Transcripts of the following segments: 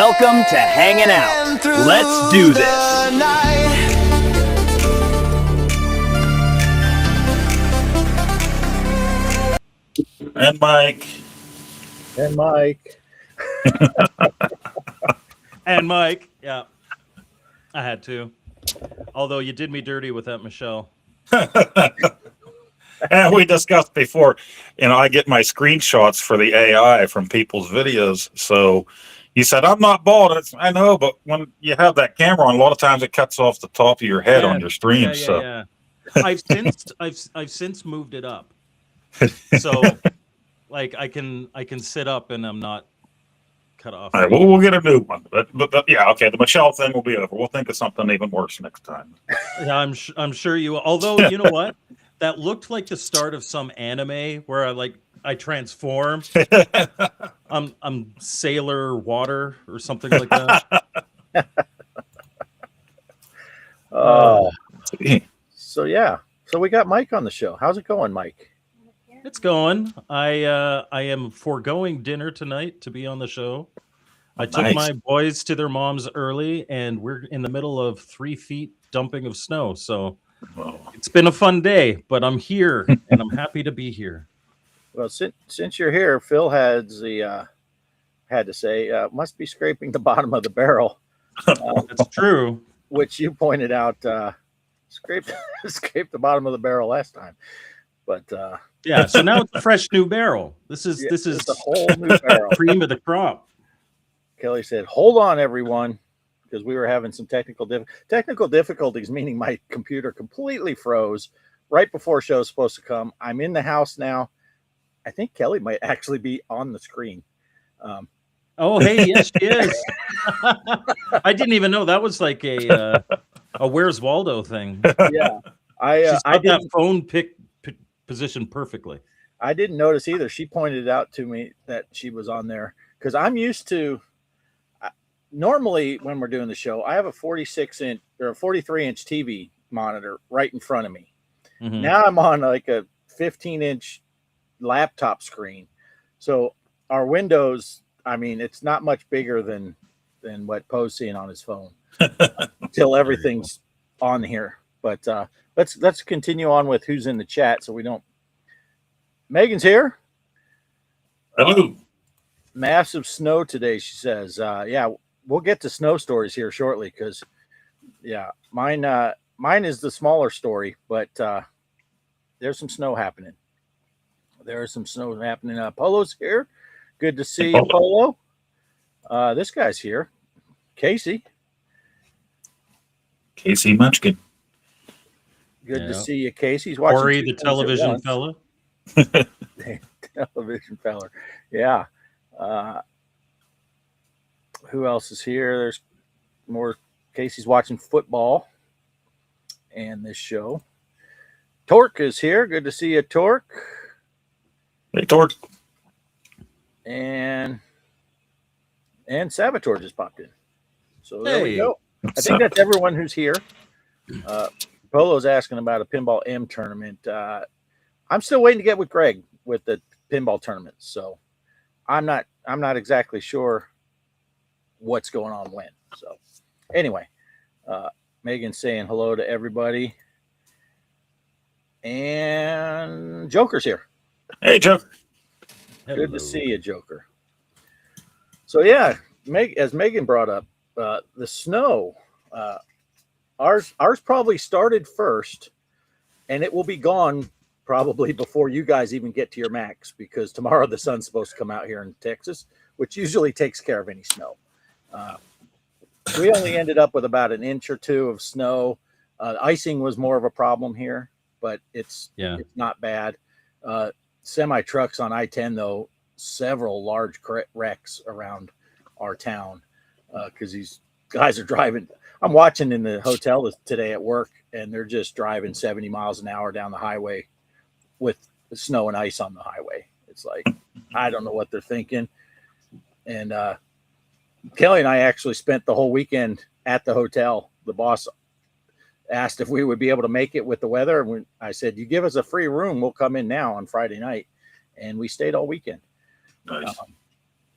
Welcome to Hangin' Out. Let's do this. And Mike. And Mike. And Mike. Yeah. I had to. Although you did me dirty with that, Michelle. And we discussed before, I get my screenshots for the AI from people's videos. So you said, I'm not bald. I know, but when you have that camera on, a lot of times it cuts off the top of your head on your stream. Yeah. I've since moved it up. So like I can sit up and I'm not cut off. All right, we'll get a new one. But yeah, okay, the Michelle thing will be over. We'll think of something even worse next time. Yeah, I'm sure you will. Although, you know what? That looked like the start of some anime where I transform. I'm Sailor Water or something like that. So yeah. So we got Mike on the show. How's it going, Mike? It's going. I am foregoing dinner tonight to be on the show. I took my boys to their mom's early, and we're in the middle of 3 feet dumping of snow. So it's been a fun day, but I'm here, and I'm happy to be here. Well, since you're here, Phil had to say must be scraping the bottom of the barrel. That's true. Which you pointed out scraped the bottom of the barrel last time, but yeah. So now it's a fresh new barrel. This is a whole new barrel, cream of the crop. Kelly said, "Hold on, everyone." Because we were having some technical difficulties, meaning my computer completely froze right before show was supposed to come. I'm in the house now. I think Kelly might actually be on the screen. Oh, hey, yes, she is. I didn't even know that was like a Where's Waldo thing. Yeah, I that phone position perfectly. I didn't notice either. She pointed out to me that she was on there because I'm used to. Normally, when we're doing the show, I have a 46-inch or a 43-inch TV monitor right in front of me. Mm-hmm. Now I'm on like a 15-inch laptop screen. So our windows, I mean, it's not much bigger than what Poe's seeing on his phone until everything's on here. But let's continue on with who's in the chat so we don't. Megan's here. Hello. Massive snow today, she says. Yeah. We'll get to snow stories here shortly because, yeah, mine is the smaller story, but there's some snow happening. Polo's here. Good to see you, Polo. This guy's here. Casey Munchkin. Good to see you, Casey. He's watching Corey, the television fella. Television fella. Yeah. Who else is here? There's more. Casey's watching football and this show. Torque is here. Good to see you, Torque. Hey, Torque. And Saboteur just popped in. So there we go. I think that's everyone who's here. Polo's asking about a Pinball M tournament. I'm still waiting to get with Greg with the pinball tournament. So I'm not exactly sure what's going on when. So anyway, Megan's saying hello to everybody. And Joker's here. Hey, Joker. Good to see you, Joker. So yeah, as Megan brought up, the snow, ours probably started first, and it will be gone probably before you guys even get to your max, because tomorrow the sun's supposed to come out here in Texas, which usually takes care of any snow. We only ended up with about an inch or two of snow. Icing was more of a problem here, but it's not bad. Semi trucks on I-10 though, several large wrecks around our town because these guys are driving. I'm watching in the hotel today at work, and they're just driving 70 miles an hour down the highway with the snow and ice on the highway. It's like, I don't know what they're thinking. And Kelly and I actually spent the whole weekend at the hotel. The boss asked if we would be able to make it with the weather. And I said, you give us a free room, we'll come in now on Friday night. And we stayed all weekend. Nice.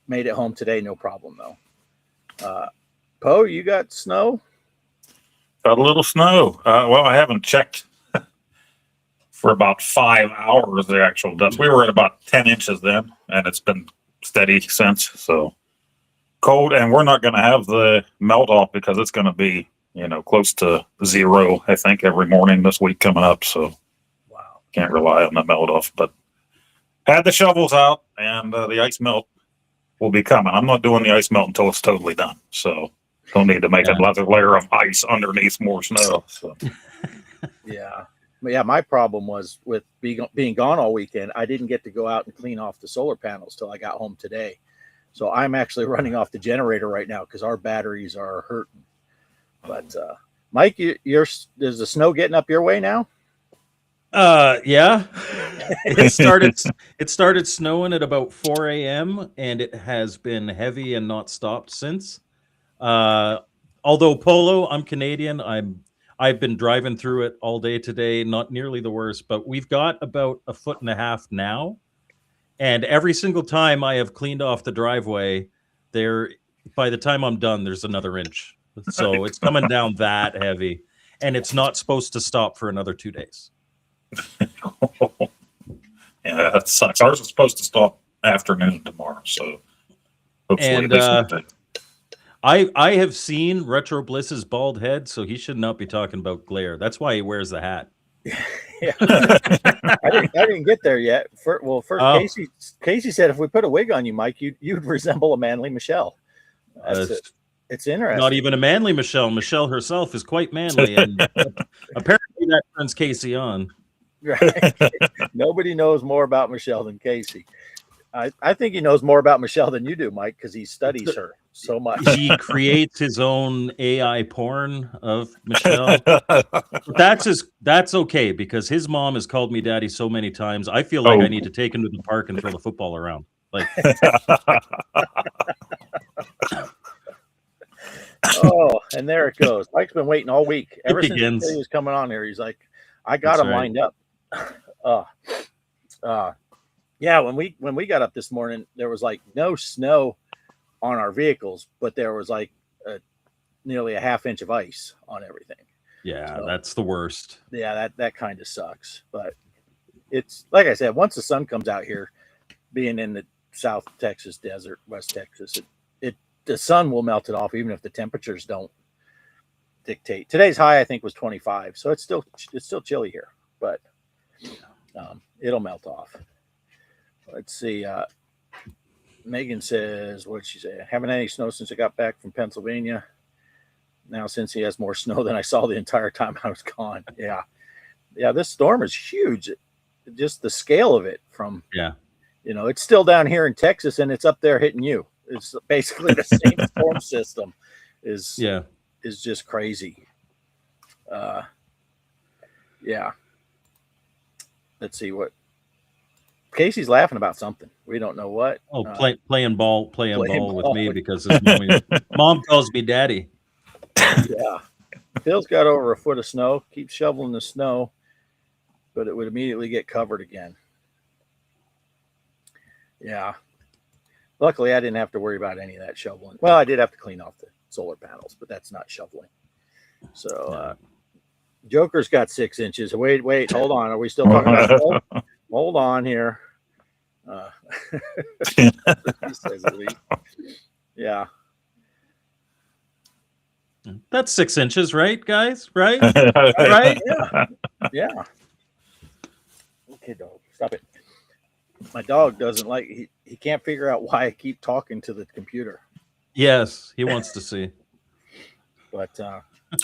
Made it home today, no problem, though. Poe, you got snow? Got a little snow. Well, I haven't checked for about 5 hours, the actual dust. We were at about 10 inches then, and it's been steady since. So cold, and we're not going to have the melt off because it's going to be, close to 0, I think, every morning this week coming up. So Wow. Can't rely on the melt off. But had the shovels out, and the ice melt will be coming. I'm not doing the ice melt until it's totally done. So don't need to make another layer of ice underneath more snow. So. Yeah. Yeah, my problem was with being gone all weekend. I didn't get to go out and clean off the solar panels till I got home today. So I'm actually running off the generator right now because our batteries are hurting. But Mike, is the snow getting up your way now? Yeah. It started snowing at about 4 a.m. and it has been heavy and not stopped since. Although Polo, I'm Canadian, I've been driving through it all day today, not nearly the worst, but we've got about 1.5 feet now. And every single time I have cleaned off the driveway, by the time I'm done, there's another inch. So it's coming down that heavy, and it's not supposed to stop for another 2 days. Yeah, that sucks. Ours is supposed to stop afternoon tomorrow, so hopefully I have seen Retro Bliss's bald head, so he should not be talking about glare. That's why he wears the hat. Yeah. I didn't get there yet. First, Casey said if we put a wig on you, Mike, you'd resemble a manly Michelle. It's interesting. Not even a manly Michelle. Michelle herself is quite manly, and apparently that turns Casey on. Right. Nobody knows more about Michelle than Casey. I think he knows more about Michelle than you do, Mike, because he studies her so much. He creates his own AI porn of Michelle. That's okay, because his mom has called me daddy so many times. I feel like I need to take him to the park and throw the football around. Like, oh, and there it goes. Mike's been waiting all week. Ever since he was coming on here, he's like, I got him lined up. Yeah, when we got up this morning, there was like no snow on our vehicles, but there was like nearly a ½ inch of ice on everything. Yeah, so, that's the worst. Yeah, that kind of sucks. But it's like I said, once the sun comes out here, being in the South Texas desert, West Texas, the sun will melt it off, even if the temperatures don't dictate. Today's high, I think, was 25, so it's still chilly here, but it'll melt off. Let's see. Megan says, what did she say? Haven't had any snow since I got back from Pennsylvania. Now, since he has more snow than I saw the entire time I was gone. Yeah, this storm is huge. Just the scale of it it's still down here in Texas and it's up there hitting you. It's basically the same storm system. Is just crazy. Let's see what Casey's laughing about something. We don't know what. Oh, playing ball with me because his mom calls me daddy. Yeah. Phil's got over 1 foot of snow, keeps shoveling the snow, but it would immediately get covered again. Yeah. Luckily, I didn't have to worry about any of that shoveling. Well, I did have to clean off the solar panels, but that's not shoveling. So, Joker's got 6 inches. Wait, hold on. Are we still talking about snow? Hold on here. He says at least. Yeah. That's 6 inches, right, guys? Right? Right? Yeah. Okay, dog. Stop it. My dog doesn't like, he can't figure out why I keep talking to the computer. Yes, he wants to see. But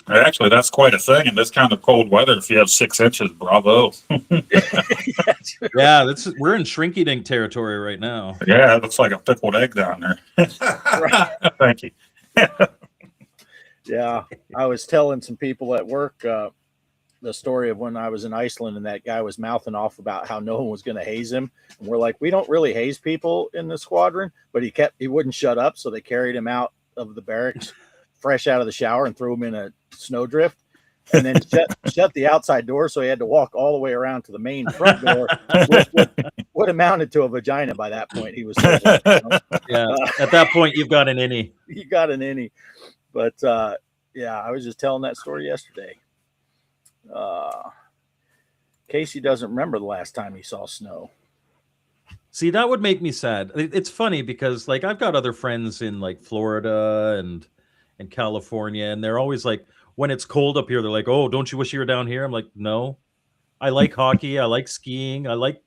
actually, that's quite a thing in this kind of cold weather. If you have 6 inches, bravo. Yeah, we're in shrinky dink territory right now. Yeah, it looks like a pickled egg down there. Thank you. Yeah, I was telling some people at work the story of when I was in Iceland and that guy was mouthing off about how no one was going to haze him. And we're like, we don't really haze people in the squadron, but he wouldn't shut up. So they carried him out of the barracks fresh out of the shower and threw him in a snowdrift and then shut the outside door. So he had to walk all the way around to the main front door what amounted to a vagina by that point. He was so wet, Yeah. At that point, you've got an innie. you got an innie. But yeah, I was just telling that story yesterday. Casey doesn't remember the last time he saw snow. See, that would make me sad. It's funny because like I've got other friends in like Florida and California, and they're always like, when it's cold up here, they're like, "Oh, don't you wish you were down here?" I'm like, "No, I like hockey. I like skiing. I like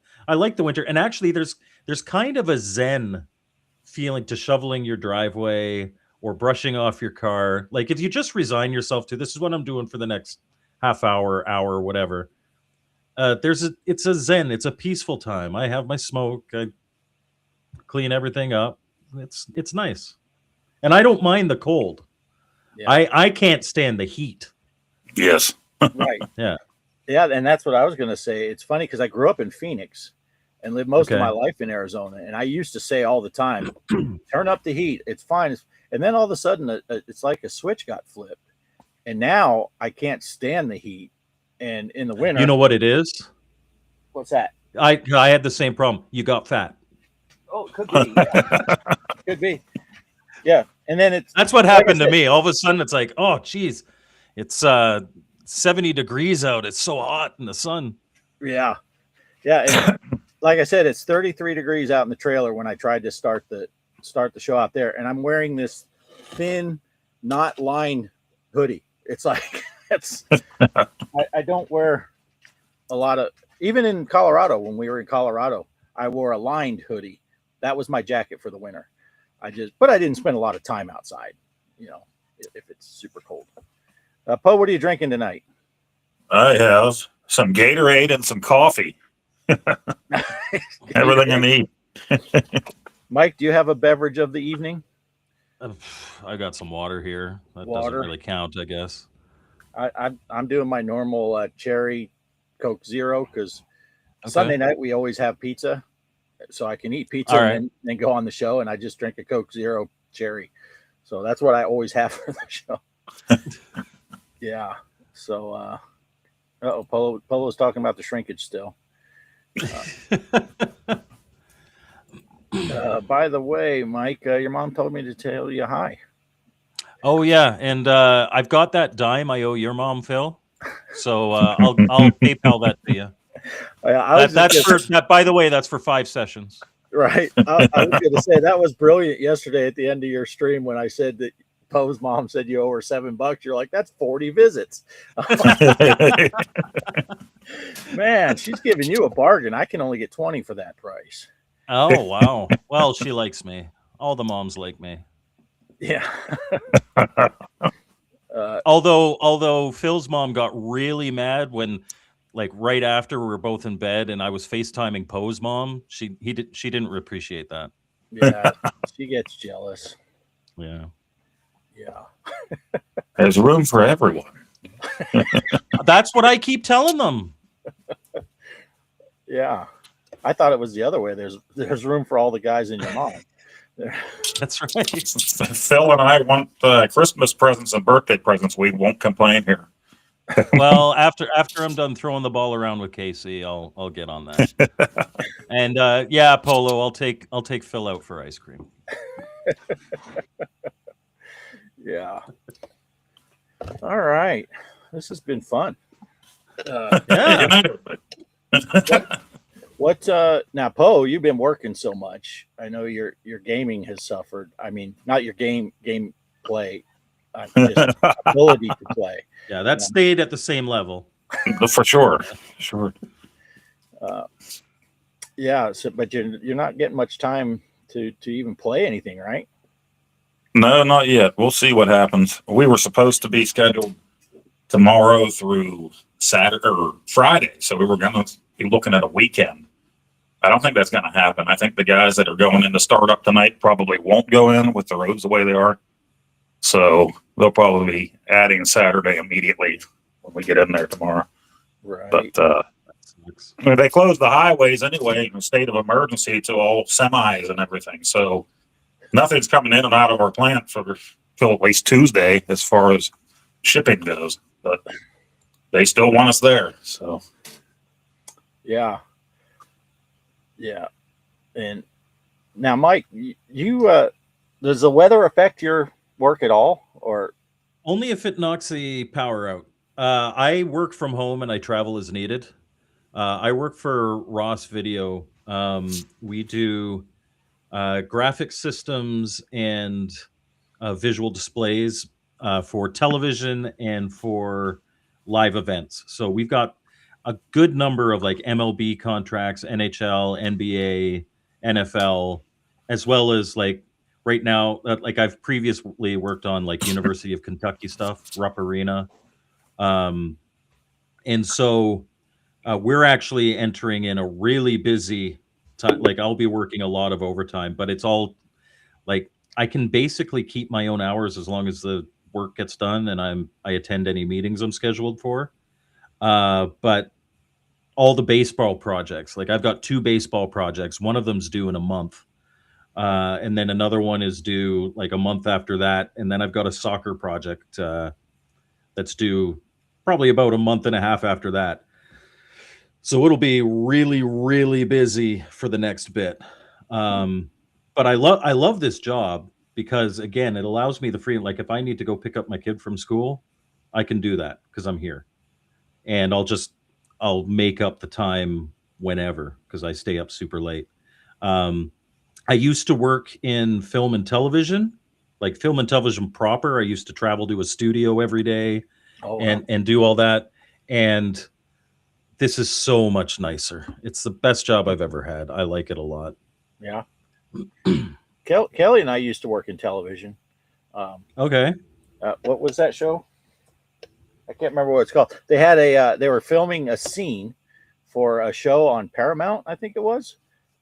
the winter." And actually, there's kind of a zen feeling to shoveling your driveway or brushing off your car. Like if you just resign yourself to, this is what I'm doing for the next half hour, whatever. It's a zen. It's a peaceful time. I have my smoke. I clean everything up. It's nice, and I don't mind the cold. Yeah. I can't stand the heat. Yes. Right. Yeah. Yeah, and that's what I was going to say. It's funny because I grew up in Phoenix and lived most of my life in Arizona, and I used to say all the time, "Turn up the heat. It's fine." And then all of a sudden, it's like a switch got flipped, and now I can't stand the heat. And in the winter, You know what it is? what's that? I had the same problem. You got fat. Oh, it could be. Yeah. Could be. Yeah, and then That's what happened to me. All of a sudden, it's like, oh, geez, it's 70 degrees out. It's so hot in the sun. Yeah. And like I said, it's 33 degrees out in the trailer when I tried to start the show out there, and I'm wearing this thin, not lined hoodie. It's like I don't wear a lot of, even in Colorado. When we were in Colorado, I wore a lined hoodie. That was my jacket for the winter. But I didn't spend a lot of time outside, if it's super cold. Poe, what are you drinking tonight? I have some Gatorade and some coffee. Everything I need. Mike, do you have a beverage of the evening? I got some water here. That Water? doesn't really count, I guess. I'm doing my normal cherry Coke Zero because Sunday night we always have pizza, so I can eat pizza and then go on the show, and I just drink a Coke Zero cherry. So that's what I always have for the show. Yeah. So, Polo's talking about the shrinkage still. By the way, Mike, your mom told me to tell you hi. Oh yeah, and I've got that dime I owe your mom, Phil. So I'll PayPal that to you. By the way, that's for 5 sessions. Right. I was going to say that was brilliant yesterday at the end of your stream when I said that Poe's mom said you owe her $7. You're like, that's 40 visits. Man, she's giving you a bargain. I can only get 20 for that price. Oh wow. Well, she likes me. All the moms like me. Yeah. Although Phil's mom got really mad when, like, right after we were both in bed and I was FaceTiming Poe's mom, she didn't appreciate that. Yeah, she gets jealous. Yeah. Yeah. There's room for everyone. That's what I keep telling them. Yeah. I thought it was the other way. There's room for all the guys in your mom. That's right. Phil and I want Christmas presents and birthday presents. We won't complain here. Well, after I'm done throwing the ball around with Casey, I'll get on that. And yeah, Polo, I'll take Phil out for ice cream. Yeah. All right. This has been fun. Yeah. What now, Poe, you've been working so much. I know your gaming has suffered. I mean, not your game play, just ability to play. Yeah, that stayed at the same level. For sure. Yeah, but you're not getting much time to even play anything, right? No, not yet. We'll see what happens. We were supposed to be scheduled tomorrow through Saturday or Friday, so we were going to be looking at a weekend. I don't think that's going to happen. I think the guys that are going in to start up tonight probably won't go in with the roads the way they are. So they'll probably be adding Saturday immediately when we get in there tomorrow. Right. But they closed the highways anyway in a state of emergency to all semis and everything. So nothing's coming in and out of our plant till at least Tuesday as far as shipping goes. But they still want us there. So yeah. Yeah. And now, Mike, you does the weather affect your work at all, or Only if it knocks the power out. I work from home and I travel as needed. I work for Ross Video. We do graphic systems and visual displays for television and for live events. So we've got a good number of like MLB contracts, NHL, NBA, NFL, as well as like right now, like I've previously worked on like University of Kentucky stuff, Rupp Arena. Um, and so we're actually entering in a really busy time. Like I'll be working a lot of overtime, but it's all like I can basically keep my own hours as long as the work gets done and I attend any meetings I'm scheduled for. But all the baseball projects, like I've got 2 baseball projects. One of them's due in a month. And then another one is due like a month after that. And then I've got a soccer project that's due probably about a month and a half after that. So it'll be really, really busy for the next bit. But I love this job because again, it allows me the freedom. Like if I need to go pick up my kid from school, I can do that because I'm here, and I'll make up the time whenever because I stay up super late. I used to work in film and television, like film and television proper. I used to travel to a studio every day and do all that. And this is so much nicer. It's the best job I've ever had. I like it a lot. Yeah. Kelly and I used to work in television. Okay. What was that show? I can't remember what it's called. They had they were filming a scene for a show on Paramount, I think it was.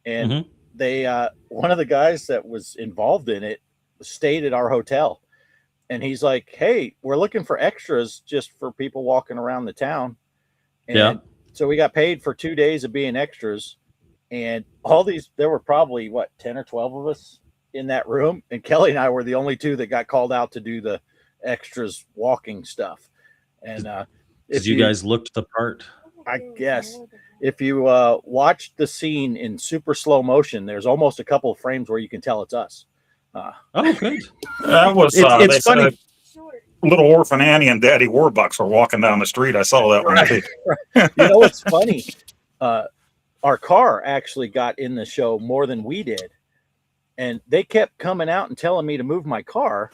And they, one of the guys that was involved in it stayed at our hotel. And he's like, hey, we're looking for extras just for people walking around the town. And so we got paid for 2 days of being extras. And all these, there were probably, 10 or 12 of us in that room. And Kelly and I were the only 2 that got called out to do the extras walking stuff. And if you guys looked the part, I guess if you watch the scene in super slow motion, there's almost a couple of frames where you can tell it's us. Oh, good. That was It's funny. Little Orphan Annie and Daddy Warbucks were walking down the street. I saw that one. Right. You know what's funny? Our car actually got in the show more than we did, and they kept coming out and telling me to move my car.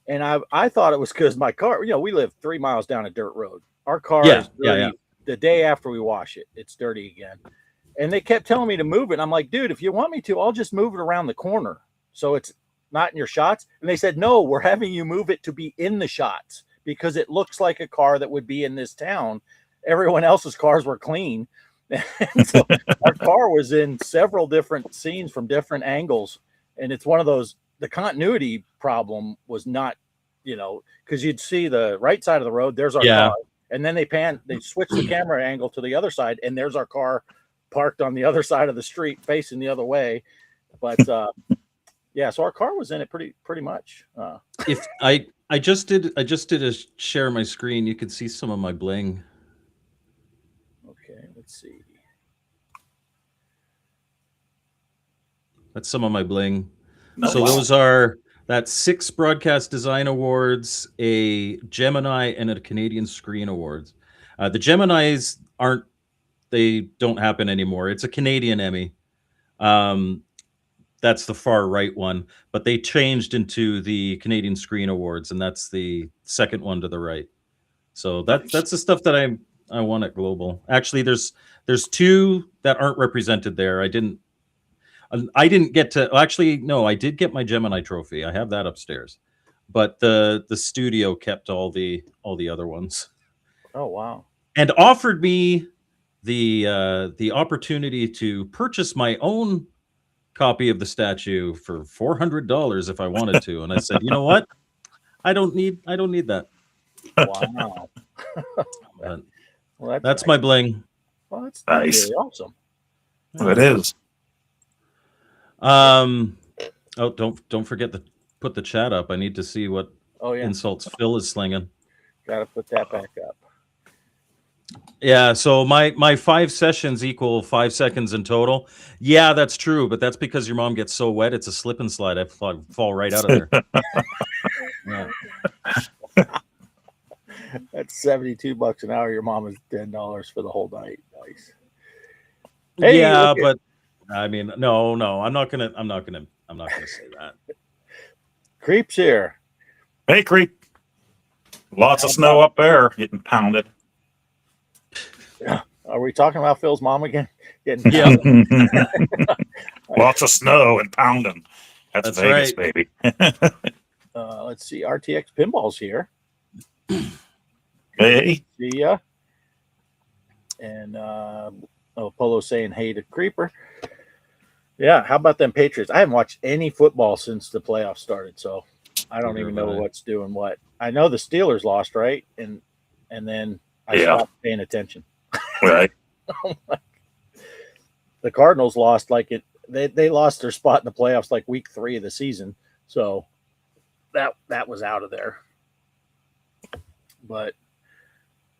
And I thought it was because my car, we live 3 miles down a dirt road. Our car is dirty. The day after we wash it, it's dirty again. And they kept telling me to move it. And I'm like, dude, if you want me to, I'll just move it around the corner so it's not in your shots. And they said, no, we're having you move it to be in the shots because it looks like a car that would be in this town. Everyone else's cars were clean. And so our car was in several different scenes from different angles. And it's one of those, the continuity problem was not, because you'd see the right side of the road, there's our car. And then they switch the camera angle to the other side, and there's our car parked on the other side of the street facing the other way. But so our car was in it pretty much. If I just did a share my screen, you could see some of my bling. Okay, let's see. That's some of my bling. Nice. So that's 6 Broadcast Design Awards, a Gemini, and a Canadian Screen Awards. The Geminis they don't happen anymore. It's a Canadian Emmy. That's the far right one, but they changed into the Canadian Screen Awards, and that's the second one to the right. So that's the stuff that I won at Global. Actually, there's 2 that aren't represented there. I didn't get to I did get my Gemini trophy. I have that upstairs, but the studio kept all the other ones. Oh wow! And offered me the opportunity to purchase my own copy of the statue for $400 if I wanted to. And I said, you know what? I don't need that. Wow. Well, that's nice. My bling. Well, that's nice. Really awesome. Well, it is. Don't forget to put the chat up. I need to see what insults Phil is slinging. Gotta put that back up. Yeah, so my 5 sessions equal 5 seconds in total. Yeah, that's true, but that's because your mom gets so wet, it's a slip and slide. I fall right out of there. Yeah. That's $72 an hour. Your mom is $10 for the whole night. Nice. Hey, Yeah, look at- but I mean, no, I'm not gonna say that. Creep's here. Hey, Creep. Lots of snow up there getting pounded. Are we talking about Phil's mom again? Getting Yeah. Lots of snow and pounding. That's Vegas, right. baby. Let's see. RTX Pinball's here. Hey. See ya. And Polo saying hey to Creeper. Yeah, how about them Patriots? I haven't watched any football since the playoffs started, so I don't even know what's doing what. I know the Steelers lost, right? And then I stopped paying attention. Right. The Cardinals lost they lost their spot in the playoffs like week 3 of the season, so that was out of there. But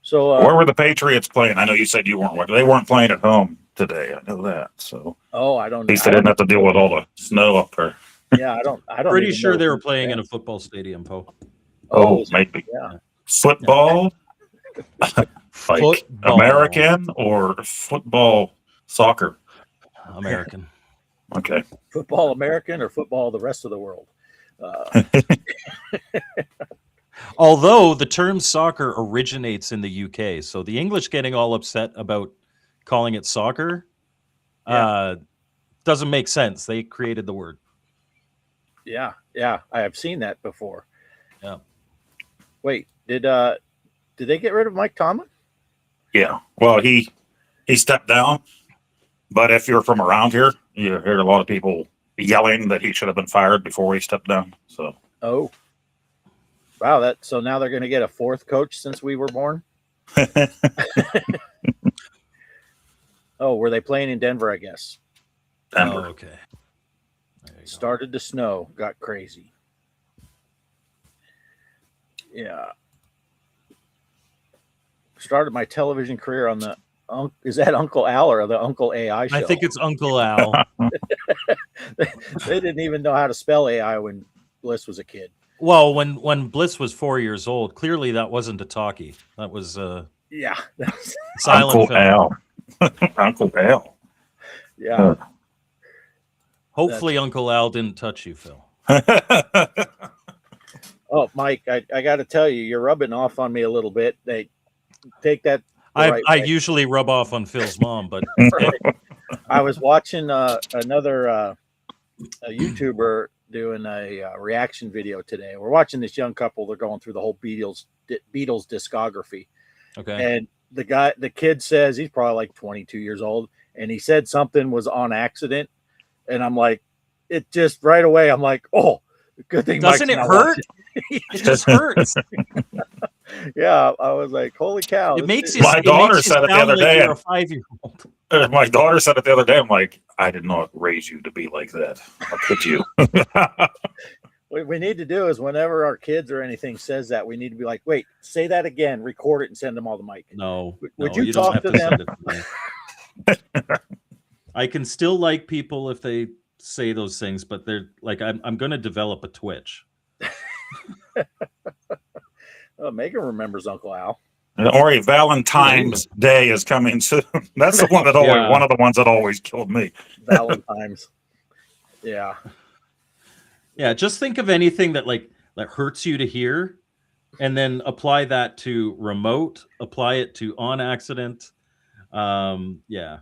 so where were the Patriots playing? I know you said you weren't. They weren't playing at home today. I know that. So I don't know. At least they didn't have to deal with all the snow up there. Yeah, I don't. Pretty sure they were playing in a football stadium, Poe. Oh, maybe. Yeah. Football. Like Football. American or football soccer? American. Okay. Football American or football the rest of the world? Although the term soccer originates in the UK, so the English getting all upset about calling it soccer doesn't make sense. They created the word. Yeah, I have seen that before. Yeah. Wait, did they get rid of Mike Tomlin? Yeah. Well, he stepped down, but if you're from around here, you hear a lot of people yelling that he should have been fired before he stepped down. So. Oh. Wow, so now they're going to get a 4th coach since we were born? Oh, were they playing in Denver, I guess? Denver. Oh, okay. Started to snow, got crazy. Yeah. Started my television career on the is that Uncle Al or the Uncle AI show? I think it's Uncle Al. They didn't even know how to spell AI when Bliss was a kid. Well, when Bliss was 4 years old, clearly that wasn't a talkie. That was yeah, silent Uncle film. Al. Uncle Al. Yeah. Hopefully Uncle Al didn't touch you, Phil. Oh, Mike, I got to tell you, you're rubbing off on me a little bit. They take that. I usually rub off on Phil's mom, but I was watching another a YouTuber doing a reaction video today. We're watching this young couple. They're going through the whole Beatles discography. okay. And the kid says he's probably like 22 years old, and he said something was on accident, and I'm like, it just right away. I'm like, oh, good thing. Doesn't it hurt? It just hurts. Yeah, I was like, holy cow! It makes you. My daughter said it the other day. You're a 5-year-old. My daughter said it the other day. I'm like, I did not raise you to be like that. How could you? What we need to do is whenever our kids or anything says that, we need to be like, wait, say that again, record it, and send them all the mic. No. Would no, you don't talk have to send them? it to me. I can still like people if they say those things, but they're like, I'm going to develop a twitch. Megan remembers Uncle Al. Don't worry, Valentine's Day is coming soon. That's the one that always Yeah. one of the ones that always killed me. Valentine's. Yeah. Yeah, just think of anything that hurts you to hear, and then apply that to remote, apply it to on accident. Yeah.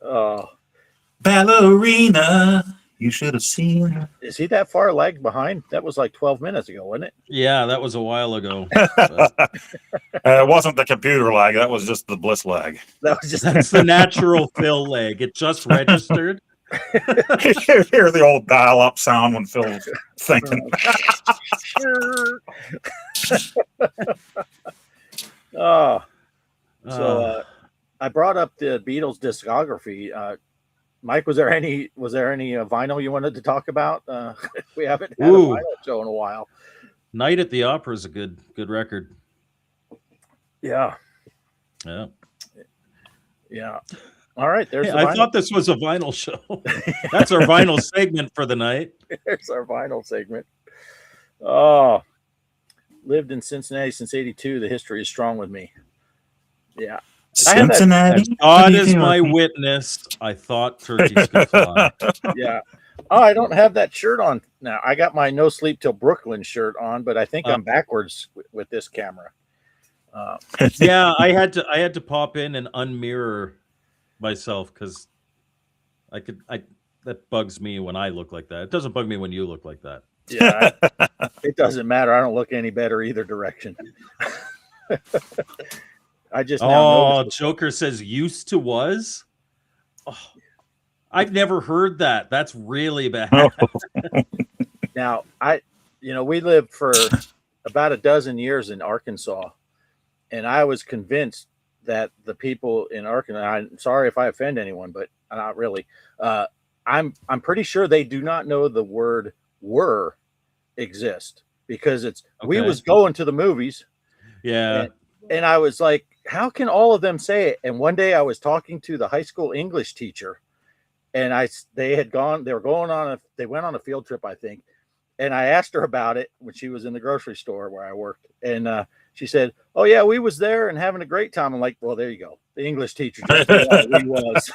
Oh, Ballerina, you should have seen her. is he that far lagged behind? That was like 12 minutes ago, wasn't it? Yeah, that was a while ago. It wasn't the computer lag. That was just the Bliss lag. That was just That's the natural Phil leg. It just registered. You hear the old dial-up sound when Phil's thinking. Oh. So I brought up the Beatles discography. Mike, was there any vinyl you wanted to talk about? We haven't had a vinyl show in a while. Night at the Opera is a good record. Yeah. Yeah. Yeah. All right. There's Hey, the I vinyl. thought this was a vinyl show. That's our vinyl segment for the night. There's our vinyl segment. Oh, lived in Cincinnati since '82. The history is strong with me. Yeah. I had that- Cincinnati. As God is my witness, I thought turkeys could fly. Yeah. Oh, I don't have that shirt on now. I got my No Sleep Till Brooklyn shirt on, but I think I'm backwards with this camera. Yeah, I had to pop in and unmirror myself because that bugs me when I look like that. It doesn't bug me when you look like that. Yeah, it doesn't matter. I don't look any better either direction. I just now noticed. Joker says used to was. Oh, I've never heard that. That's really bad. Now we lived for about a dozen years in Arkansas, and I was convinced that the people in Arkansas, I'm sorry if I offend anyone, but not really. I'm pretty sure they do not know the word "were" exist because we was going to the movies. Yeah. And I was like, how can all of them say it? And one day I was talking to the high school English teacher, and they went on a field trip, I think. And I asked her about it when she was in the grocery store where I worked. And she said, oh yeah, we was there and having a great time. I'm like, well, there you go. The English teacher just we was.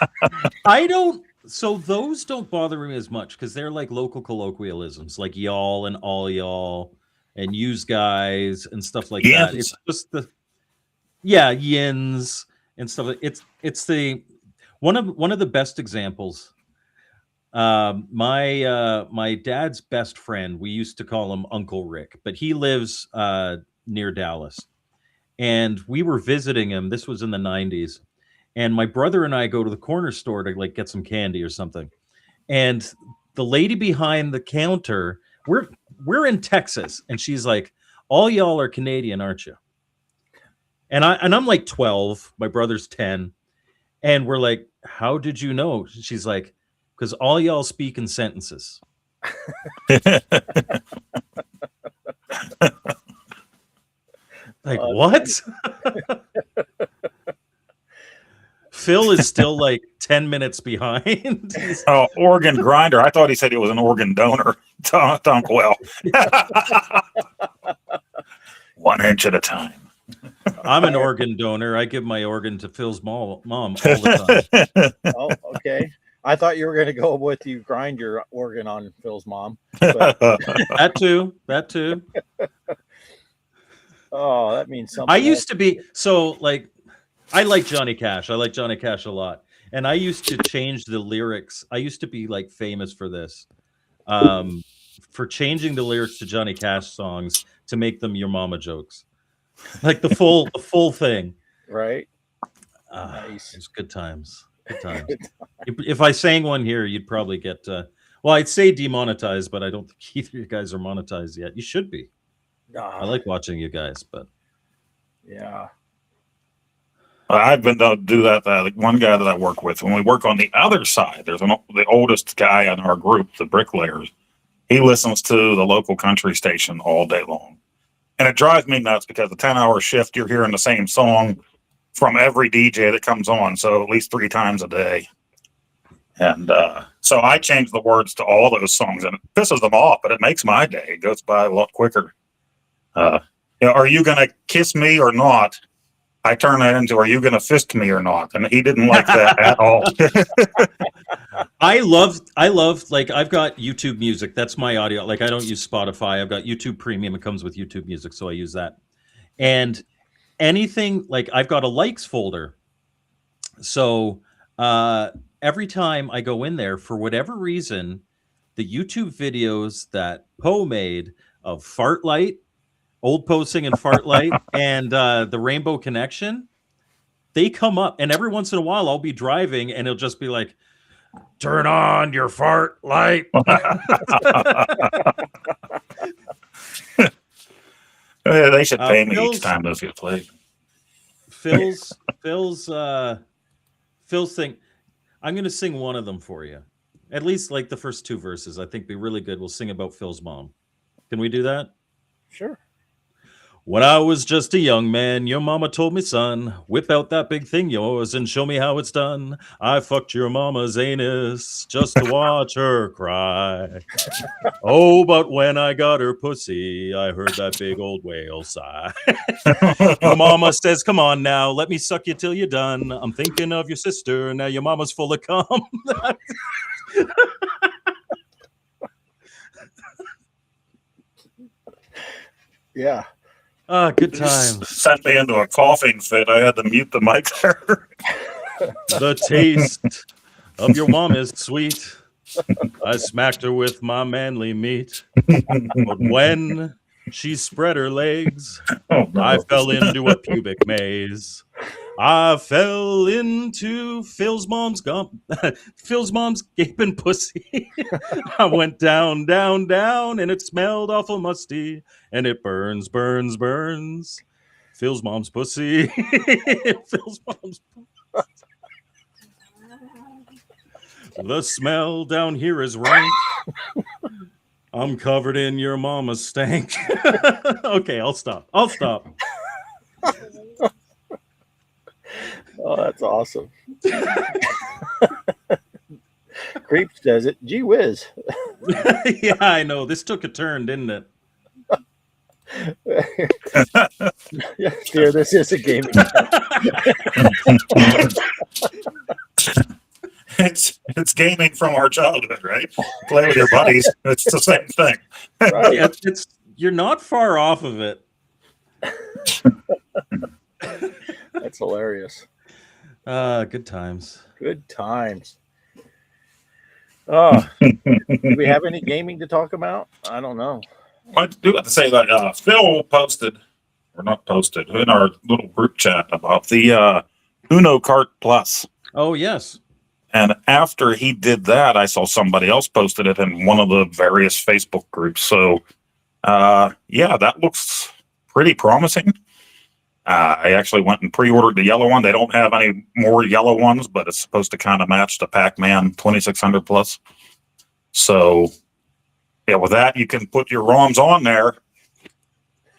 So those don't bother me as much because they're like local colloquialisms, like y'all and all y'all and yous guys and stuff like that. It's just yins and stuff. It's the one of the best examples. My dad's best friend, we used to call him Uncle Rick, but he lives near Dallas, and we were visiting him. This was in the 90s. And my brother and I go to the corner store to like get some candy or something. And the lady behind the counter, we're in Texas, and she's like, all y'all are Canadian, aren't you? And I'm like 12, my brother's 10. And we're like, how did you know? She's like, because all y'all speak in sentences. Like, what? Phil is still like 10 minutes behind. Oh, organ grinder. I thought he said he was an organ donor. Well, 1 inch at a time. I'm an organ donor. I give my organ to Phil's mom all the time. Oh, okay. I thought you were going to go with you grind your organ on Phil's mom. But... That too. Oh, that means something. I used to be like. I like Johnny Cash. I like Johnny Cash a lot. And I used to change the lyrics. I used to be like famous for this. For changing the lyrics to Johnny Cash songs to make them your mama jokes. Like the full thing. Right. Nice. It's good times. Good times. If I sang one here, you'd probably get I'd say demonetized, but I don't think either of you guys are monetized yet. You should be. I like watching you guys, but yeah. I've been to do that. Like one guy that I work with, when we work on the other side, there's the oldest guy in our group, the bricklayers. He listens to the local country station all day long. And it drives me nuts because the 10-hour shift, you're hearing the same song from every DJ that comes on. So at least 3 times a day. And so I change the words to all those songs, and it pisses them off, but it makes my day. It goes by a lot quicker. Are you going to kiss me or not? I turn that into, are you going to fist me or not? And he didn't like that at all. I love, like, I've got YouTube music. That's my audio. Like, I don't use Spotify. I've got YouTube Premium. It comes with YouTube music, so I use that. And anything, like, I've got a likes folder. So every time I go in there, for whatever reason, the YouTube videos that Poe made of Fartlight, Old Posting and Fartlight, and the Rainbow Connection, they come up, and every once in a while I'll be driving and it'll just be like, turn on your fart light. They should pay me each time those get played. Phil's thing. I'm gonna sing one of them for you. At least like the first 2 verses. I think be really good. We'll sing about Phil's mom. Can we do that? Sure. When I was just a young man, your mama told me, son, whip out that big thing yours and show me how it's done. I fucked your mama's anus just to watch her cry. Oh, but when I got her pussy, I heard that big old whale sigh. Your mama says, come on now, let me suck you till you're done. I'm thinking of your sister, now your mama's full of cum. Yeah. Good times. Sent me into a coughing fit. I had to mute the mic there. The taste of your mom is sweet. I smacked her with my manly meat. But when she spread her legs, Oh, no. I fell into a pubic maze. I fell into Phil's mom's gaping pussy. I went down, down, down, and it smelled awful musty. And it burns, burns, burns. Phil's mom's pussy. Phil's mom's pussy. The smell down here is rank. I'm covered in your mama's stank. Okay, I'll stop. Oh, that's awesome. Creeps does it. Gee whiz. Yeah, I know. This took a turn, didn't it? Yeah, dear, this is a gaming. It's gaming from our childhood, right? Play with your buddies. It's the same thing. Right? Yeah, you're not far off of it. That's hilarious. Good times. Good times. Oh, do we have any gaming to talk about? I don't know. I do have to say that Phil posted, or not posted, in our little group chat about the Uno Kart Plus. Oh, yes. And after he did that, I saw somebody else posted it in one of the various Facebook groups. So, yeah, that looks pretty promising. I actually went and pre-ordered the yellow one. They don't have any more yellow ones, but it's supposed to kind of match the Pac-Man 2600 Plus. So, yeah, with that, you can put your ROMs on there,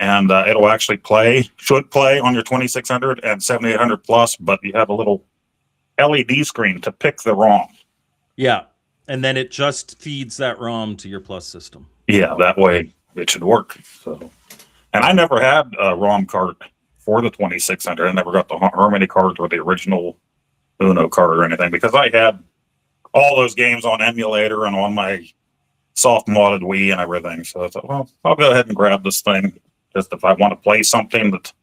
and it'll actually should play on your 2600 and 7800 Plus, but you have a little LED screen to pick the ROM. Yeah, and then it just feeds that ROM to your Plus system. Yeah, that way it should work. So, and I never had a ROM card for the 2600. I never got the Harmony card or the original Uno card or anything, because I had all those games on emulator and on my soft modded Wii and everything. So I thought, well, I'll go ahead and grab this thing. Just if I want to play something that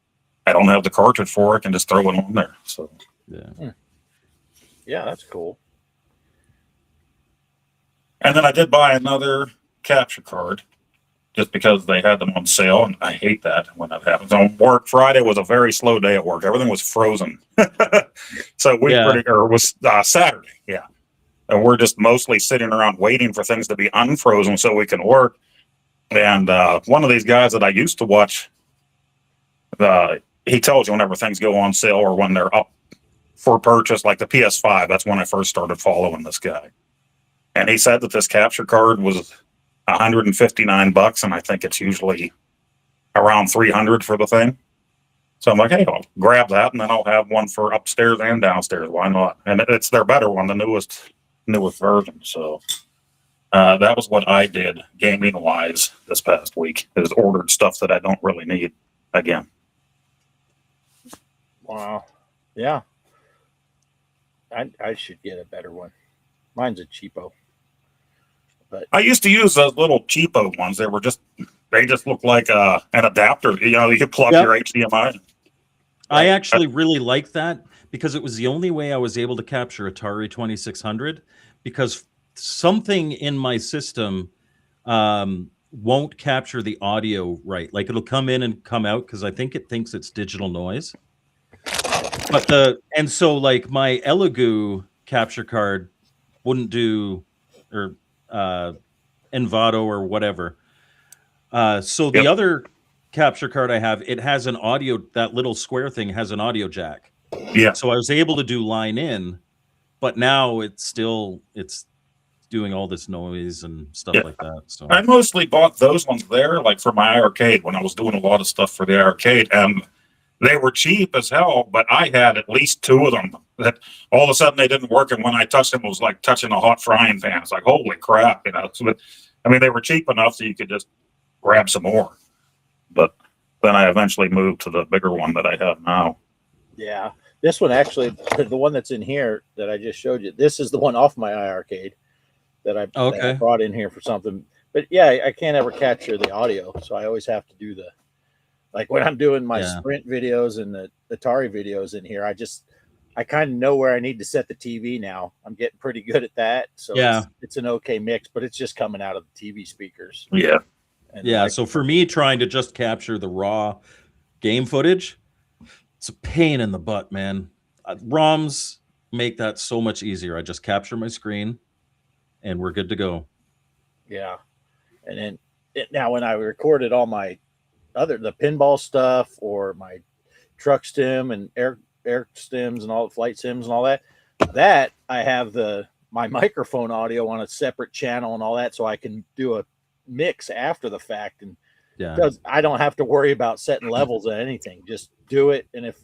I don't have the cartridge for, I can just throw it on there. So yeah. Yeah, that's cool. And then I did buy another capture card just because they had them on sale, and I hate that when that happens. On work, Friday was a very slow day at work. Everything was frozen. So it was Saturday, yeah. And we're just mostly sitting around waiting for things to be unfrozen so we can work. And one of these guys that I used to watch, he tells you whenever things go on sale or when they're up for purchase, like the PS5. That's when I first started following this guy. And he said that this capture card was $159, and I think it's usually around $300 for the thing. So I'm like, hey, I'll grab that, and then I'll have one for upstairs and downstairs. Why not? And it's their better one, the newest version. So that was what I did gaming wise this past week, is ordered stuff that I don't really need again. Wow. Yeah. I should get a better one. Mine's a cheapo. But I used to use those little cheapo ones. They just look like an adapter. You know, you could plug your HDMI. I actually really like that because it was the only way I was able to capture Atari 2600, because something in my system won't capture the audio right. Like it'll come in and come out because I think it thinks it's digital noise. But so like my Elegoo capture card wouldn't do, or Envato or whatever. So the other capture card I have, it has an audio, that little square thing has an audio jack. Yeah. So I was able to do line in, but now it's doing all this noise and stuff Yeah. like that. So I mostly bought those ones there, like for my arcade when I was doing a lot of stuff for the arcade, and they were cheap as hell. But I had at least 2 of them that all of a sudden they didn't work, and when I touched them, it was like touching a hot frying pan. It's like holy crap, you know. So, but, I mean, they were cheap enough so you could just grab some more. But then I eventually moved to the bigger one that I have now. Yeah, this one actually, the one that's in here that I just showed you, this is the one off my iArcade that I brought in here for something. But yeah, I can't ever capture the audio, so I always have to do the, like when I'm doing my Sprint videos and the Atari videos in here, I kind of know where I need to set the TV now. I'm getting pretty good at that, so it's an okay mix, but it's just coming out of the TV speakers. Yeah. And so for me, trying to just capture the raw game footage, it's a pain in the butt, man. ROMs make that so much easier. I just capture my screen and we're good to go. Yeah. And then now when I recorded all my the pinball stuff or my truck stim and air stims and all the flight sims and all that I have my microphone audio on a separate channel and all that, so I can do a mix after the fact, and because I don't have to worry about setting levels or anything, just do it. And if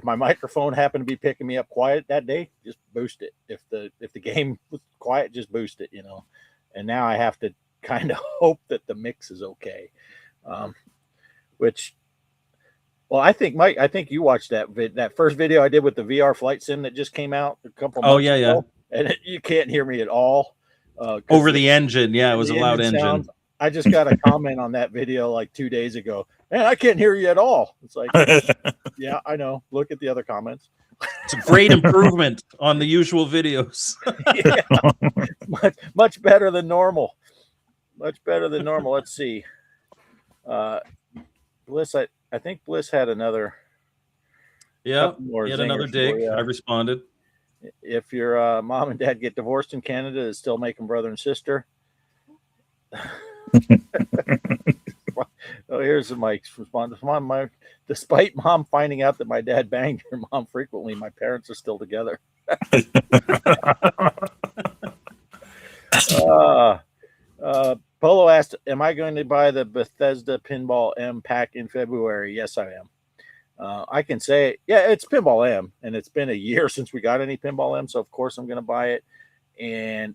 my microphone happened to be picking me up quiet that day, just boost it. If the game was quiet, just boost it, you know. And now I have to kind of hope that the mix is okay, which, well, I think Mike, I think you watched that first video I did with the VR flight sim that just came out a couple months ago, and you can't hear me at all over the engine. Yeah, it was a loud engine. Sound, I just got a comment on that video like 2 days ago. Man, I can't hear you at all. It's like, yeah, I know. Look at the other comments. It's a great improvement on the usual videos. Yeah, much better than normal. Much better than normal. Let's see. Bliss, I think Bliss had another. Yeah, he had another dig. I responded. If your mom and dad get divorced in Canada, is still making brother and sister. Oh, here's Mike's response. Despite mom finding out that my dad banged her mom frequently, my parents are still together. Polo asked, am I going to buy the Bethesda Pinball M pack in February? Yes, I am. I can say, yeah, it's Pinball M, and it's been a year since we got any Pinball M, so of course I'm going to buy it.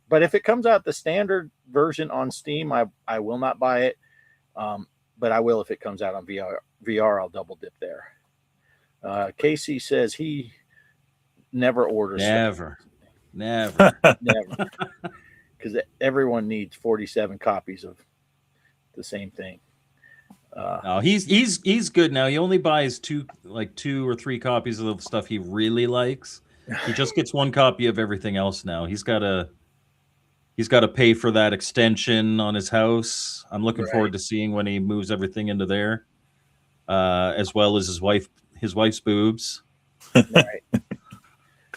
But if it comes out the standard version on Steam, I will not buy it. But I will if it comes out on VR. I'll double dip there. Casey says he never orders. Never. Because everyone needs 47 copies of the same thing. No, he's good now. He only buys 2 or 3 copies of the stuff he really likes. He just gets 1 copy of everything else now. He's got to pay for that extension on his house. I'm looking forward to seeing when he moves everything into there, as well as his wife's boobs. Right.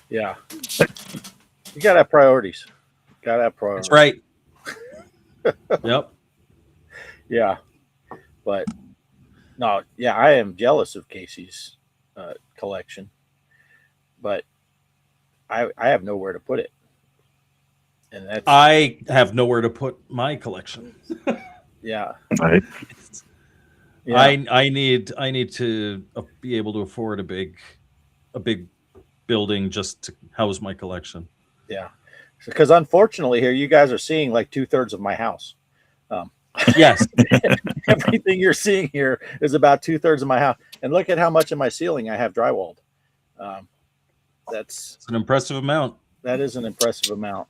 Yeah. You gotta have priorities. That's right. Yep. Yeah. But no, yeah, I am jealous of Casey's collection, but I have nowhere to put it. And I have nowhere to put my collection. Yeah. Right. Yeah. I need to be able to afford a big building just to house my collection. Yeah. Because unfortunately here you guys are seeing like 2/3 of my house. Yes. Everything you're seeing here is about 2/3 of my house. And look at how much of my ceiling I have drywalled. It's an impressive amount. That is an impressive amount.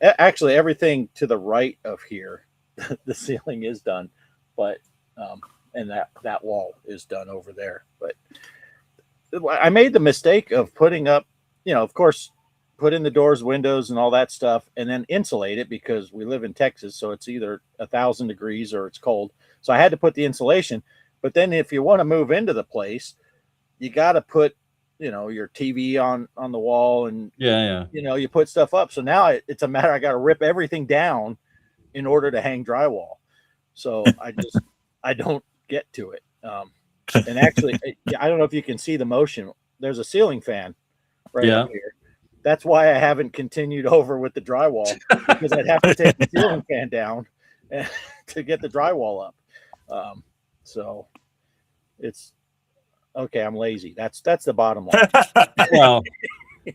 Actually, everything to the right of here, the ceiling is done, but and that wall is done over there. But I made the mistake of putting up, of course, put in the doors, windows, and all that stuff, and then insulate it because we live in Texas, so it's either 1,000 degrees or it's cold. So I had to put the insulation. But then if you want to move into the place, you got to put your TV on the wall, and you put stuff up. So now it's a matter, I got to rip everything down in order to hang drywall. So I don't get to it. And actually, I don't know if you can see the motion. There's a ceiling fan right up here, That's why I haven't continued over with the drywall, because I'd have to take the ceiling fan down to get the drywall up. So it's okay. I'm lazy. That's the bottom line. Well,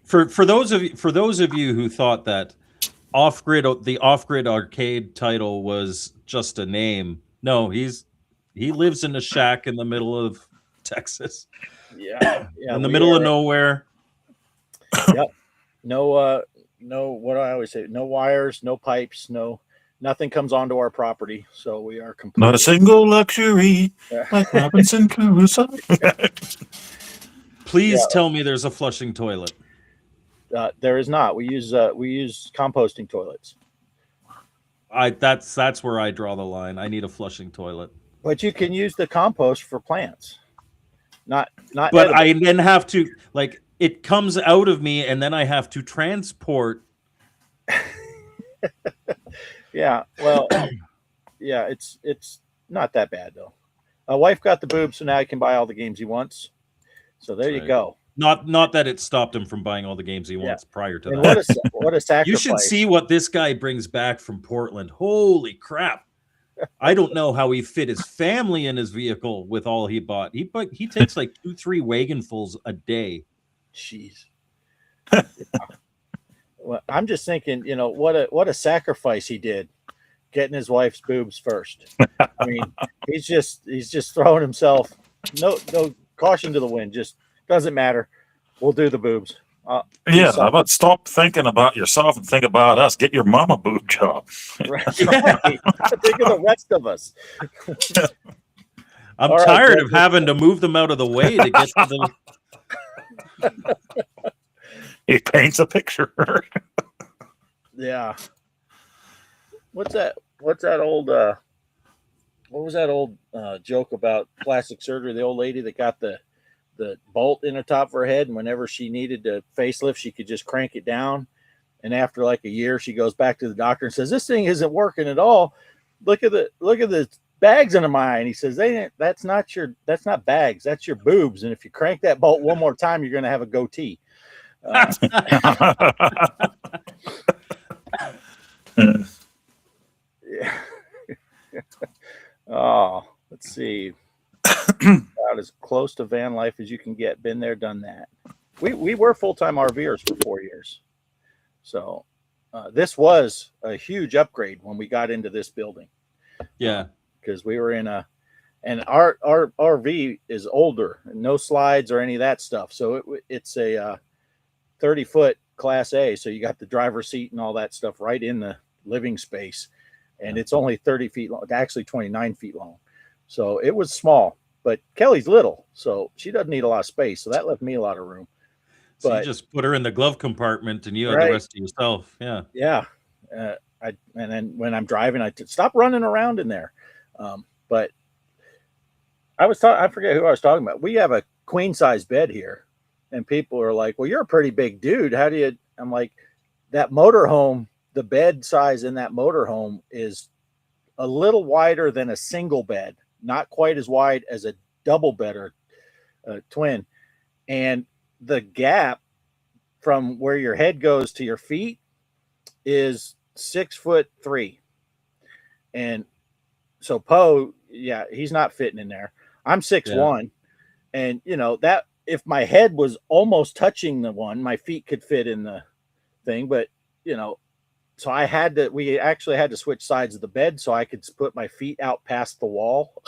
for those of you who thought that the Offgrid arcade title was just a name, no, he lives in a shack in the middle of Texas. Yeah, in the middle of nowhere. Yep. No, what do I always say? No wires, no pipes, nothing comes onto our property. So we are completely Not a single luxury like Robinson Crusoe. Please tell me there's a flushing toilet. There is not. We use composting toilets. That's where I draw the line. I need a flushing toilet. But you can use the compost for plants. Not. But edible. I then have to, like, it comes out of me, and then I have to transport. Yeah. Well. Yeah. It's not that bad though. My wife got the boobs, so now he can buy all the games he wants. So there you go. Not that it stopped him from buying all the games he wants prior to and that. What a sacrifice! You should see what this guy brings back from Portland. Holy crap! I don't know how he fit his family in his vehicle with all he bought. He takes like 2-3 wagonfuls a day. Jeez. Well, I'm just thinking, what a sacrifice he did, getting his wife's boobs first. I mean, he's just throwing himself. No caution to the wind. Just doesn't matter. We'll do the boobs. Yeah, how about stop thinking about yourself and think about us? Get your mama boob job. Right. Think of the rest of us. I'm tired of having to move them out of the way to get to the. He paints a picture. Yeah. What's that old? What was that old joke about plastic surgery? The old lady that got the bolt in the top of her head, and whenever she needed to facelift, she could just crank it down. And after like a year, she goes back to the doctor and says, "This thing isn't working at all. Look at the bags under my eye." And he says, "That's not bags. That's your boobs. And if you crank that bolt one more time, you're going to have a goatee." Yeah. Oh, let's see. About as close to van life as you can get. Been there, done that. We were full-time RVers for 4 years. So this was a huge upgrade when we got into this building. Yeah. Because we were and our RV is older, no slides or any of that stuff. So it's a 30-foot Class A. So you got the driver's seat and all that stuff right in the living space. And it's only 30 feet long, actually 29 feet long. So it was small, but Kelly's little, so she doesn't need a lot of space. So that left me a lot of room. So you just put her in the glove compartment and you had the rest of yourself. Yeah. Yeah. And then when I'm driving, I stop running around in there. But I forget who I was talking about. We have a queen size bed here, and people are like, "Well, you're a pretty big dude. How do you?" I'm like, that motorhome. The bed size in that motorhome is a little wider than a single bed, not quite as wide as a double bed or twin. And the gap from where your head goes to your feet is 6'3". And so Poe, he's not fitting in there. I'm 6'1", and that if my head was almost touching the one, my feet could fit in the thing, but so we actually had to switch sides of the bed so I could put my feet out past the wall.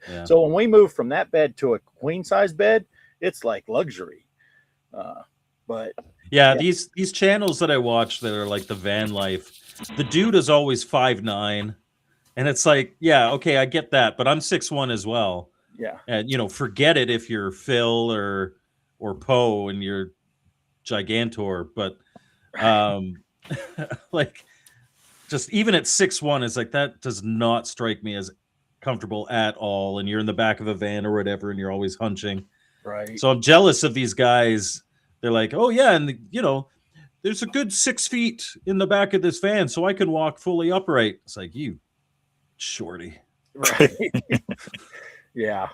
Yeah. So when we moved from that bed to a queen size bed, it's like luxury. But these channels that I watch that are like the van life, the dude is always 5'9", and it's like, okay, I get that, but I'm 6'1" as well. Yeah. And forget it if you're Phil or Poe and you're Gigantor, but like, just even at 6'1", it's like, that does not strike me as comfortable at all. And you're in the back of a van or whatever, and you're always hunching. Right. So I'm jealous of these guys. They're like, oh yeah, and there's a good 6 feet in the back of this van, so I can walk fully upright. It's like, you shorty. Right. Yeah.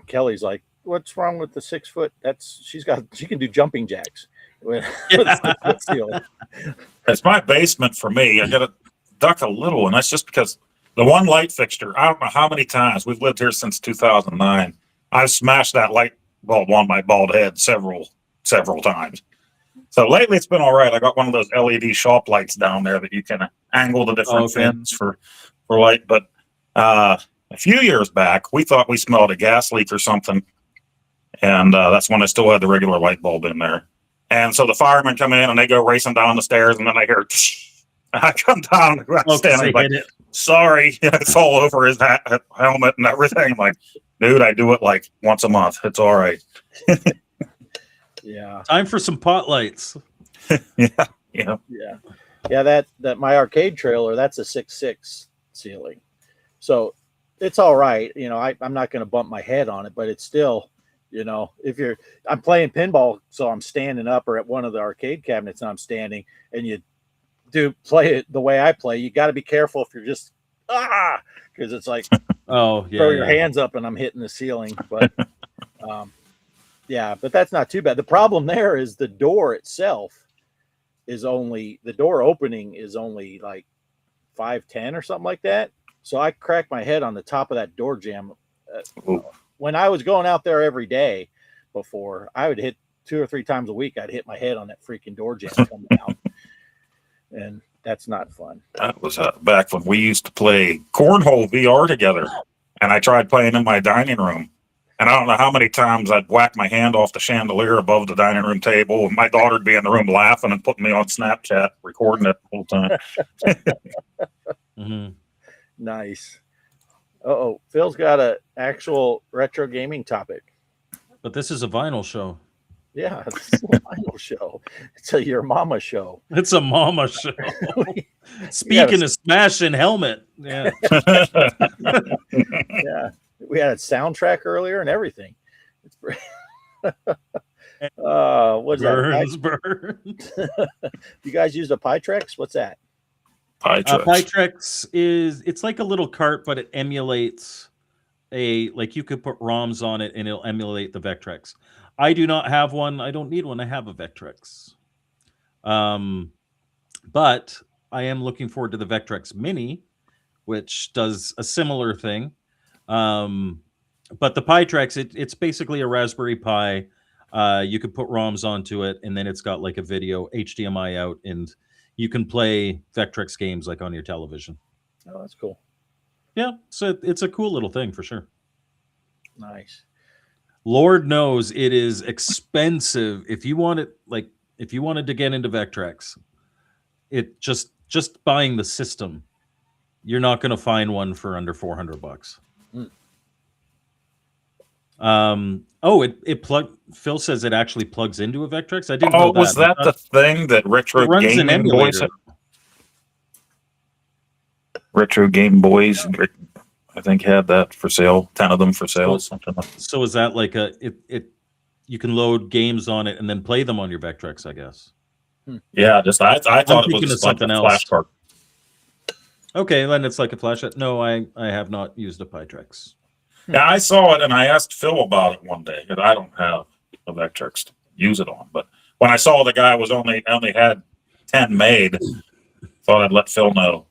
Kelly's like, what's wrong with the 6 foot? She can do jumping jacks. With a 6 foot ceiling. It's my basement for me. I got to duck a little, and that's just because the one light fixture. I don't know how many times we've lived here since 2009. I've smashed that light bulb on my bald head several times. So lately it's been all right. I got one of those LED shop lights down there that you can angle the different fins for light. But a few years back, we thought we smelled a gas leak or something. And that's when I still had the regular light bulb in there. And so the firemen come in and they go racing down the stairs, and then I hear, I come down and standing like, sorry, it's all over his helmet and everything. I'm like, dude, I do it like once a month. It's all right. Yeah. Time for some pot lights. Yeah. That my arcade trailer, that's a 6'6" ceiling. So it's all right. I'm not going to bump my head on it, but it's still, I'm playing pinball, so I'm standing up, or at one of the arcade cabinets and I'm standing, and you do play it the way I play. You got to be careful if you're just, because it's like, throw your hands up and I'm hitting the ceiling. But but that's not too bad. The problem there is the door itself the door opening is only like 5'10" or something like that. So I cracked my head on the top of that door jamb. When I was going out there every day before, I would hit 2 or 3 times a week. I'd hit my head on that freaking door jamb coming out. And that's not fun. That was back when we used to play cornhole VR together. And I tried playing in my dining room. And I don't know how many times I'd whack my hand off the chandelier above the dining room table. And my daughter'd be in the room laughing and putting me on Snapchat, recording it the whole time. Nice. Phil's got an actual retro gaming topic. But this is a vinyl show. Yeah, it's a vinyl show. It's a Your Mama show. It's a mama show. Speaking of smashing helmet. Yeah. Yeah. We had a soundtrack earlier and everything. It's great. What's Burns. You guys used a Pytrex? What's that? Pytrex it's like a little cart, but it emulates you could put ROMs on it and it'll emulate the Vectrex. I do not have one. I don't need one. I have a Vectrex. But I am looking forward to the Vectrex Mini, which does a similar thing. But the Pytrex, it's basically a Raspberry Pi. You could put ROMs onto it, and then it's got like a video HDMI out, and you can play Vectrex games like on your television. Oh, that's cool. Yeah, so it's a cool little thing for sure. Nice. Lord knows it is expensive. If you wanted to get into Vectrex, it just buying the system, you're not going to find one for under $400. Phil says it actually plugs into a Vectrex. I didn't know that. Was that the thing that Retro Gaming Boys? Retro Game Boys, I think, had that for sale. 10 of them for sale, something like that. So is that like you can load games on it and then play them on your Vectrex, I guess. Yeah, I thought it was just like a flash card. Okay, then it's like a flash. No, I have not used a Pytrex. Yeah, I saw it and I asked Phil about it one day because I don't have a Vectrex to use it on. But when I saw the guy was only had 10 made, thought I'd let Phil know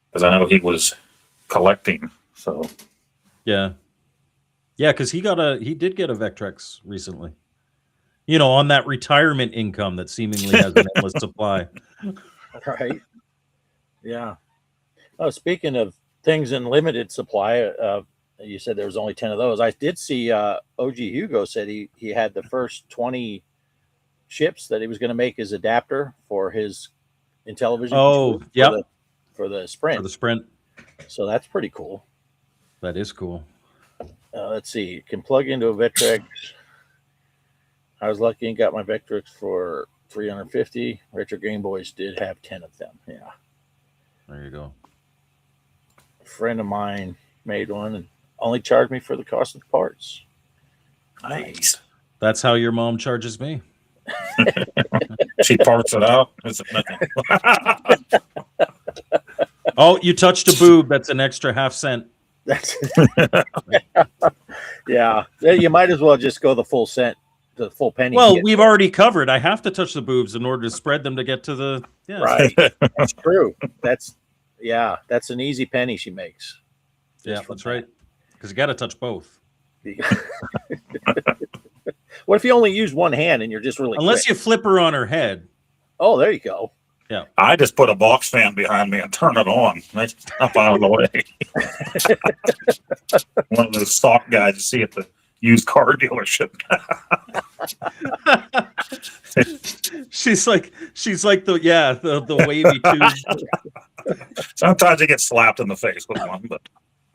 because I know he was collecting. So yeah, because he did get a Vectrex recently. On that retirement income that seemingly has an endless supply. Right. Yeah. Oh, speaking of things in limited supply, you said there was only 10 of those. I did see OG Hugo said he had the first 20 chips that he was going to make his adapter for his Intellivision. Oh, yeah. For the Sprint. For the Sprint. So that's pretty cool. That is cool. Let's see. You can plug into a Vectrex. I was lucky and got my Vectrex for $350. Retro Game Boys did have 10 of them. Yeah. There you go. A friend of mine made one and only charged me for the cost of the parts. Nice. That's how your mom charges me. She parts it out. Oh, you touched a boob. That's an extra half cent. That's yeah. You might as well just go the full cent, the full penny. Well, we've already covered. I have to touch the boobs in order to spread them to get to the right. That's true. That's an easy penny she makes. Yeah, that's right. Because you got to touch both. What if you only use one hand and you're just really unless quick? you flip her on her head? Oh, there you go. Yeah, I just put a box fan behind me and turn it on. That's up out of the way. One of those stock guys you see at the used car dealership. she's like the wavy tube. Sometimes you get slapped in the face with one, but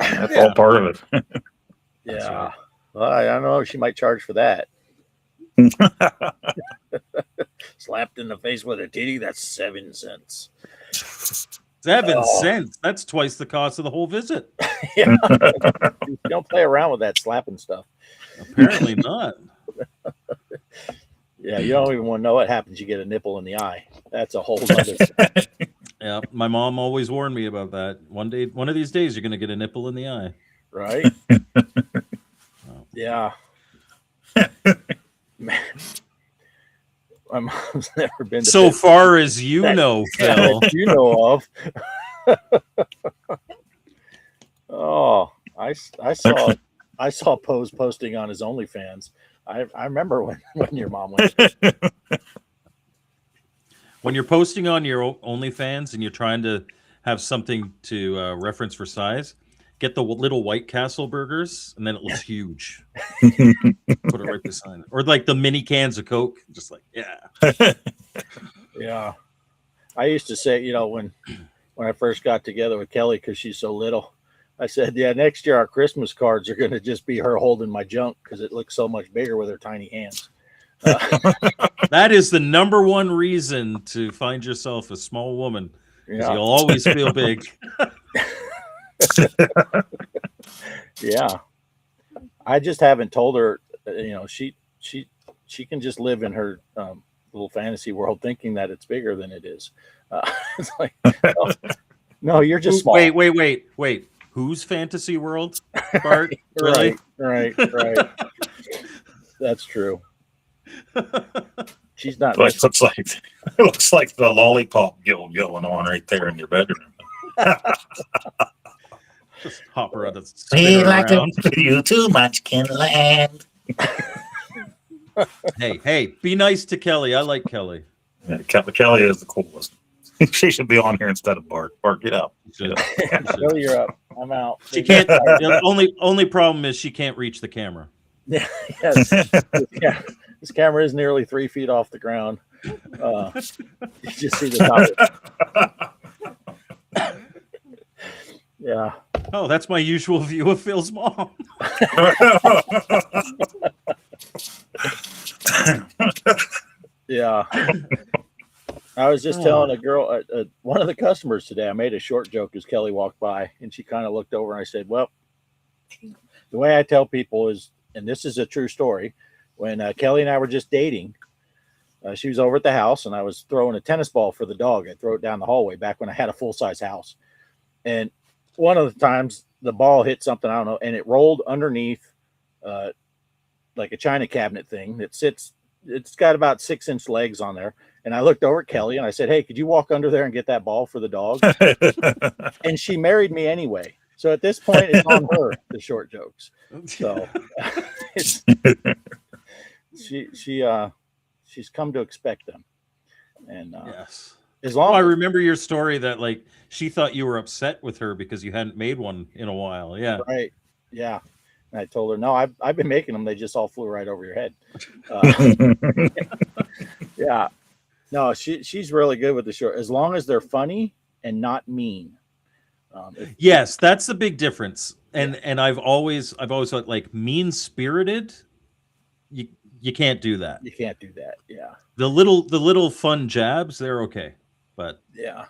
that's all part of it. Yeah. Right. Well, I don't know. She might charge for that. Slapped in the face with a titty. That's 7 cents. 7 cents. That's twice the cost of the whole visit. Yeah. You don't play around with that slapping stuff. Apparently not. Yeah, you don't even want to know what happens. You get a nipple in the eye. That's a whole other thing. Yeah, my mom always warned me about that. One of these days, you're going to get a nipple in the eye. Right? Yeah. Man. My mom's never been to so far as you know, Phil. That you know of. Oh, I saw Pose posting on his OnlyFans. I remember when your mom went. When you're posting on your OnlyFans and you're trying to have something to reference for size, get the little White Castle burgers, and then it looks huge. Put it right beside it. Or like the mini cans of Coke. Just like, yeah. Yeah. I used to say, when I first got together with Kelly, because she's so little, I said, yeah, next year our Christmas cards are going to just be her holding my junk because it looks so much bigger with her tiny hands. That is the number one reason to find yourself a small woman. Yeah. You'll always feel big. Yeah. I just haven't told her, she can just live in her little fantasy world thinking that it's bigger than it is. It's like, no, you're just small. Wait. Whose fantasy world, Bart? Really? Right. That's true. She's not. It looks like the lollipop guild going on right there in your bedroom. Just hop her out of We like to you too much, can land. Hey, be nice to Kelly. I like Kelly. Yeah, Kelly is the coolest. She should be on here instead of Bart. Bart, get out. Kelly, you're up. I'm out. She can't. The only problem is she can't reach the camera. Yeah, yes. This camera is nearly 3 feet off the ground. You just see the top of it. Yeah. Oh, that's my usual view of Phil's mom. Yeah. I was just telling a girl, one of the customers today, I made a short joke as Kelly walked by, and she kind of looked over and I said, well, the way I tell people is, and this is a true story, when Kelly and I were just dating, she was over at the house and I was throwing a tennis ball for the dog. I throw it down the hallway back when I had a full-size house. And one of the times the ball hit something, I don't know, and it rolled underneath like a china cabinet thing that sits, it's got about 6-inch legs on there. And I looked over at Kelly and I said, hey, could you walk under there and get that ball for the dog? And she married me anyway. So at this point, it's on her, the short jokes. So she's come to expect them. And yes. As long I remember your story that like she thought you were upset with her because you hadn't made one in a while. Yeah. Right. Yeah. And I told her, no, I've been making them. They just all flew right over your head. Yeah. No, she's really good with the short, as long as they're funny and not mean. Yes, that's the big difference. And I've always thought like mean spirited. You can't do that. You can't do that. Yeah. The little fun jabs, they're okay. But yeah.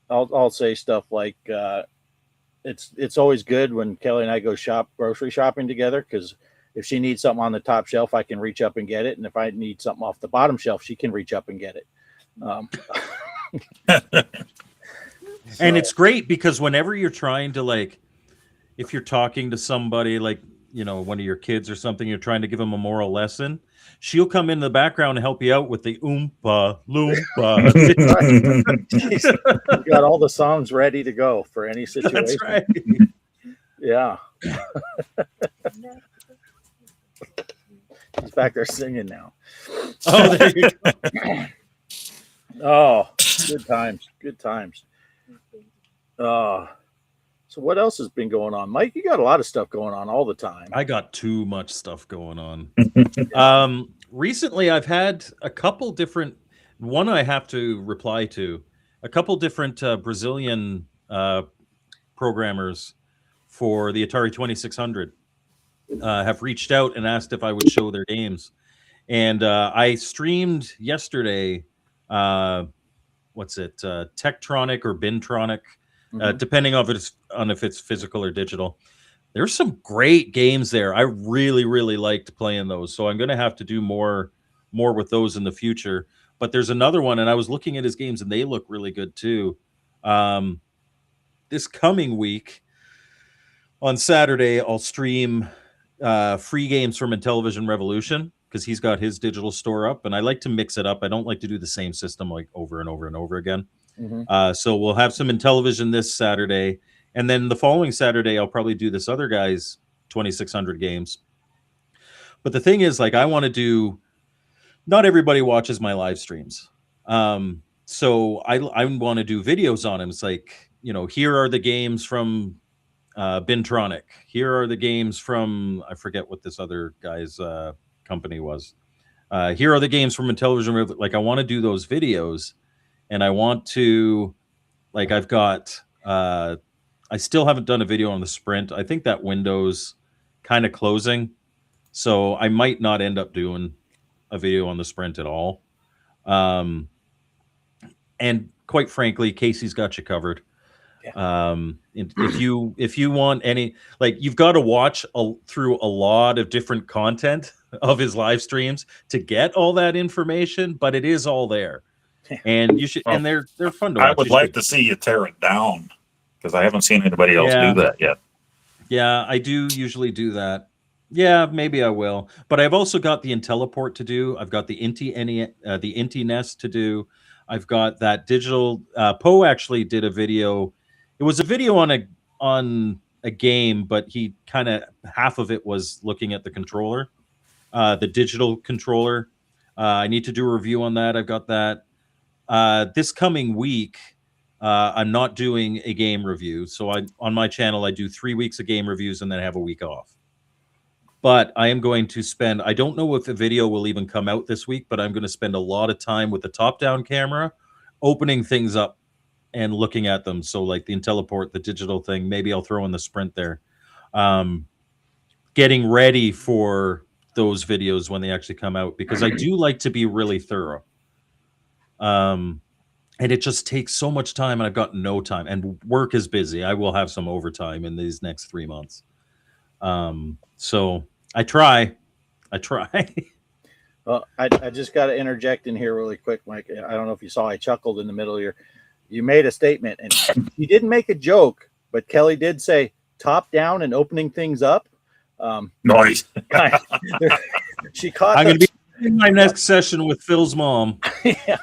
I'll say stuff like it's always good when Kelly and I go grocery shopping together, because if she needs something on the top shelf, I can reach up and get it, and if I need something off the bottom shelf, she can reach up and get it. And it's great because whenever you're trying to, like, if you're talking to somebody, like, you know, one of your kids or something, you're trying to give them a moral lesson, she'll come in the background and help you out with the Oompa Loompa. She's got all the songs ready to go for any situation. That's right. Yeah. He's back there singing now. Oh, there you go. Oh, good times. Good times. So what else has been going on? Mike, you got a lot of stuff going on all the time. I got too much stuff going on. Recently, I've had a couple different, one I have to reply to, a couple different Brazilian programmers for the Atari 2600 have reached out and asked if I would show their games. And I streamed yesterday, Tektronic or Bintronic, depending on if it's physical or digital. There's some great games there. I really, really liked playing those. So I'm going to have to do more with those in the future. But there's another one, and I was looking at his games, and they look really good too. This coming week, on Saturday, I'll stream free games from Intellivision Revolution, because he's got his digital store up, and I like to mix it up. I don't like to do the same system like over and over and over again. So we'll have some Intellivision this Saturday, and then the following Saturday I'll probably do this other guy's 2600 games. But the thing is, like, I want to do, not everybody watches my live streams, so I want to do videos on him. It's like, you know, here are the games from Bintronic, here are the games from, I forget what this other guy's company was, here are the games from Intellivision. Like, I want to do those videos, and I want to, like, I've got I still haven't done a video on the Sprint. I think that window's kind of closing, so I might not end up doing a video on the Sprint at all. And quite frankly, Casey's got you covered. Yeah. If you want any, like, you've got to watch through a lot of different content of his live streams to get all that information, but it is all there, and you should. And they're fun to watch. I would like to see you tear it down, because I haven't seen anybody else do that yet. Yeah, I do usually do that. Yeah, maybe I will. But I've also got the Intelleport to do. I've got the Inti Nest to do. I've got that digital. Poe actually did a video. It was a video on a game, but he kind of, half of it was looking at the controller, the digital controller. I need to do a review on that. I've got that. This coming week, I'm not doing a game review. So on my channel, I do 3 weeks of game reviews and then I have a week off. But I am going to spend, I don't know if the video will even come out this week, but I'm going to spend a lot of time with the top-down camera, opening things up and looking at them. So like the Intelleport, the digital thing, maybe I'll throw in the Sprint there. Getting ready for those videos when they actually come out, because I do like to be really thorough. And it just takes so much time, and I've got no time, and work is busy. I will have some overtime in these next 3 months. So I try. Well, I just got to interject in here really quick, Mike. I don't know if you saw, I chuckled in the middle here. You made a statement, and you didn't make a joke, but Kelly did say top down and opening things up. Nice. She caught. I'm going to be in my next session with Phil's mom. Yeah,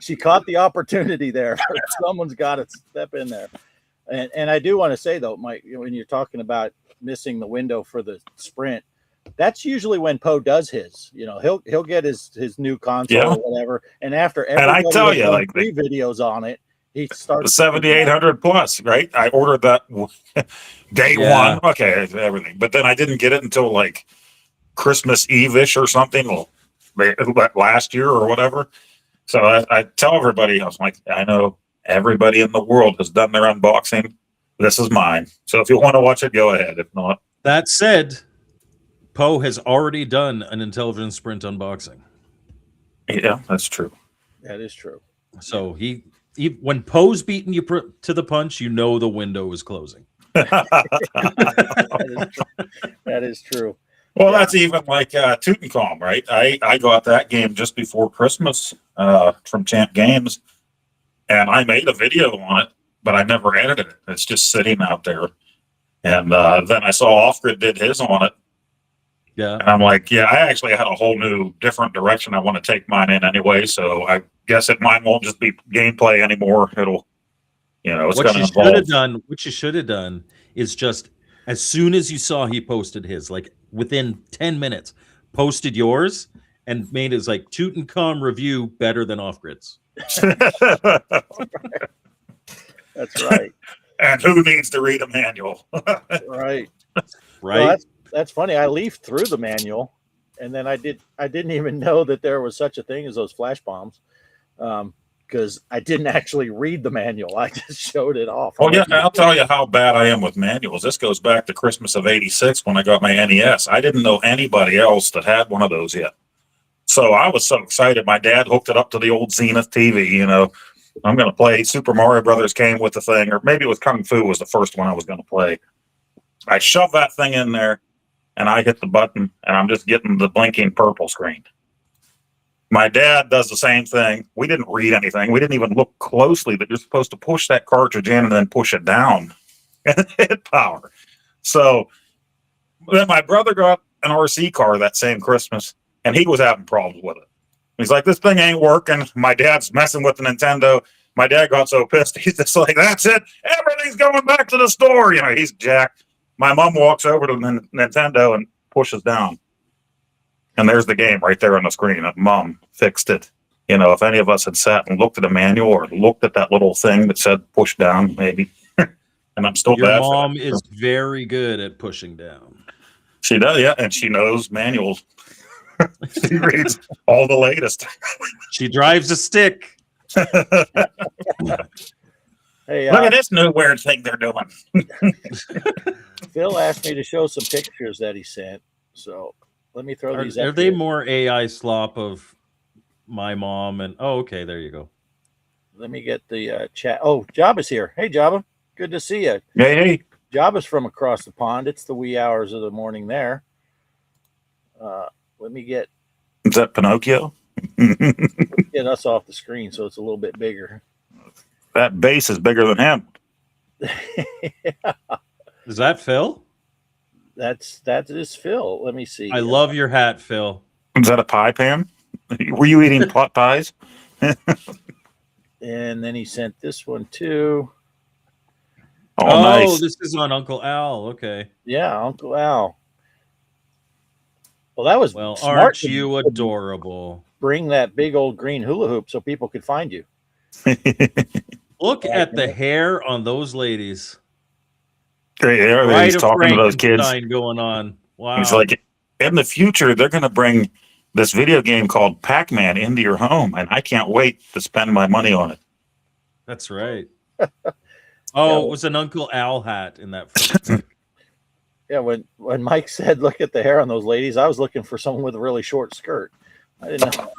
she caught the opportunity there. Someone's got to step in there. And I do want to say, though, Mike, when you're talking about missing the window for the Sprint, that's usually when Poe does his. You know, he'll get his new console or whatever, and after everybody, and I tell you, like, 3 videos on it, he starts the 7800 plus, right? I ordered that day one. Okay, everything, but then I didn't get it until like Christmas Eve-ish or something, last year or whatever. So I tell everybody, I was like, I know everybody in the world has done their unboxing. This is mine. So if you want to watch it, go ahead. If not, that said, Poe has already done an Intellivision Sprint unboxing. Yeah, that's true. That is true. So he when Poe's beating you to the punch, you know the window is closing. That is true. Well, that's even like Tutankhamun, right? I got that game just before Christmas from Champ Games, and I made a video on it. but I never edited it. It's just sitting out there. And then I saw Offgrid did his on it. Yeah. And I'm like, yeah, I actually had a whole new different direction I want to take mine in anyway. So I guess mine won't just be gameplay anymore. It'll, it's going to involve. What you should have done is just as soon as you saw he posted his, like within 10 minutes, posted yours and made his like Tutankhamun review better than Offgrid's. That's right. And who needs to read a manual? Right. Right. Well, that's funny. I leafed through the manual, and then I didn't even know that there was such a thing as those flash bombs, because I didn't actually read the manual. I just showed it off. Oh yeah, I'll tell you how bad I am with manuals. This goes back to Christmas of '86 when I got my NES. I didn't know anybody else that had one of those yet, so I was so excited. My dad hooked it up to the old Zenith TV. I'm going to play Super Mario Brothers came with the thing, or maybe it was Kung Fu was the first one I was going to play. I shoved that thing in there, and I hit the button, and I'm just getting the blinking purple screen. My dad does the same thing. We didn't read anything. We didn't even look closely that you're supposed to push that cartridge in and then push it down and hit power. So then my brother got an RC car that same Christmas, and he was having problems with it. He's like, this thing ain't working. My dad's messing with the Nintendo. My dad got so pissed. He's just like, that's it. Everything's going back to the store. He's jacked. My mom walks over to the Nintendo and pushes down. And there's the game right there on the screen. And Mom fixed it. If any of us had sat and looked at a manual or looked at that little thing that said push down, maybe. And I'm still Your bad. mom is very good at pushing down. She does, yeah. And she knows manuals. She reads all the latest. She drives a stick. Hey, look at this new weird thing they're doing. Phil asked me to show some pictures that he sent, so let me throw these. Are they more AI slop of my mom? And okay, there you go. Let me get the chat. Oh, Jabba's here. Hey, Jabba, good to see you. Hey. Jabba's from across the pond. It's the wee hours of the morning there. Let me get. Is that Pinocchio? Get us off the screen so it's a little bit bigger. That base is bigger than him. Yeah. Is that Phil? That is Phil. Let me see. I love your hat, Phil. Is that a pie pan? Were you eating pot pies? And then he sent this one too. Oh, nice. This is on Uncle Al. Okay. Yeah, Uncle Al. Well, that was smart. Aren't you adorable? Bring that big old green hula hoop so people could find you. Look at the hair on those ladies. Great hair. Right, he's talking to those kids. Going on. Wow. He's like, in the future, they're going to bring this video game called Pac-Man into your home, and I can't wait to spend my money on it. That's right. It was an Uncle Al hat in that first. Yeah, when Mike said, look at the hair on those ladies, I was looking for someone with a really short skirt. I didn't know.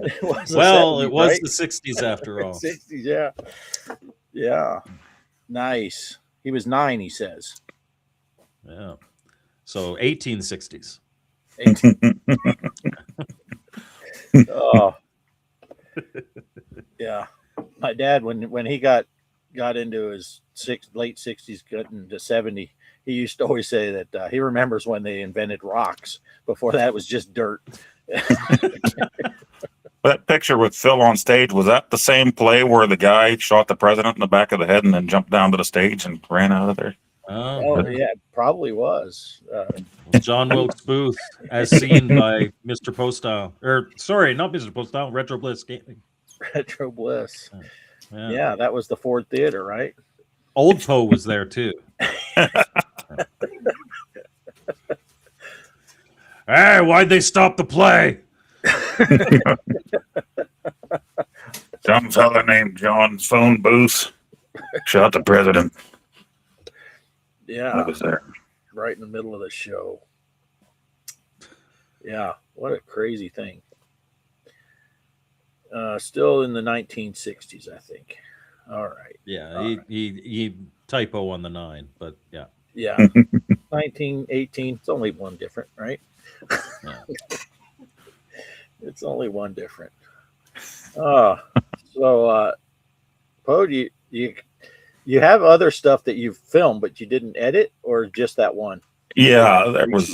It was the 60s after all. 60s, yeah. Yeah. Nice. He was 9, he says. Yeah. So 1860s. Oh. Yeah. My dad, when he got into his late 60s, getting to 70, he used to always say that he remembers when they invented rocks. Before that, it was just dirt. That picture with Phil on stage, was that the same play where the guy shot the president in the back of the head and then jumped down to the stage and ran out of there? Oh yeah, probably was. John Wilkes Booth, as seen by Mr. Poestyle. Or, sorry, not Mr. Poestyle, Retro Bliss Gaming. Retro Bliss. Yeah. Yeah, that was the Ford Theater, right? Old Poe was there too. Hey, why'd they stop the play? Some fella named John's phone booth shot the president. Yeah, I was there. Right in the middle of the show. Yeah, what a crazy thing. Still in the 1960s, I think. All right. Yeah, he typo on the 9, but yeah. Yeah. 1918. It's only one different, right? Yeah. It's only one different. So Poe, you have other stuff that you've filmed, but you didn't edit, or just that one? Yeah, there was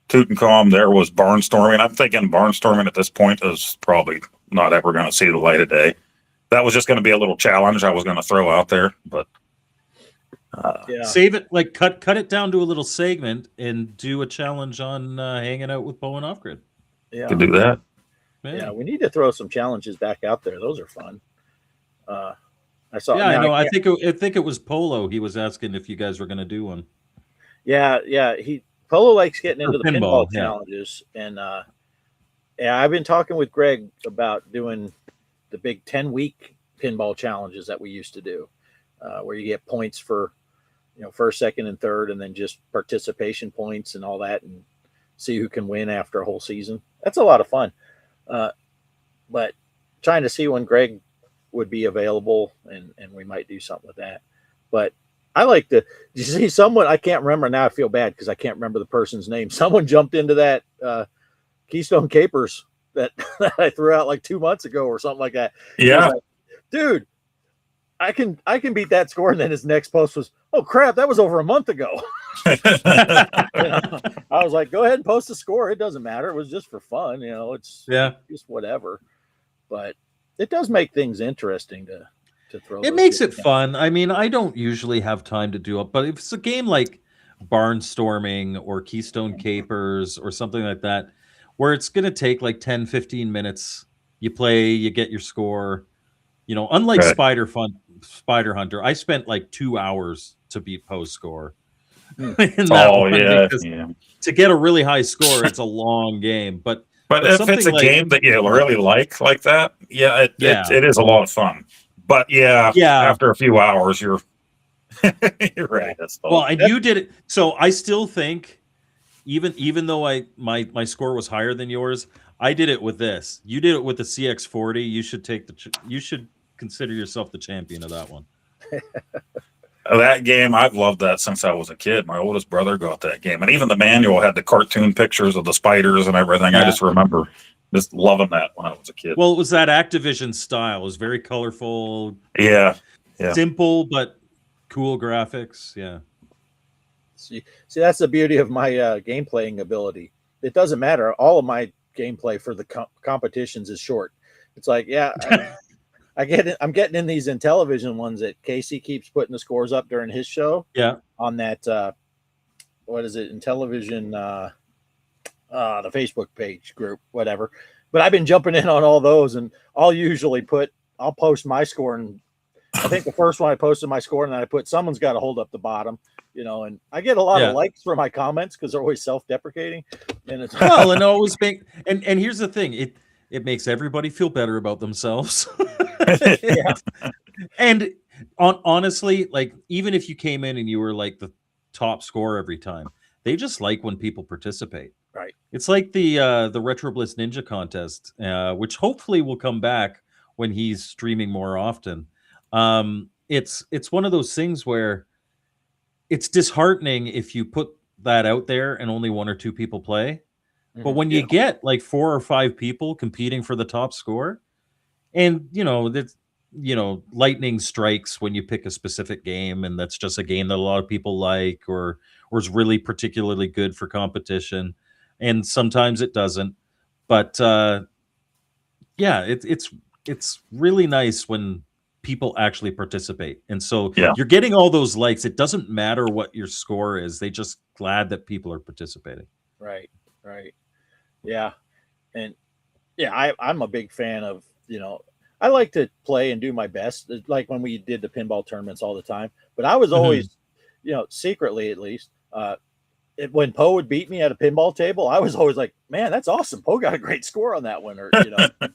Tutankhamun. There was barnstorming. I'm thinking barnstorming at this point is probably not ever going to see the light of day. That was just going to be a little challenge I was going to throw out there, but save it, like cut it down to a little segment and do a challenge on hanging out with Poe and Offgrid. Yeah, could do that. Yeah, we need to throw some challenges back out there. Those are fun. I saw. Yeah, I know. I think it was Polo. He was asking if you guys were going to do one. Yeah. Polo likes getting into the pinball challenges, and I've been talking with Greg about doing the big 10-week pinball challenges that we used to do, where you get points for, first, second, and third, and then just participation points and all that, and see who can win after a whole season. That's a lot of fun. But trying to see when Greg would be available, and we might do something with that. But I like to, you see someone, I can't remember now. I feel bad because I can't remember the person's name. Someone jumped into that Keystone Capers that I threw out like 2 months ago or something like that. Yeah. Like, dude, I can beat that score. And then his next post was, oh crap, that was over a month ago. I was like, go ahead and post the score. It doesn't matter. It was just for fun. It's just whatever. But it does make things interesting to throw. It makes it fun. I mean, I don't usually have time to do it, but if it's a game like Barnstorming or Keystone Capers or something like that, where it's going to take like 10, 15 minutes, you play, you get your score, unlike Spider Hunter, I spent like 2 hours to beat Poe's score. To get a really high score, it's a long game, but if it's a game that you really like that, it is a lot of fun. But after a few hours, you're right. Well, and you did it. So I still think, even though my score was higher than yours, I did it with this. You did it with the CX40. You should consider yourself the champion of that one. That game, I've loved that since I was a kid. My oldest brother got that game, and even the manual had the cartoon pictures of the spiders and everything. I just remember just loving that when I was a kid. Well, it was that Activision style. It was very colorful. Yeah. Simple but cool graphics. Yeah. See, that's the beauty of my game playing ability. It doesn't matter. All of my gameplay for the competitions is short. It's like, I'm getting in these Intellivision ones that Casey keeps putting the scores up during his show. Yeah. On that, what is it? Intellivision, the Facebook page group, whatever. But I've been jumping in on all those, and I'll post my score. And I think the first one I posted my score, and then I put someone's got to hold up the bottom, and I get a lot of likes for my comments because they're always self-deprecating. And it's and always and here's the thing, it makes everybody feel better about themselves. And honestly, like, even if you came in and you were like the top scorer every time, they just like when people participate. Right. It's like the Retro Bliss Ninja contest, which hopefully will come back when he's streaming more often. It's one of those things where it's disheartening if you put that out there and only 1 or 2 people play. But when you get like 4 or 5 people competing for the top score, and lightning strikes when you pick a specific game, and that's just a game that a lot of people like or is really particularly good for competition, and sometimes it doesn't. But it's really nice when people actually participate, and so you're getting all those likes. It doesn't matter what your score is; they just glad that people are participating. Right. Yeah. And I'm a big fan of, I like to play and do my best, like when we did the pinball tournaments all the time. But I was always, secretly at least, when Poe would beat me at a pinball table, I was always like, man, that's awesome. Poe got a great score on that one. Or,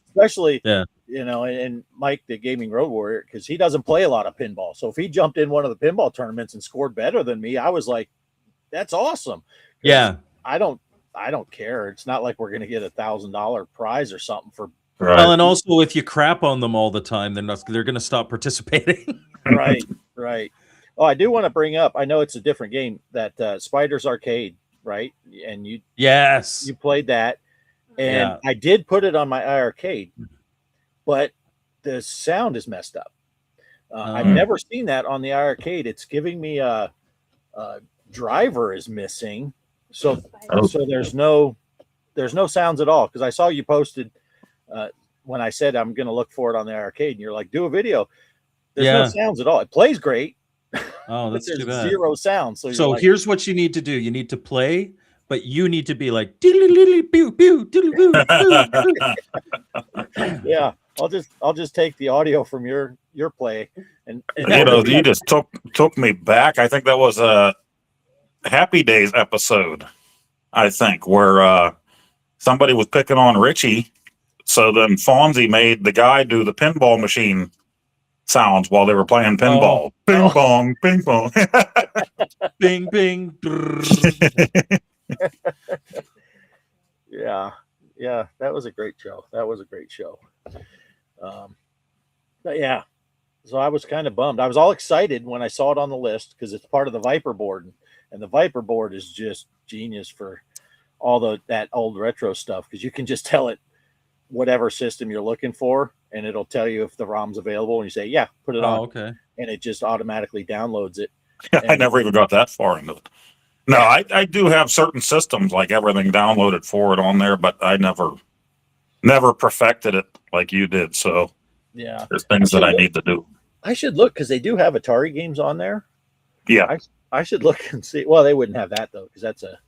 especially, and Mike, the Gaming Road Warrior, because he doesn't play a lot of pinball. So if he jumped in one of the pinball tournaments and scored better than me, I was like, that's awesome. Yeah. I don't care. It's not like we're going to get $1,000 prize or something for. Right. Well, and also if you crap on them all the time, they're going to stop participating. Right. Oh, I do want to bring up, I know it's a different game, that Spiders Arcade, right? And you played that, and I did put it on my iArcade, but the sound is messed up. I've never seen that on the arcade. It's giving me a driver is missing, so there's no sounds at all. Because I saw you posted when I said I'm going to look for it on the arcade, and you're like, do a video. There's no sounds at all. It plays great. Oh, that's there's too bad. Zero sound. So like, here's what you need to do. You need to play, but you need to be like, yeah. I'll just take the audio from your play, and you just took me back. I think that was a Happy Days episode. I think where somebody was picking on Richie, so then Fonzie made the guy do the pinball machine sounds while they were playing pinball. Ping pong, ping pong. Bing bing. Yeah, that was a great show. But yeah, so I was kind of bummed. I was all excited when I saw it on the list because it's part of the Viper board, and the Viper board is just genius for all that old retro stuff, because you can just tell it whatever system you're looking for, and it'll tell you if the ROM's available, and you say, yeah, put it on. Okay. And it just automatically downloads it. I never even got that far into it. No, I do have certain systems, like everything downloaded for it on there, but I never perfected it like you did. So yeah, there's things that I need to do. I should look, because they do have Atari games on there. Yeah. I should look and see. Well, they wouldn't have that though, because that's a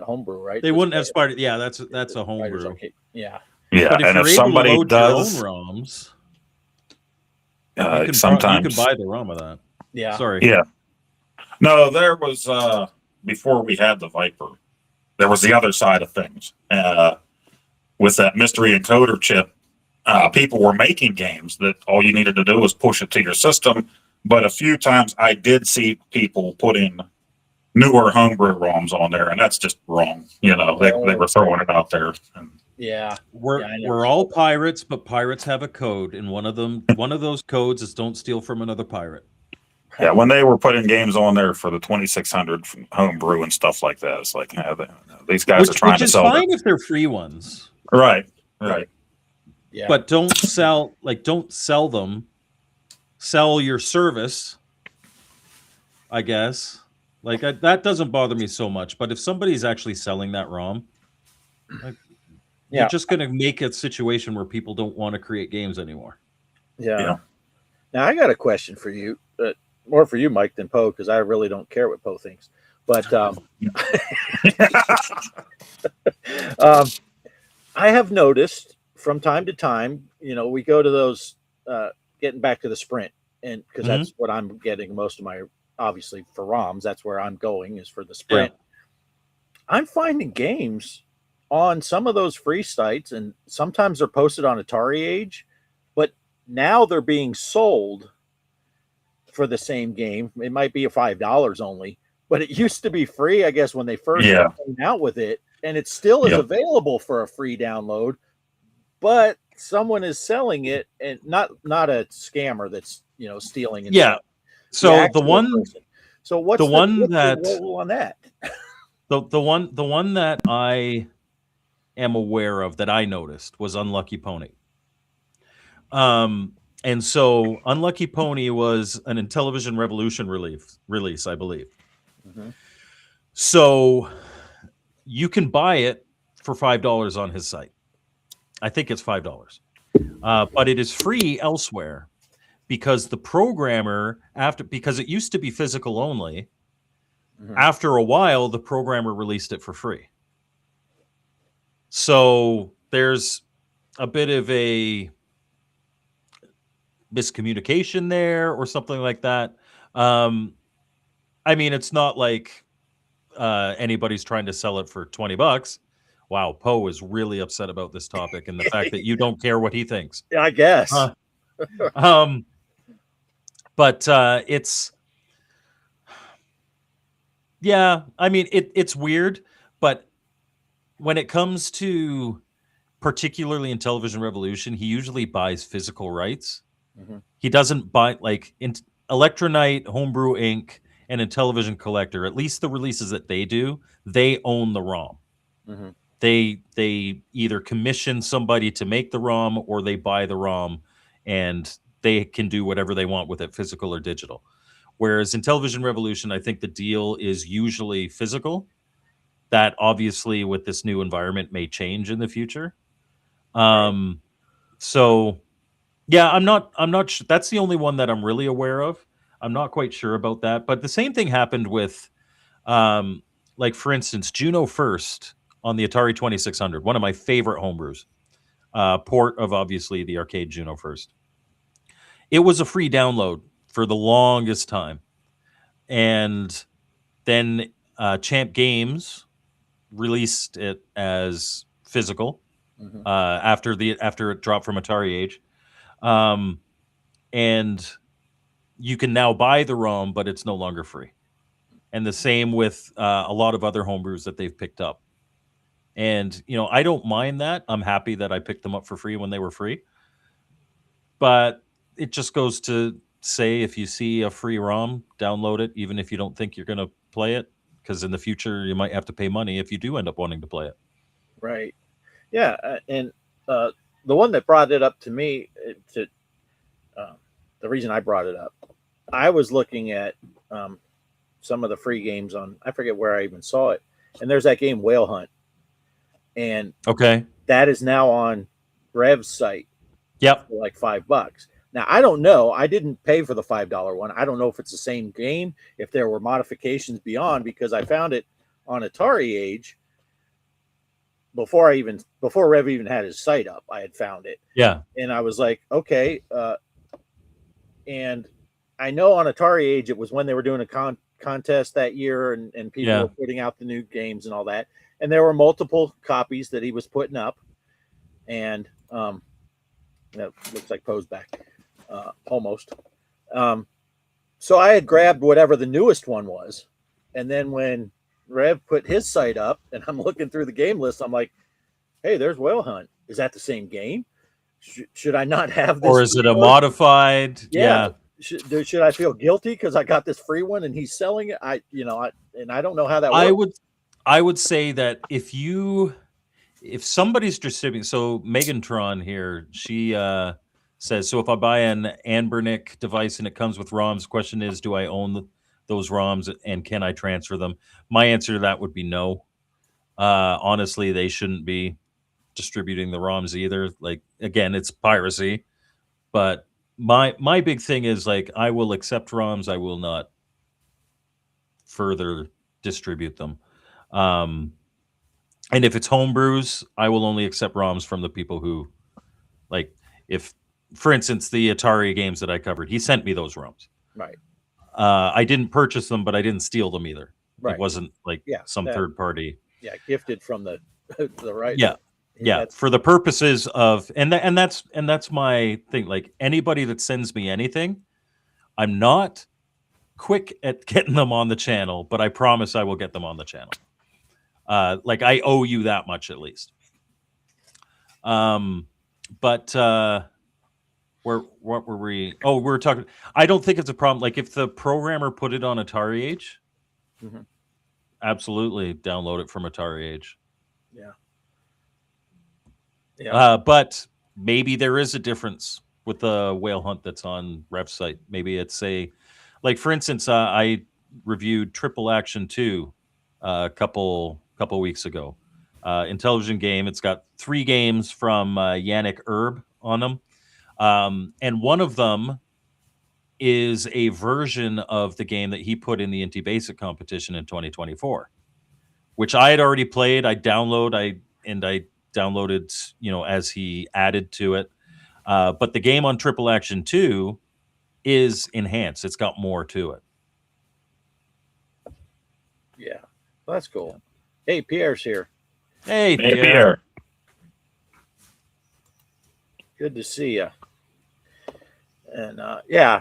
homebrew, right? They wouldn't have Spider. Yeah, that's a homebrew. Yeah. Yeah, but and if somebody does your own ROMs, sometimes you can buy the ROM of that. Yeah. Sorry. Yeah. No, there was before we had the Viper, there was the other side of things. With that mystery encoder chip, people were making games that all you needed to do was push it to your system. But a few times I did see people putting newer homebrew ROMs on there, and that's just wrong. You know, they were throwing it out there. And, we're all pirates, but pirates have a code, and one of those codes is don't steal from another pirate. Yeah, when they were putting games on there for the 2600 homebrew and stuff like that, it's like these guys are trying to sell them. Which is fine if they're free ones. Right. Yeah. But don't sell them. Sell your service, I guess. Like that doesn't bother me so much. But if somebody's actually selling that ROM, you're just going to make a situation where people don't want to create games anymore. Yeah. Now I got a question for you, more for you, Mike, than Poe, because I really don't care what Poe thinks. But I have noticed from time to time, we go to those, getting back to the Sprint, and because that's what I'm getting most of my, obviously for ROMs, that's where I'm going, is for the Sprint. Yeah. I'm finding games on some of those free sites, and sometimes they're posted on Atari Age, but now they're being sold for the same game. It might be $5 only, but it used to be free, I guess, when they first came out with it, and it still is available for a free download, but someone is selling it, and not a scammer that's stealing. And so the one person. So what's the role on that? the one that I am aware of that I noticed was Unlucky Pony. And so Unlucky Pony was an Intellivision Revolution release, I believe. Mm-hmm. So you can buy it for $5 on his site. I think it's $5. But it is free elsewhere because the programmer, because it used to be physical only, after a while, the programmer released it for free. So there's a bit of a miscommunication there or something like that. I mean, it's not like anybody's trying to sell it for $20. Wow, Poe is really upset about this topic and the fact that you don't care what he thinks. Yeah, I guess. But it's, I mean, it's weird, but when it comes to particularly Intellivision Revolution, he usually buys physical rights. Mm-hmm. He doesn't buy like in Electronite, Homebrew Inc., and Intellivision Collector. At least the releases that they do, they own the ROM. Mm-hmm. They either commission somebody to make the ROM or they buy the ROM and they can do whatever they want with it, physical or digital. Whereas in Intellivision Revolution, I think the deal is usually physical. That obviously with this new environment may change in the future. So yeah, I'm not that's the only one that I'm really aware of. I'm not quite sure about that, but the same thing happened with like for instance, Juno 1st on the Atari 2600, one of my favorite homebrews, port of obviously the arcade Juno 1st. It was a free download for the longest time. And then Champ Games released it as physical after it dropped from Atari Age. And you can now buy the ROM, but it's no longer free. And the same with a lot of other homebrews that they've picked up. And, you know, I don't mind that. I'm happy that I picked them up for free when they were free. But it just goes to say, if you see a free ROM, download it, even if you don't think you're going to play it, because in the future you might have to pay money if you do end up wanting to play it. Right. Yeah. And the one that brought it up to me, the reason I brought it up, I was looking at some of the free games on, I forget where I even saw it. And there's that game Whale Hunt. And that is now on Rev's site. Yep. For like $5. Now, I don't know. I didn't pay for the $5 one. I don't know if it's the same game, if there were modifications beyond, because I found it on Atari Age before Rev even had his site up. I had found it. Yeah. And I was like, okay. And I know on Atari Age, it was when they were doing a contest that year and people were putting out the new games and all that. And there were multiple copies that he was putting up. And that looks like Poe's back. Almost. So I had grabbed whatever the newest one was. And then when Rev put his site up and I'm looking through the game list, I'm like, hey, there's Whale Hunt. Is that the same game? Should I not have this? Or is it a modified? Yeah. Should I feel guilty because I got this free one and he's selling it? I don't know how that works. I would say that if somebody's distributing, so MeganTron here, she says, so if I buy an Anbernic device and it comes with ROMs, question is, do I own those ROMs and can I transfer them? My answer to that would be no. Honestly, they shouldn't be distributing the ROMs either. Like, again, it's piracy. But my big thing is, like, I will accept ROMs. I will not further distribute them. And if it's homebrews, I will only accept ROMs from the people who, like, if, for instance, the Atari games that I covered, he sent me those ROMs. Right. I didn't purchase them, but I didn't steal them either. Right. It wasn't like some third party. Yeah, gifted from the right. Yeah. Yeah, for the purposes of and that's my thing. Like, anybody that sends me anything, I'm not quick at getting them on the channel, but I promise I will get them on the channel. Like, I owe you that much at least. But what were we? Oh, we're talking. I don't think it's a problem. Like, if the programmer put it on Atari Age, absolutely download it from Atari Age. Yeah. Yeah. But maybe there is a difference with the Whale Hunt that's on Rev's site. Maybe it's like, for instance, I reviewed Triple Action 2 a couple weeks ago. Intellivision game. It's got 3 games from Yannick Erb on them. And one of them is a version of the game that he put in the Inti Basic competition in 2024, which I had already played. I downloaded, as he added to it. But the game on Triple Action 2 is enhanced. It's got more to it. Yeah, well, that's cool. Hey, Pierre's here. Hey, Pierre. Good to see you. And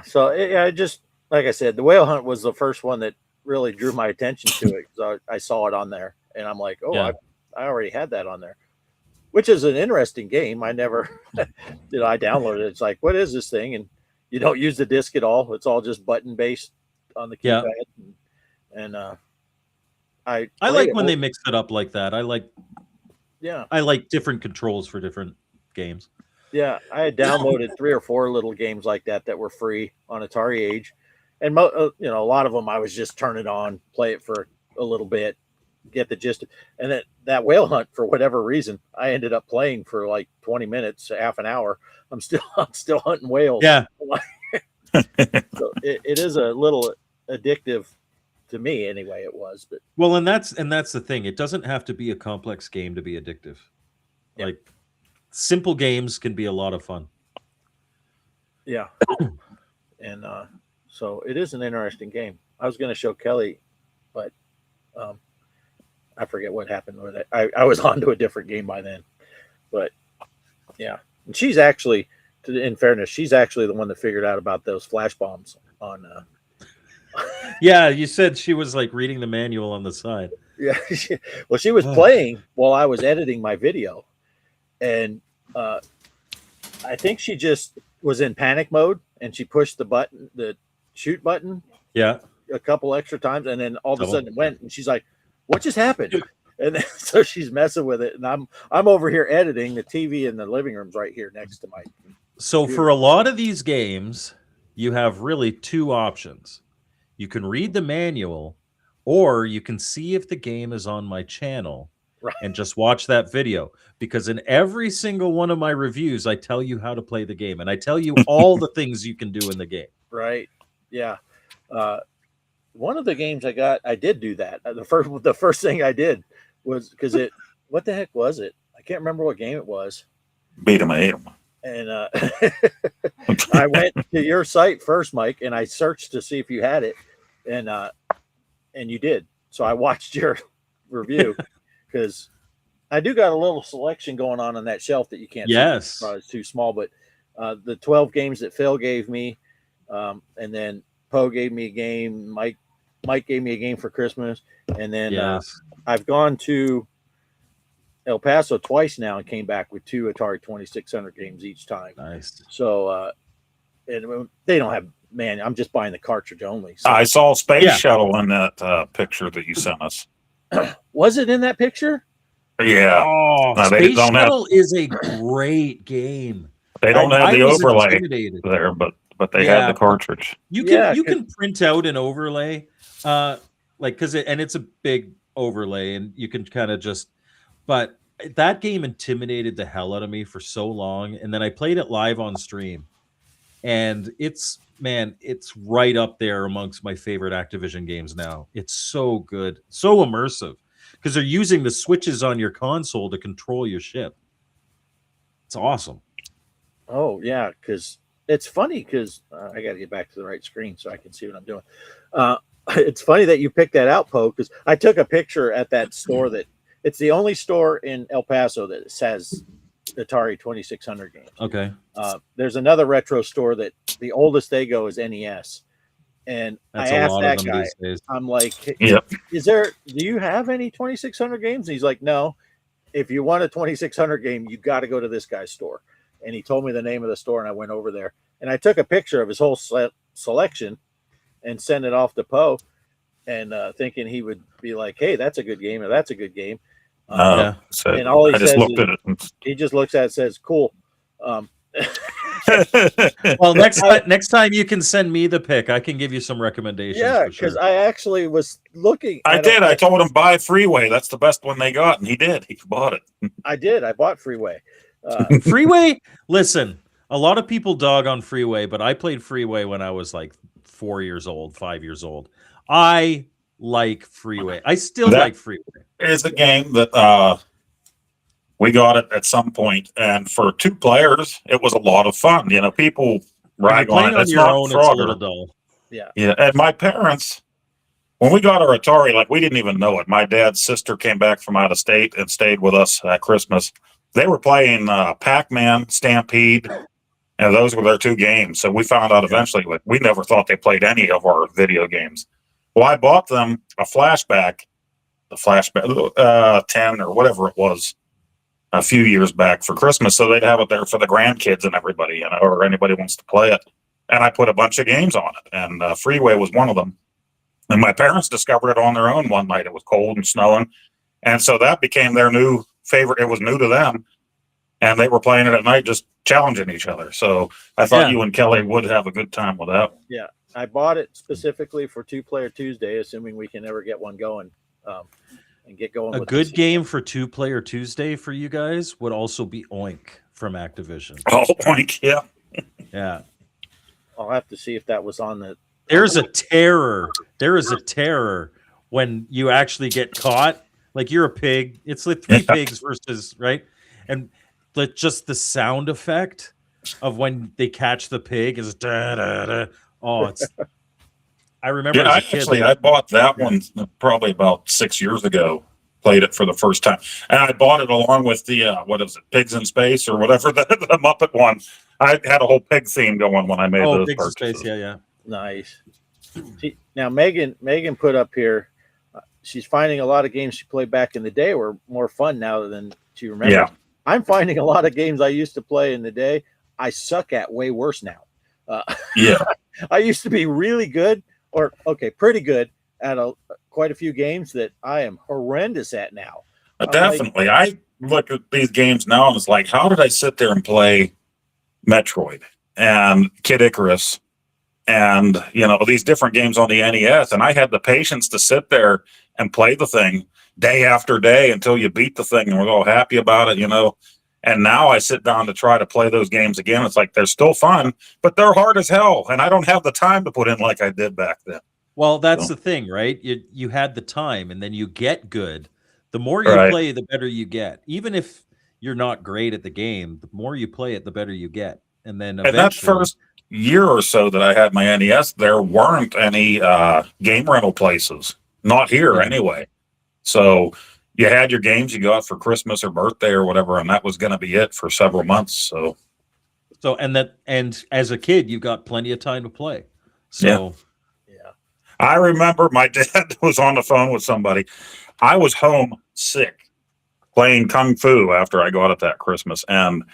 so just like I said, the Whale Hunt was the first one that really drew my attention to it because I saw it on there, and I'm like, I already had that on there, which is an interesting game. I never, I downloaded it. It's like, what is this thing? And you don't use the disc at all. It's all just button based on the keypad. And I like when they mix it up like that. I like different controls for different games. Yeah, I had downloaded 3 or 4 little games like that were free on Atari Age, and a lot of them I was just turn it on, play it for a little bit, get the gist. And then that whale hunt, for whatever reason, I ended up playing for like 20 minutes, half an hour. I'm still hunting whales. Yeah. So it is a little addictive to me, anyway. It was, but well, and that's the thing. It doesn't have to be a complex game to be addictive. Yeah. Like simple games can be a lot of fun. Yeah. And so it is an interesting game. I was going to show Kelly, but I forget what happened with it. I was on to a different game by then. But yeah. And she's actually, in fairness, she's actually the one that figured out about those flash bombs on Yeah, you said she was like reading the manual on the side. Yeah. Well, she was playing while I was editing my video. And I think she just was in panic mode, and she pushed the shoot button. Yeah. A couple extra times, and then all of a sudden it went, and she's like, "What just happened?" And then, so she's messing with it, and I'm over here editing. The TV in the living room's right here next to my. So for a lot of these games, you have really 2 options. You can read the manual, or you can see if the game is on my channel. Right. And just watch that video, because in every single one of my reviews, I tell you how to play the game, and I tell you all the things you can do in the game. Right. Yeah. One of the games I did do that. The first thing I did was because what the heck was it? I can't remember what game it was. Beat 'em, ate 'em. And I went to your site first, Mike, and I searched to see if you had it, and you did. So I watched your review. Because I do got a little selection going on that shelf that you can't see. It's too small, but the 12 games that Phil gave me, and then Poe gave me a game, Mike gave me a game for Christmas, and then I've gone to El Paso twice now and came back with 2 Atari 2600 games each time. Nice. So, and they don't have, man, I'm just buying the cartridge only. So. I saw Space Shuttle in that picture that you sent us. Was it in that picture? Yeah. Oh, no, Space Shuttle is a great game. They don't have the overlay there, but they have the cartridge. You can print out an overlay, because it's a big overlay, and you can kind of just. But that game intimidated the hell out of me for so long, and then I played it live on stream, and it's right up there amongst my favorite Activision games now. It's so good, so immersive, because they're using the switches on your console to control your ship. It's awesome. Oh, yeah, because it's funny, because I got to get back to the right screen so I can see what I'm doing. It's funny that you picked that out, Poe, because I took a picture at that store it's the only store in El Paso that says Atari 2600 games. Okay. There's another retro store that the oldest they go is NES. And I asked that guy, I'm like, do you have any 2600 games? And he's like, no. If you want a 2600 game, you got to go to this guy's store. And he told me the name of the store, and I went over there. And I took a picture of his whole selection and sent it off to Poe, and thinking he would be like, hey, that's a good game, or that's a good game. So and all he I says just looked at it. He just looks at it and says, cool. Well, next time you can send me the pic. I can give you some recommendations. Yeah, because I actually was looking. I told him buy Freeway. That's the best one they got, and he did. He bought it. I did. I bought Freeway. Freeway. Listen, a lot of people dog on Freeway, but I played Freeway when I was like 5 years old. I like Freeway. I still like Freeway. It's a game that we got it at some point, and for 2 players, it was a lot of fun. You know, people rag on it. It's not Frogger. Yeah. And my parents, when we got our Atari, like, we didn't even know it. My dad's sister came back from out of state and stayed with us at Christmas. They were playing Pac-Man, Stampede, and those were their 2 games. So we found out eventually, like, we never thought they played any of our video games. Well, I bought them a flashback, 10 or whatever it was, a few years back for Christmas, so they'd have it there for the grandkids and everybody, you know, or anybody wants to play it. And I put a bunch of games on it, and Freeway was one of them. And my parents discovered it on their own one night. It was cold and snowing, and so that became their new favorite. It was new to them, and they were playing it at night, just challenging each other. So I thought you and Kelly would have a good time with that. Yeah, I bought it specifically for 2-Player Tuesday, assuming we can ever get one going, and get going. A good game for 2-Player Tuesday for you guys would also be Oink from Activision. Oh, Oink, yeah. Yeah. I'll have to see if that was on the. There's a terror. There is a terror when you actually get caught. Like you're a pig. It's like 3 pigs versus, right? And just the sound effect of when they catch the pig is da da da. Oh, it's. I remember as a kid. I bought that one probably about 6 years ago. Played it for the first time, and I bought it along with the what is it, Pigs in Space or whatever the Muppet one. I had a whole pig theme going when I made those Pigs purchases. In Space, yeah. Nice. See, now Megan put up here. She's finding a lot of games she played back in the day were more fun now than she remembers. Yeah. I'm finding a lot of games I used to play in the day I suck at way worse now. Yeah. I used to be really good, or pretty good at quite a few games that I am horrendous at now. Definitely. I look at these games now and it's like, how did I sit there and play Metroid and Kid Icarus and, these different games on the NES? And I had the patience to sit there and play the thing day after day until you beat the thing and we're all happy about it, And now I sit down to try to play those games again. It's like, they're still fun, but they're hard as hell. And I don't have the time to put in like I did back then. Well, that's the thing, right? You had the time, and then you get good. The more you play, the better you get. Even if you're not great at the game, the more you play it, the better you get. And then eventually, that first year or so that I had my NES, there weren't any game rental places. Not here, anyway. So you had your games you got for Christmas or birthday or whatever, and that was going to be it for several months. So and as a kid, you got plenty of time to play. So. Yeah. I remember my dad was on the phone with somebody. I was home sick playing Kung Fu after I got it that Christmas. And it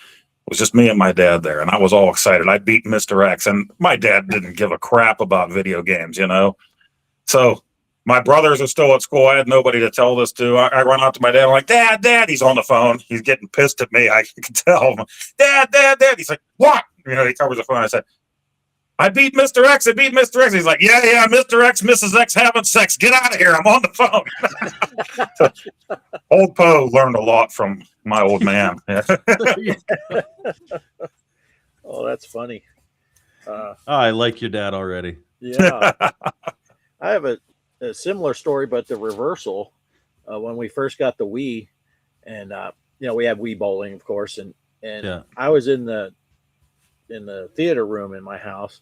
was just me and my dad there. And I was all excited. I beat Mr. X. And my dad didn't give a crap about video games, So my brothers are still at school. I had nobody to tell this to. I run out to my dad. I'm like, Dad, he's on the phone. He's getting pissed at me. I can tell him. Dad. He's like, what? He covers the phone. I said, I beat Mr. X. He's like, yeah, Mr. X, Mrs. X having sex. Get out of here. I'm on the phone. Old Poe learned a lot from my old man. Oh, that's funny. I like your dad already. Yeah. I have a similar story, but the reversal. When we first got the Wii, and we had Wii bowling, of course, and I was in the theater room in my house,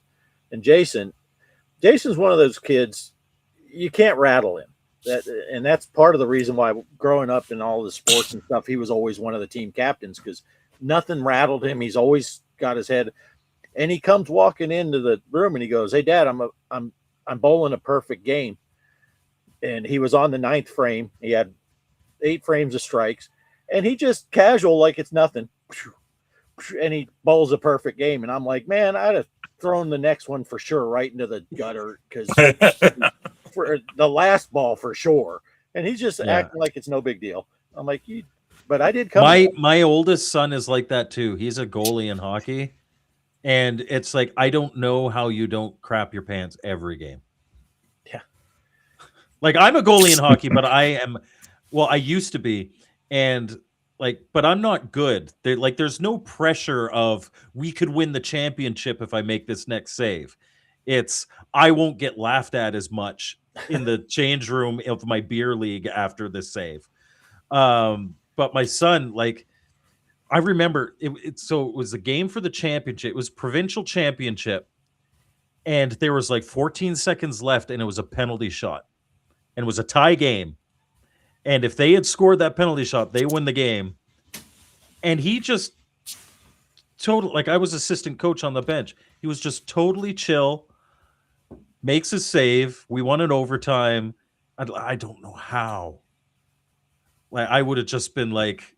and Jason's one of those kids you can't rattle him. And that's part of the reason why growing up in all the sports and stuff, he was always one of the team captains because nothing rattled him. He's always got his head, and he comes walking into the room and he goes, "Hey, Dad, I'm bowling a perfect game." And he was on the 9th frame. He had 8 frames of strikes, and he just casual like it's nothing. And he bowls a perfect game. And I'm like, man, I'd have thrown the next one for sure right into the gutter because for the last ball for sure. And he's just acting like it's no big deal. I'm like, but I did come. My oldest son is like that too. He's a goalie in hockey. And it's like, I don't know how you don't crap your pants every game. Yeah. Like I'm a goalie in hockey, but I used to be. And but I'm not good. There's no pressure of we could win the championship if I make this next save. It's I won't get laughed at as much in the change room of my beer league after this save. But my son, I remember it was a game for the championship. It was provincial championship, and there was 14 seconds left, and it was a penalty shot, and it was a tie game. And if they had scored that penalty shot, they win the game. And he just I was assistant coach on the bench. He was just totally chill, makes a save. We won in overtime. I don't know how. I would have just been like,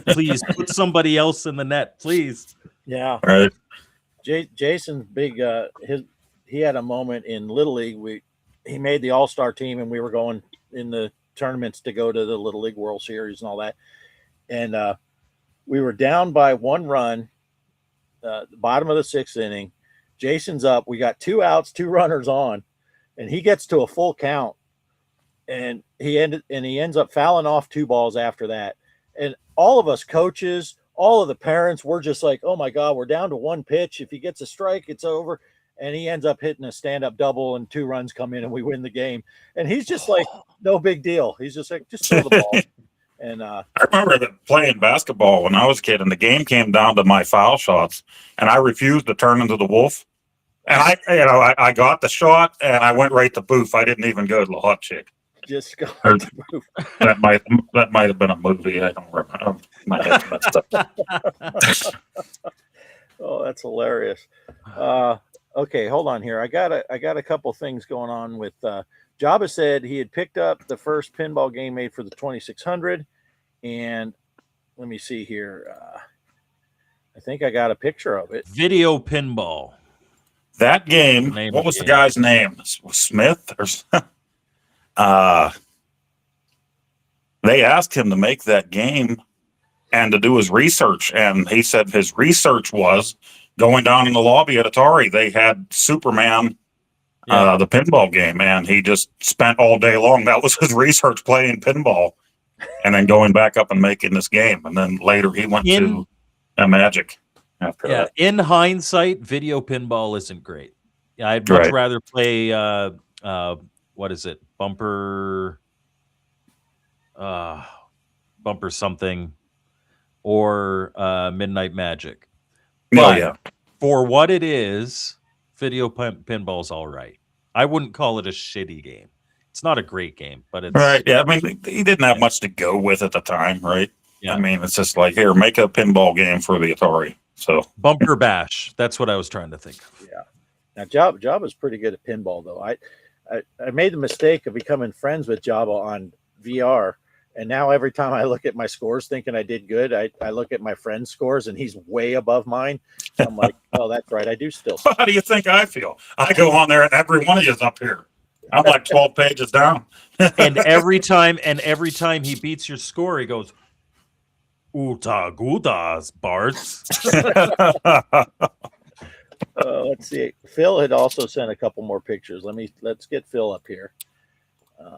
please put somebody else in the net, please. Yeah. Right. Jason's big, he had a moment in Little League. He made the All-Star team, and we were going in the tournaments to go to the Little League World Series and all that. And We were down by 1 run, the bottom of the 6th inning. Jason's up. We got 2 outs, 2 runners on, and he gets to a full count. And he ends up fouling off 2 balls after that. And all of us coaches, all of the parents, we're just like, oh my God, we're down to 1 pitch. If he gets a strike, it's over. And he ends up hitting a stand-up double, and 2 runs come in, and we win the game. And he's just like, no big deal. He's just like, just throw the ball. And I remember playing basketball when I was a kid, and the game came down to my foul shots, and I refused to turn into the wolf. And I got the shot, and I went right to poof. I didn't even go to the hot chick. just go. That might have been a movie. I don't remember. My head's messed up. Oh, that's hilarious. Okay, hold on here. I got a couple things going on with Jabba said he had picked up the first pinball game made for the 2600, and let me see here. I think I got a picture of it. Video pinball. That game. What was the guy's name? Smith or they asked him to make that game and to do his research, and he said his research was going down in the lobby at Atari. They had Superman, the pinball game, and he just spent all day long. That was his research, playing pinball, and then going back up and making this game. And then later he went to Magic after that. In hindsight, video pinball isn't great. I'd much rather play what is it? Bumper something or Midnight Magic. But for what it is, video pinball's all right. I wouldn't call it a shitty game. It's not a great game, but it's right. Yeah, I mean, he didn't have much to go with at the time, right? Yeah. I mean, it's just like, here, make a pinball game for the Atari. So Bumper Bash. That's what I was trying to think of. Yeah. Now Jabba's pretty good at pinball, though. I made the mistake of becoming friends with Jabba on VR. And now every time I look at my scores thinking I did good, I look at my friend's scores and he's way above mine. I'm like, oh, that's right. I do still. How do you think I feel? I go on there and every one of you is up here. I'm like 12 pages down. and every time he beats your score, he goes, Uta Gudas, Barts. Let's see. Phil had also sent a couple more pictures. Let's get Phil up here.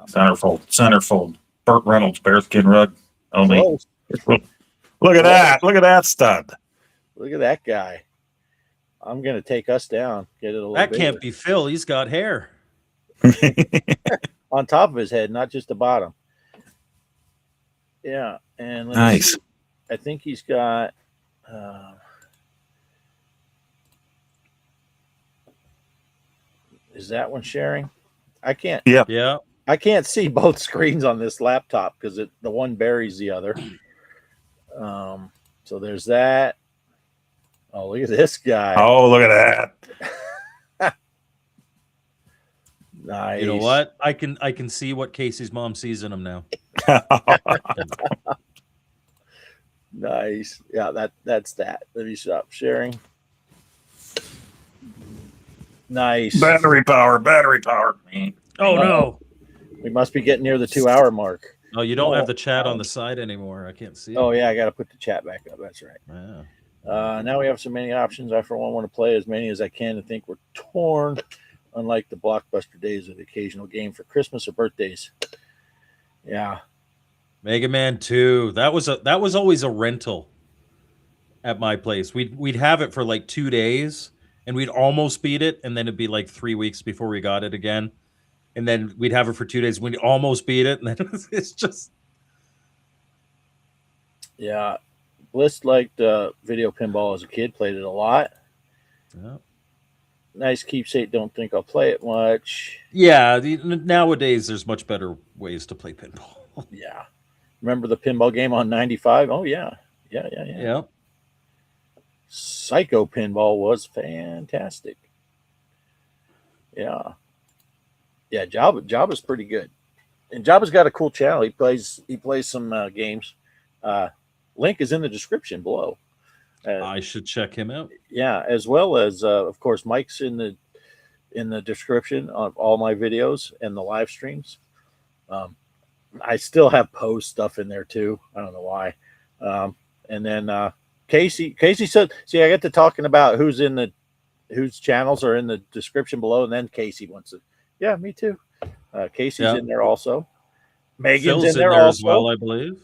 Centerfold. Burt Reynolds, bearskin rug. Only. Close. Look at that. Look at that stud. Look at that guy. I'm going to take us down. Get it a little That bigger. can't be Phil. He's got hair. On top of his head, not just the bottom. Yeah. And nice. I think he's got is that one sharing? I can't. Yeah. I can't see both screens on this laptop because the one buries the other. So there's that. Oh, look at this guy. Oh, look at that. Nice. You know what? I can see what Casey's mom sees in him now. Nice. Yeah, that's that. Let me stop sharing. Nice. Battery power. Oh no. We must be getting near the 2-hour mark. Oh, you don't have the chat on the side anymore. I can't see it. Oh yeah, I got to put the chat back up. That's right. Yeah. Now we have so many options. I, for one, want to play as many as I can and think we're torn, unlike the blockbuster days of the occasional game for Christmas or birthdays. Yeah. Mega Man 2. That was always a rental at my place. We'd have it for like 2 days and we'd almost beat it, and then it'd be like 3 weeks before we got it again. And then we'd have it for 2 days. We'd almost beat it, and then it's just. Yeah, Bliss liked video pinball as a kid. Played it a lot. Yeah. Nice keepsake. Don't think I'll play it much. Yeah, nowadays there's much better ways to play pinball. Yeah. Remember the pinball game on 95? Oh yeah. Yeah. Psycho Pinball was fantastic. Yeah. Yeah, Jabba's pretty good. And Jabba's got a cool channel. He plays some games. Link is in the description below. I should check him out. Yeah, as well as of course Mike's in the description of all my videos and the live streams. I still have post stuff in there too. I don't know why. And then Casey said, see, I get to talking about whose channels are in the description below, and then Casey wants to. Yeah, me too. Casey's in there also. Megan's Phil's in there as also. well, I believe.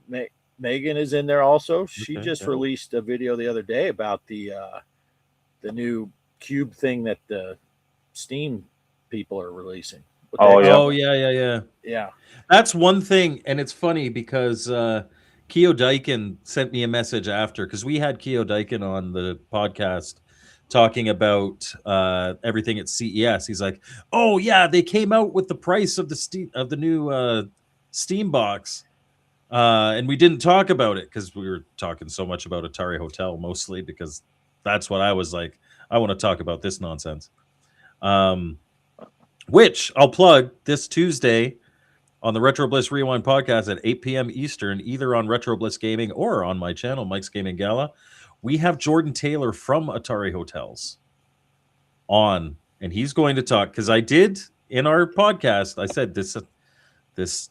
Yeah. Megan is in there also. She Okay, just yeah. released a video the other day about the new cube thing that the Steam people are releasing. Oh, yeah. Oh yeah. Yeah. That's one thing, and it's funny because Keo Daikin sent me a message after, because we had Keo Daikin on the podcast talking about everything at CES. He's like, "Oh yeah, they came out with the price of the new Steam box, and we didn't talk about it because we were talking so much about Atari Hotel, mostly because that's what I was like. I want to talk about this nonsense." Which I'll plug this Tuesday on the Retro Bliss Rewind podcast at 8 p.m. Eastern, either on Retro Bliss Gaming or on my channel, Mike's Gaming Gala. We have Jordan Taylor from Atari Hotels on, and he's going to talk, because I did in our podcast, I said this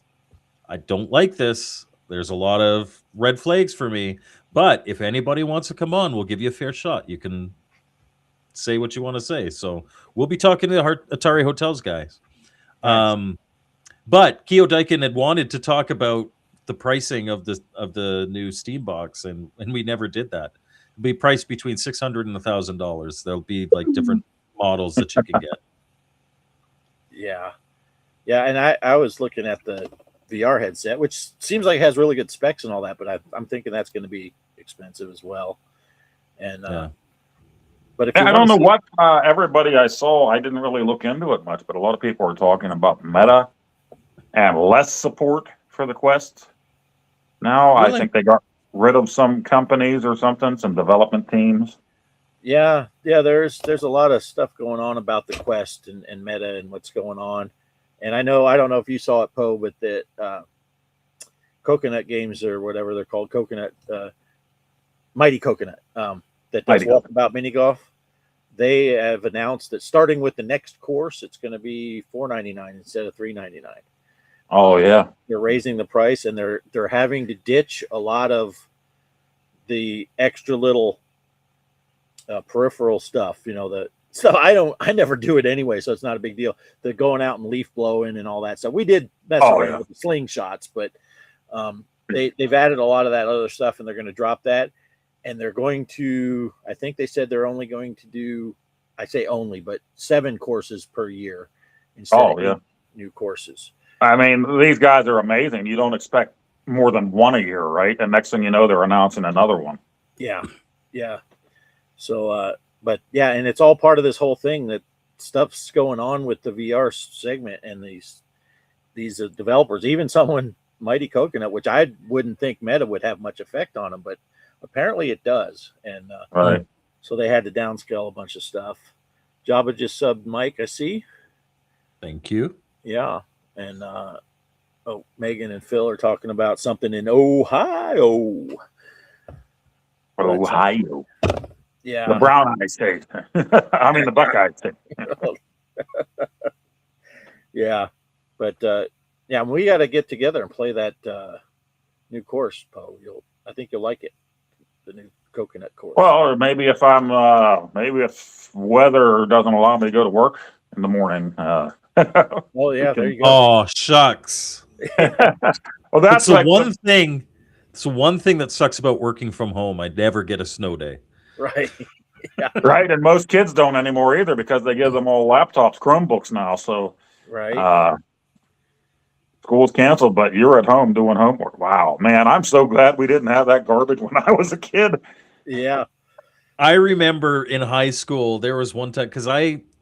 I don't like this. There's a lot of red flags for me, but if anybody wants to come on, we'll give you a fair shot. You can say what you want to say. So we'll be talking to the Atari Hotels guys. Nice. But Keo Daikin had wanted to talk about the pricing of the new Steam box, and we never did that. It'll be priced between $600 and $1,000. There'll be like different models that you can get. Yeah. And I was looking at the VR headset, which seems like it has really good specs and all that, but I'm thinking that's going to be expensive as well. And but if I don't know what everybody I saw, I didn't really look into it much, but a lot of people are talking about Meta and less support for the Quest. Now, Really? I think they got rid of some companies or something, some development teams. Yeah, there's a lot of stuff going on about the Quest and Meta and what's going on. And I don't know if you saw it, Poe, but that Coconut Games, or whatever they're called, Mighty Coconut, that does Walkabout Mini Golf. They have announced that starting with the next course, it's going to be $4.99 instead of $3.99. Oh yeah, they're raising the price, and they're having to ditch a lot of the extra little peripheral stuff. So I never do it anyway, so it's not a big deal. The going out and leaf blowing and all that stuff. We did mess around with the slingshots, but they've added a lot of that other stuff, and they're going to drop that. And they're going to, I think they said they're only going to do, I say only, but 7 courses per year instead of new courses. I mean, these guys are amazing. You don't expect more than one a year, right? And next thing you know, they're announcing another one. Yeah. So, but yeah, and it's all part of this whole thing that stuff's going on with the VR segment and these developers. Even someone, Mighty Coconut, which I wouldn't think Meta would have much effect on them, but apparently it does. And right. So they had to downscale a bunch of stuff. Jabba just subbed Mike, I see. Thank you. Yeah. And Megan and Phil are talking about something in Ohio. Ohio. Yeah. The Brown Eye State. I mean, the Buckeye State. Yeah. But when we got to get together and play that new course, Poe. I think you'll like it. The new Coconut course. Well, or maybe if if weather doesn't allow me to go to work in the morning. Oh yeah, there you go. Oh shucks. Well, that's the one thing. It's the one thing that sucks about working from home. I never get a snow day. Right. Yeah. Right, and most kids don't anymore either, because they give them all laptops, Chromebooks now. So right. School's canceled, but you're at home doing homework. Wow, man, I'm so glad we didn't have that garbage when I was a kid. Yeah. I remember in high school, there was one time, because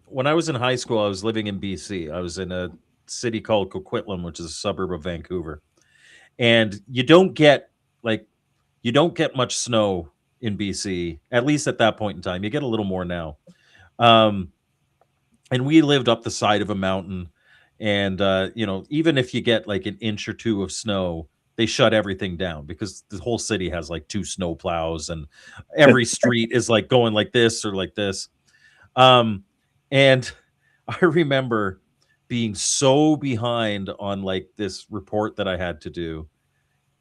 when I was in high school, I was living in BC. I was in a city called Coquitlam, which is a suburb of Vancouver. And you don't get much snow in BC, at least at that point in time. You get a little more now. And we lived up the side of a mountain. And, even if you get like an inch or two of snow, they shut everything down, because the whole city has like 2 snow plows, and every street is like going like this or like this. And I remember being so behind on like this report that I had to do.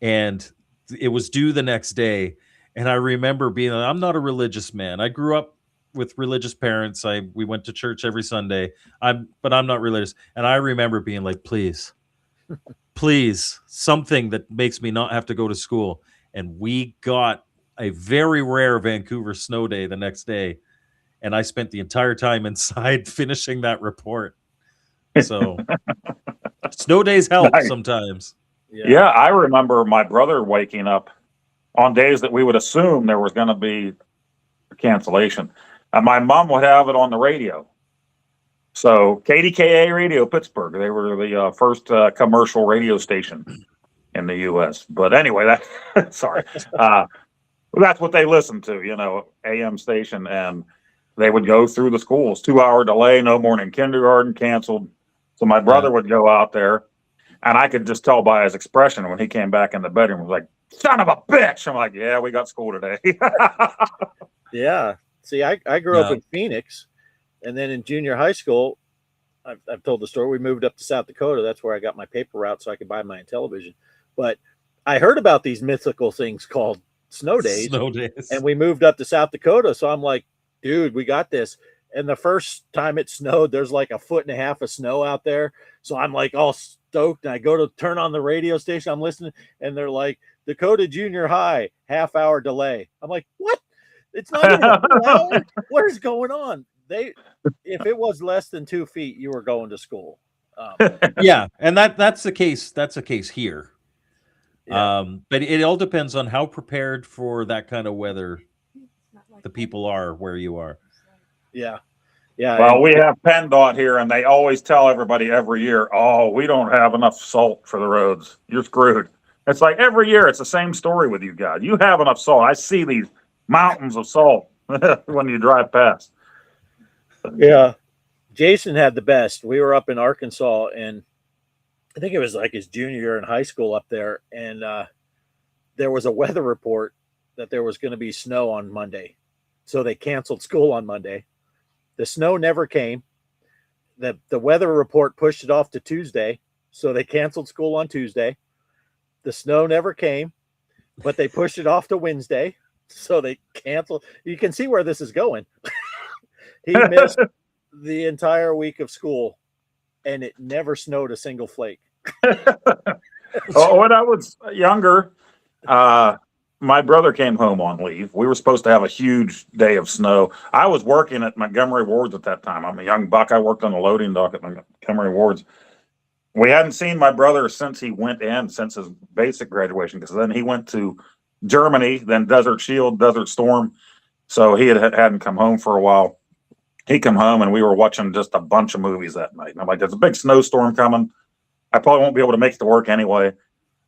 And it was due the next day. And I remember being, I'm not a religious man. I grew up with religious parents. We went to church every Sunday. But I'm not religious. And I remember being like, please, something that makes me not have to go to school. And we got a very rare Vancouver snow day the next day. And I spent the entire time inside finishing that report. So snow days help sometimes. Yeah, I remember my brother waking up on days that we would assume there was going to be a cancellation. And my mom would have it on the radio. So KDKA Radio Pittsburgh, they were the first commercial radio station in the U.S. But anyway, sorry. That's what they listened to, AM station. And they would go through the schools, 2-hour delay, no morning kindergarten, canceled. So my brother would go out there, and I could just tell by his expression when he came back in the bedroom, was like, son of a bitch. I'm like, yeah, we got school today. Yeah. See, I grew up in Phoenix, and then in junior high school, I've told the story. We moved up to South Dakota. That's where I got my paper route so I could buy my Intellivision. But I heard about these mythical things called snow days. And we moved up to South Dakota. So I'm like, dude, we got this. And the first time it snowed, there's like 1.5 feet of snow out there. So I'm like all stoked. And I go to turn on the radio station. I'm listening, and they're like, Dakota Junior High, half-hour delay. I'm like, what? It's not even a full hour? What is going on? If it was less than 2 feet, you were going to school. Yeah, and that's the case. That's the case here. Yeah. But it all depends on how prepared for that kind of weather the people are where you are. Yeah. Yeah. Well, we have PennDOT here, and they always tell everybody every year, oh, we don't have enough salt for the roads. You're screwed. It's like every year it's the same story with you guys. You have enough salt. I see these mountains of salt when you drive past. Yeah. Jason had the best. We were up in Arkansas, and I think it was like his junior year in high school up there. And there was a weather report that there was going to be snow on Monday. So they canceled school on Monday. The snow never came. The weather report pushed it off to Tuesday. So they canceled school on Tuesday. The snow never came, but they pushed it off to Wednesday. So they canceled. You can see where this is going. He missed the entire week of school, and it never snowed a single flake. When I was younger, my brother came home on leave. We were supposed to have a huge day of snow. I was working at Montgomery Wards at that time. I'm a young buck. I worked on the loading dock at Montgomery Wards. We hadn't seen my brother since his basic graduation, because then he went to Germany, then Desert Shield, Desert Storm. So he hadn't come home for a while. He come home, and we were watching just a bunch of movies that night. And I'm like, there's a big snowstorm coming. I probably won't be able to make it to work anyway.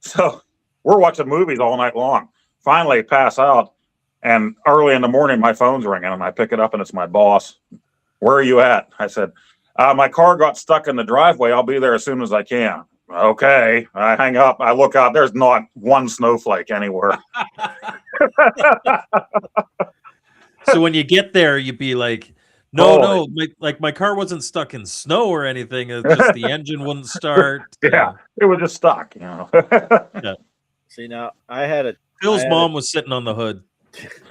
So we're watching movies all night long. Finally pass out, and early in the morning, my phone's ringing, and I pick it up, and it's my boss. Where are you at? I said, my car got stuck in the driveway. I'll be there as soon as I can. Okay. I hang up. I look out. There's not one snowflake anywhere. So when you get there, you'd be like, no, my car wasn't stuck in snow or anything. It's just the engine wouldn't start. Yeah, it was just stuck, Yeah. See, now Phil's mom was sitting on the hood.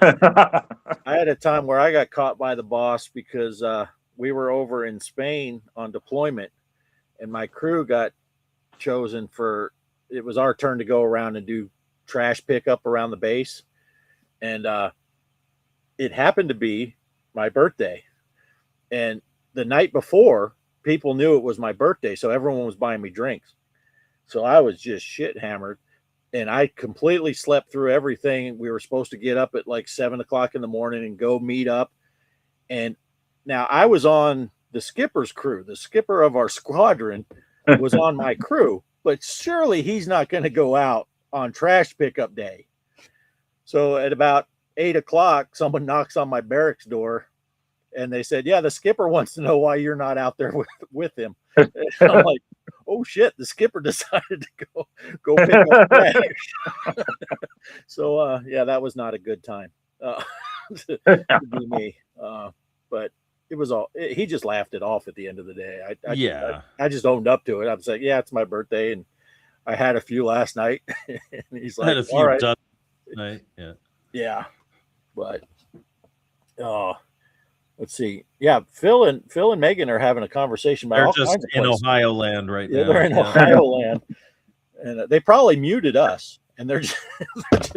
I had a time where I got caught by the boss because we were over in Spain on deployment, and my crew got chosen it was our turn to go around and do trash pickup around the base. And it happened to be my birthday. And the night before, people knew it was my birthday, so everyone was buying me drinks. So I was just shit hammered, and I completely slept through everything. We were supposed to get up at like 7 o'clock in the morning and go meet up. And now I was on the skipper's crew. The skipper of our squadron was on my crew, but surely he's not going to go out on trash pickup day. So at about 8 o'clock, someone knocks on my barracks door, and they said, yeah, the skipper wants to know why you're not out there with him. And I'm like, oh shit, the skipper decided to go pick up trash. So yeah, that was not a good time to be me. But it was he just laughed it off at the end of the day. I just owned up to it. I was like, yeah, it's my birthday, and I had a few last night. And he's I had like, a few all right. done tonight. Yeah. Yeah. But let's see. Yeah, Phil and Megan are having a conversation about They're all just kinds of in places. Ohio land right Yeah, now. they're in Ohio land. And they probably muted us. And they're just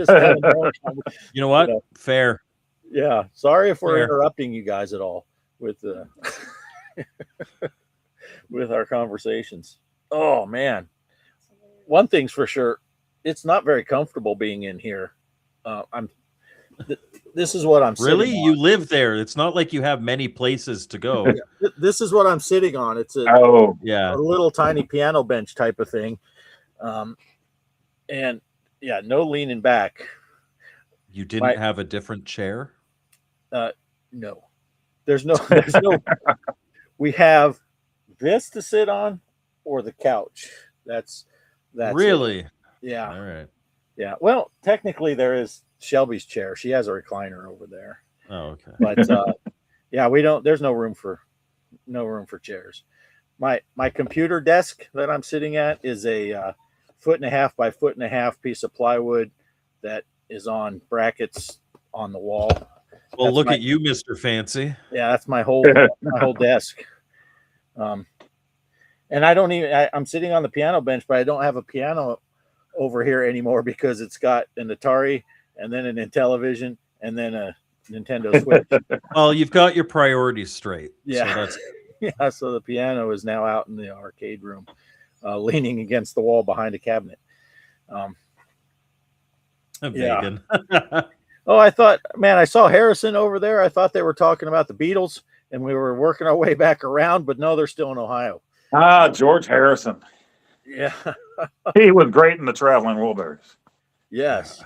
having their own conversation. You know what? You know. Fair. Yeah. Sorry if we're Fair. interrupting you guys at all with with our conversations. Oh man. One thing's for sure, it's not very comfortable being in here. This is what I'm Really? sitting on. You live there. It's not like you have many places to go. This is what I'm sitting on. It's a little tiny piano bench type of thing. And yeah, no leaning back. You didn't have a different chair? No. There's no we have this to sit on or the couch. That's really it. Yeah. All right. Yeah. Well, technically there is Shelby's chair. She has a recliner over there. Oh, okay. But yeah, there's no room for chairs. My computer desk that I'm sitting at is a 1.5 by 1.5 piece of plywood that is on brackets on the wall. Well, look at you, Mr. Fancy. Yeah, that's my whole desk. And I'm sitting on the piano bench, but I don't have a piano over here anymore because it's got an Atari and then an Intellivision and then a Nintendo Switch. Well, you've got your priorities straight. Yeah. So yeah. So the piano is now out in the arcade room, leaning against the wall behind a cabinet. Megan. Oh, I saw Harrison over there. I thought they were talking about the Beatles and we were working our way back around, but no, they're still in Ohio. George Harrison. Yeah. He was great in the Traveling Wilburys. Yes.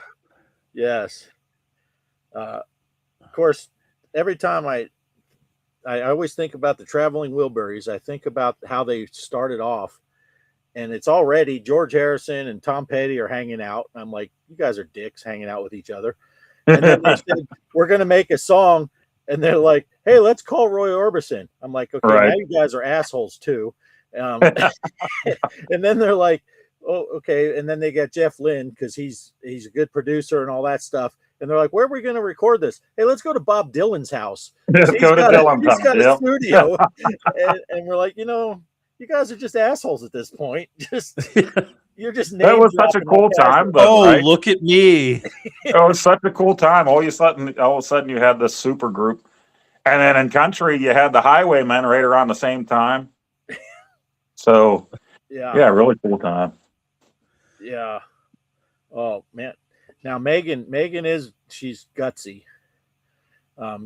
Yes. Of course, every time I always think about the Traveling Wilburys, I think about how they started off, and it's already George Harrison and Tom Petty are hanging out. I'm like, you guys are dicks hanging out with each other. And then they said, we're going to make a song. And they're like, hey, let's call Roy Orbison. I'm like, okay, now you guys are assholes too. And then they're like, oh, okay. And then they got Jeff Lynne because he's a good producer and all that stuff. And they're like, where are we going to record this? Hey, let's go to Bob Dylan's house. Let's go to Dylan's house. He's got a studio. and we're like, you guys are just assholes at this point. You're just that was such a cool time. Look at me. It was such a cool time. All of a sudden you had this super group. And then in country, you had the Highwaymen right around the same time. So, yeah, really cool time. Yeah. Oh, man. Now, Megan she's gutsy.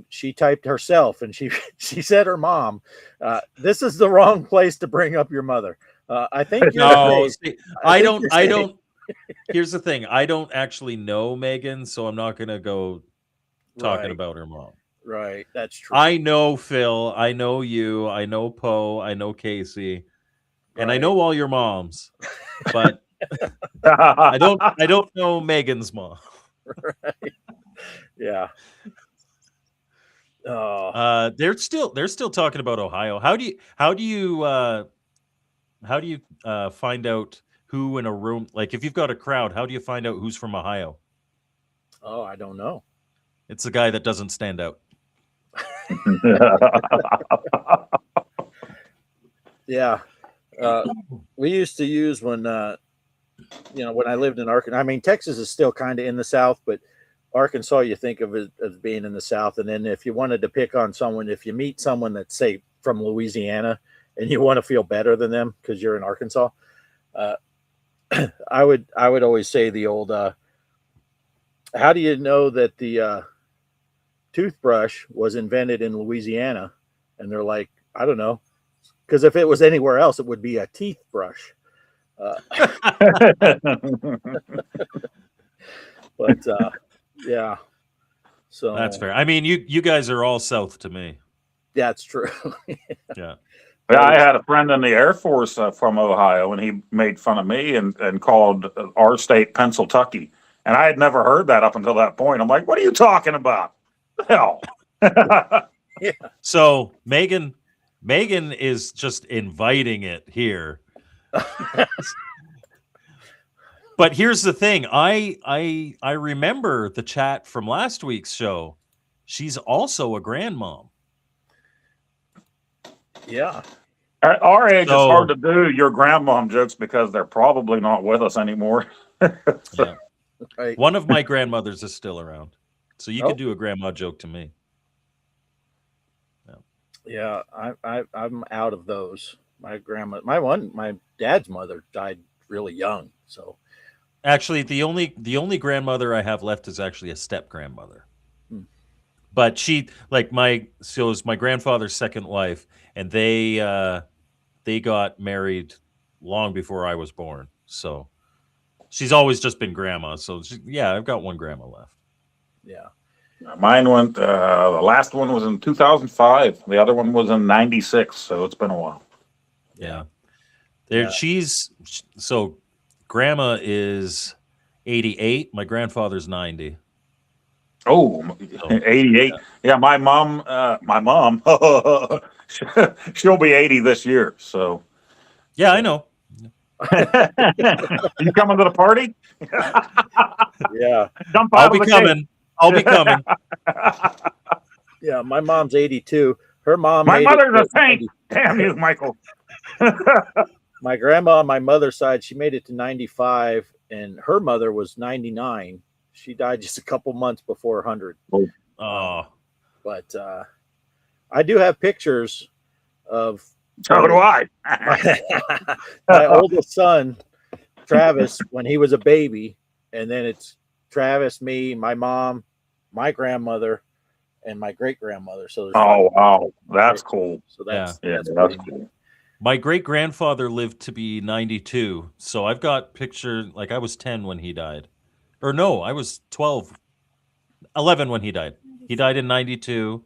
She typed herself and she said her mom, this is the wrong place to bring up your mother. I think I don't. Here's the thing. I don't actually know Megan, so I'm not going to go talking about her mom. Right. That's true. I know Phil. I know you. I know Poe. I know Casey. And I know all your moms. But I don't know Megan's mom. Right. Yeah. They're still talking about Ohio. How do you find out who in a room, like if you've got a crowd, how do you find out who's from Ohio? Oh, I don't know. It's the guy that doesn't stand out. Yeah. We used to use when I lived in Arkansas. I mean, Texas is still kind of in the South, but Arkansas, you think of it as being in the South. And then if you wanted to pick on someone, if you meet someone that's, say, from Louisiana and you want to feel better than them because you're in Arkansas, I would always say the old, how do you know that the toothbrush was invented in Louisiana? And they're like, I don't know. Because if it was anywhere else, it would be a teeth brush. But yeah, so that's fair. I mean, you guys are all South to me. That's true. Yeah. I had a friend in the Air Force from Ohio, and he made fun of me and called our state Pennsyltucky. And I had never heard that up until that point. I'm like, what are you talking about? Hell. Yeah. So Megan is just inviting it here. But here's the thing. I remember the chat from last week's show. She's also a grandmom. Yeah. At our age, So- it's hard to do your grandmom jokes because they're probably not with us anymore. Yeah. Right. One of my grandmothers is still around. So you Oh. could do a grandma joke to me. Yeah, I'm out of those. My dad's mother died really young, so Actually, the only grandmother I have left is actually a step grandmother. Hmm. But she it was my grandfather's second wife, and they got married long before I was born. So she's always just been grandma. So I've got one grandma left. yeah. Mine went, the last one was in 2005. The other one was in 96. So it's been a while. Yeah. Yeah. So grandma is 88. My grandfather's 90. Oh, 88. Yeah, my mom, she'll be 80 this year. So, Yeah, I know. you coming to the party? Yeah. Jump I'll out be of the coming. I'll be coming. Yeah, my mom's 82. Her mom My made mother's it a saint. Damn you, Michael. my grandma on my mother's side, she made it to 95, and her mother was 99. She died just a couple months before 100. Oh, But I do have pictures of So do I. my oldest son, Travis, when he was a baby, and then it's Travis, me, my mom, my grandmother, and my great grandmother. So there's Oh, wow. That's cool. So that's Yeah, that's that's pretty cool. my great grandfather lived to be 92. So I've got pictures. Like I was 10 when he died, or no, I was 11 when he died. He died in 92,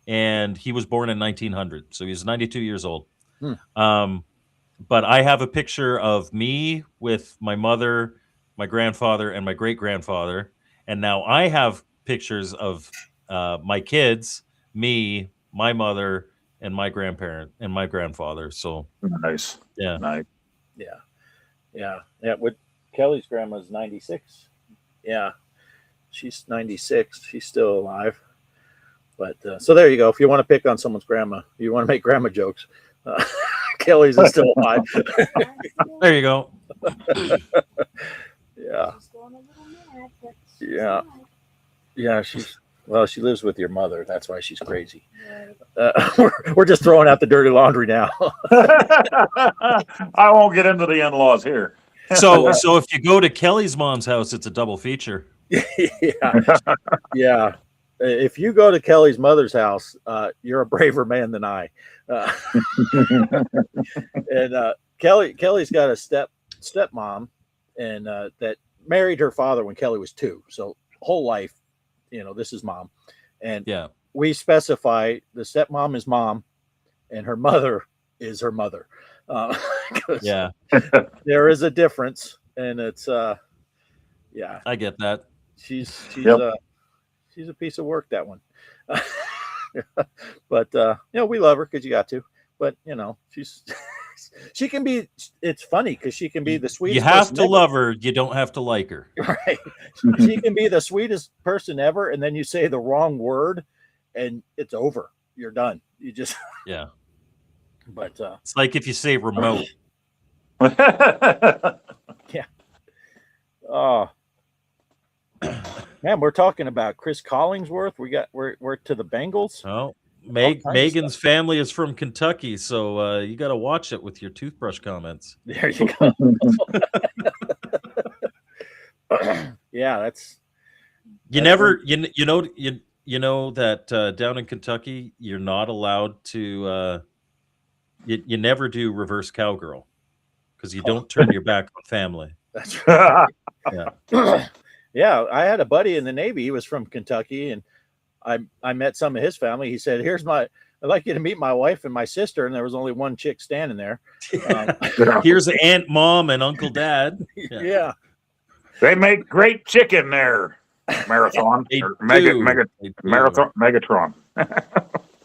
and he was born in 1900. So he's 92 years old. But I have a picture of me with my mother, my grandfather, and my great grandfather. And now I have pictures of my kids, me, my mother, and my grandparent and my grandfather. So Nice. yeah. Nice. Yeah. With Kelly's grandma's 96. Yeah, she's 96. She's still alive. But so there you go. If you want to pick on someone's grandma, you want to make grandma jokes. Kelly's is still alive. There you go. Yeah. Yeah. Yeah. She lives with your mother. That's why she's crazy. We're just throwing out the dirty laundry now. I won't get into the in-laws here. So if you go to Kelly's mom's house, it's a double feature. Yeah. If you go to Kelly's mother's house, you're a braver man than I. And Kelly's got a stepmom, and that married her father when Kelly was 2. So whole life, this is mom. And Yeah. we specify the stepmom is mom, and her mother is her mother. Yeah. There is a difference, and it's yeah. I get that. She's Yep. she's a piece of work, that one. But we love her because you got to. But she can be. It's funny because she can be the sweetest. You have person to ever. love her. You don't have to like her. Right? She can be the sweetest person ever, and then you say the wrong word, and it's over. You're done. You just. Yeah. But It's like if you say remote. oh. Man, we're talking about Chris Collingsworth. We're to the Bengals. Oh, kinds of Megan's family is from Kentucky, so you got to watch it with your toothbrush comments. There you go. Yeah, that's You never, you know that down in Kentucky, you're not allowed to. You never do reverse cowgirl because you don't turn your back on family. that's right. Yeah, I had a buddy in the Navy. He was from Kentucky, and I met some of his family. He said, I'd like you to meet my wife and my sister. And there was only one chick standing there. Here's Aunt, Mom, and Uncle Dad. Yeah. They make great chicken there. Marathon. They Or do. Marathon. Megatron.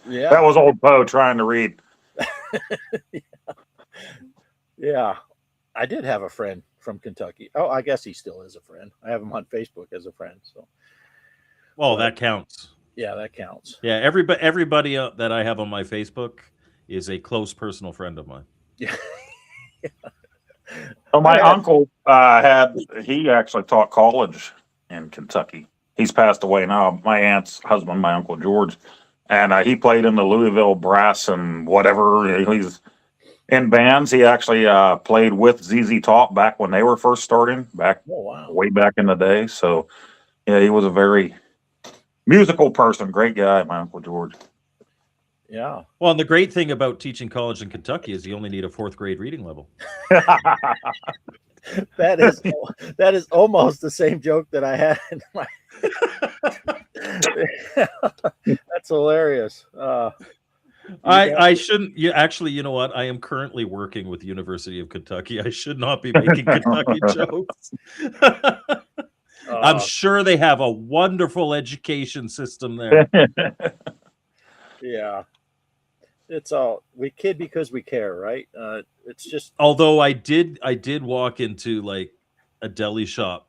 Yeah. That was old Poe trying to read. Yeah. I did have a friend from Kentucky. Oh, I guess he still is a friend. I have him on Facebook as a friend. So, Well, that counts. Yeah, that counts. Yeah, everybody that I have on my Facebook is a close personal friend of mine. Yeah. So my uncle he actually taught college in Kentucky. He's passed away now. My aunt's husband, my Uncle George, and he played in the Louisville Brass and whatever. He's in bands. He actually played with ZZ Top back when they were first starting, way back in the day. So yeah, he was a very musical person. Great guy, my Uncle George. Yeah. Well, and the great thing about teaching college in Kentucky is you only need a 4th grade reading level. That is almost the same joke that I had in my. That's hilarious. I shouldn't. You know what? I am currently working with the University of Kentucky. I should not be making Kentucky jokes. I'm sure they have a wonderful education system there. Yeah. It's all we kid because we care, right? It's just. Although I did walk into like a deli shop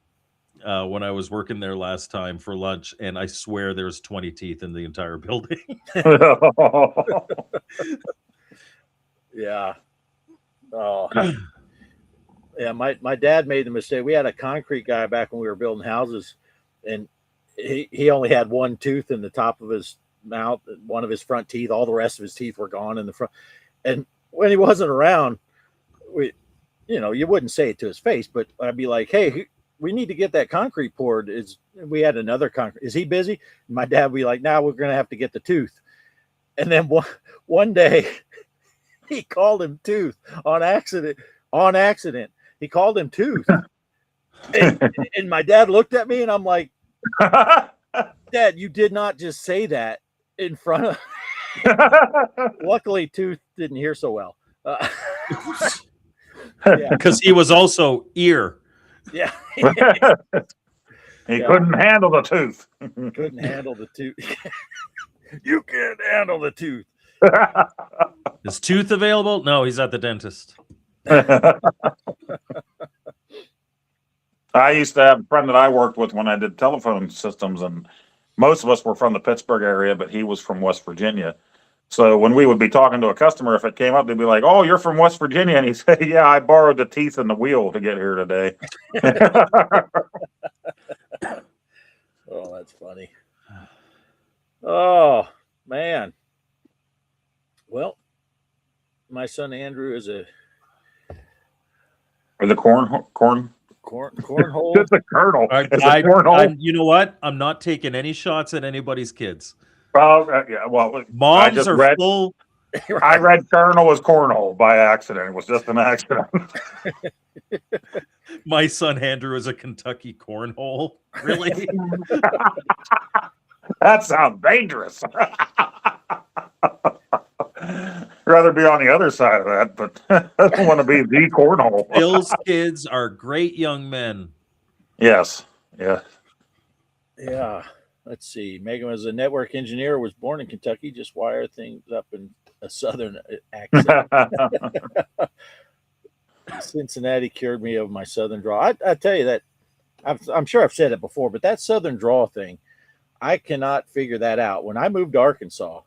when I was working there last time for lunch, and I swear there's 20 teeth in the entire building. Yeah. Oh. Yeah. My dad made the mistake. We had a concrete guy back when we were building houses, and he only had one tooth in the top of his mouth, one of his front teeth. All the rest of his teeth were gone in the front. And when he wasn't around, you wouldn't say it to his face, but I'd be like, "Hey, we need to get that concrete poured." We had another concrete. Is he busy? And my dad would be like, "Now we're going to have to get the tooth." And then one day he called him Tooth on accident. He called him Tooth. and my dad looked at me and I'm like, "Dad, you did not just say that in front of." Luckily, Tooth didn't hear so well. Because he was also ear. Yeah. He couldn't handle the tooth. Couldn't handle the tooth. You can't handle the tooth. Is Tooth available? No, he's at the dentist. I used to have a friend that I worked with when I did telephone systems, and most of us were from the Pittsburgh area, but he was from West Virginia. So when we would be talking to a customer, if it came up, they'd be like, "Oh, you're from West Virginia," and he'd say, "Yeah, I borrowed the teeth and the wheel to get here today." Oh, that's funny. Oh, man. Well, my son Andrew is a Or the cornhole. cornhole. It's a kernel. It's a cornhole. You know what? I'm not taking any shots at anybody's kids. Yeah, well, Moms are full. I read kernel as cornhole by accident. It was just an accident. My son Andrew is a Kentucky cornhole. Really? That sounds dangerous. Rather be on the other side of that, but I don't want to be the cornhole. Bill's kids are great young men. Yes. Yeah. Yeah. Let's see. Megan was a network engineer, was born in Kentucky, just wire things up in a southern accent. Cincinnati cured me of my southern draw. I tell you that, I'm sure I've said it before, but that southern draw thing, I cannot figure that out. When I moved to Arkansas,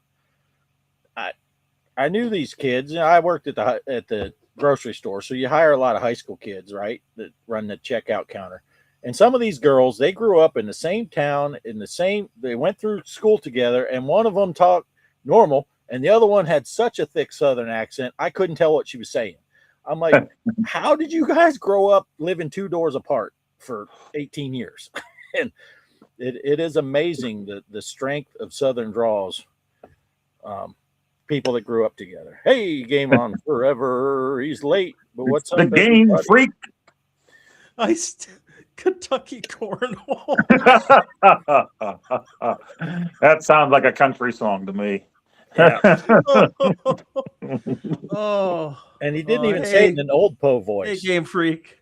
I knew these kids. I worked at the grocery store, so you hire a lot of high school kids, right, that run the checkout counter. And some of these girls, they grew up in the same town, they went through school together, and one of them talked normal, and the other one had such a thick southern accent, I couldn't tell what she was saying. I'm like, how did you guys grow up living 2 doors apart for 18 years? And it is amazing the strength of southern draws. People that grew up together. Hey, game on forever. He's late, but what's up? The game freak. Kentucky cornhole. That sounds like a country song to me. Yeah. Oh, and he didn't even say it in an old Poe voice. Hey, game freak.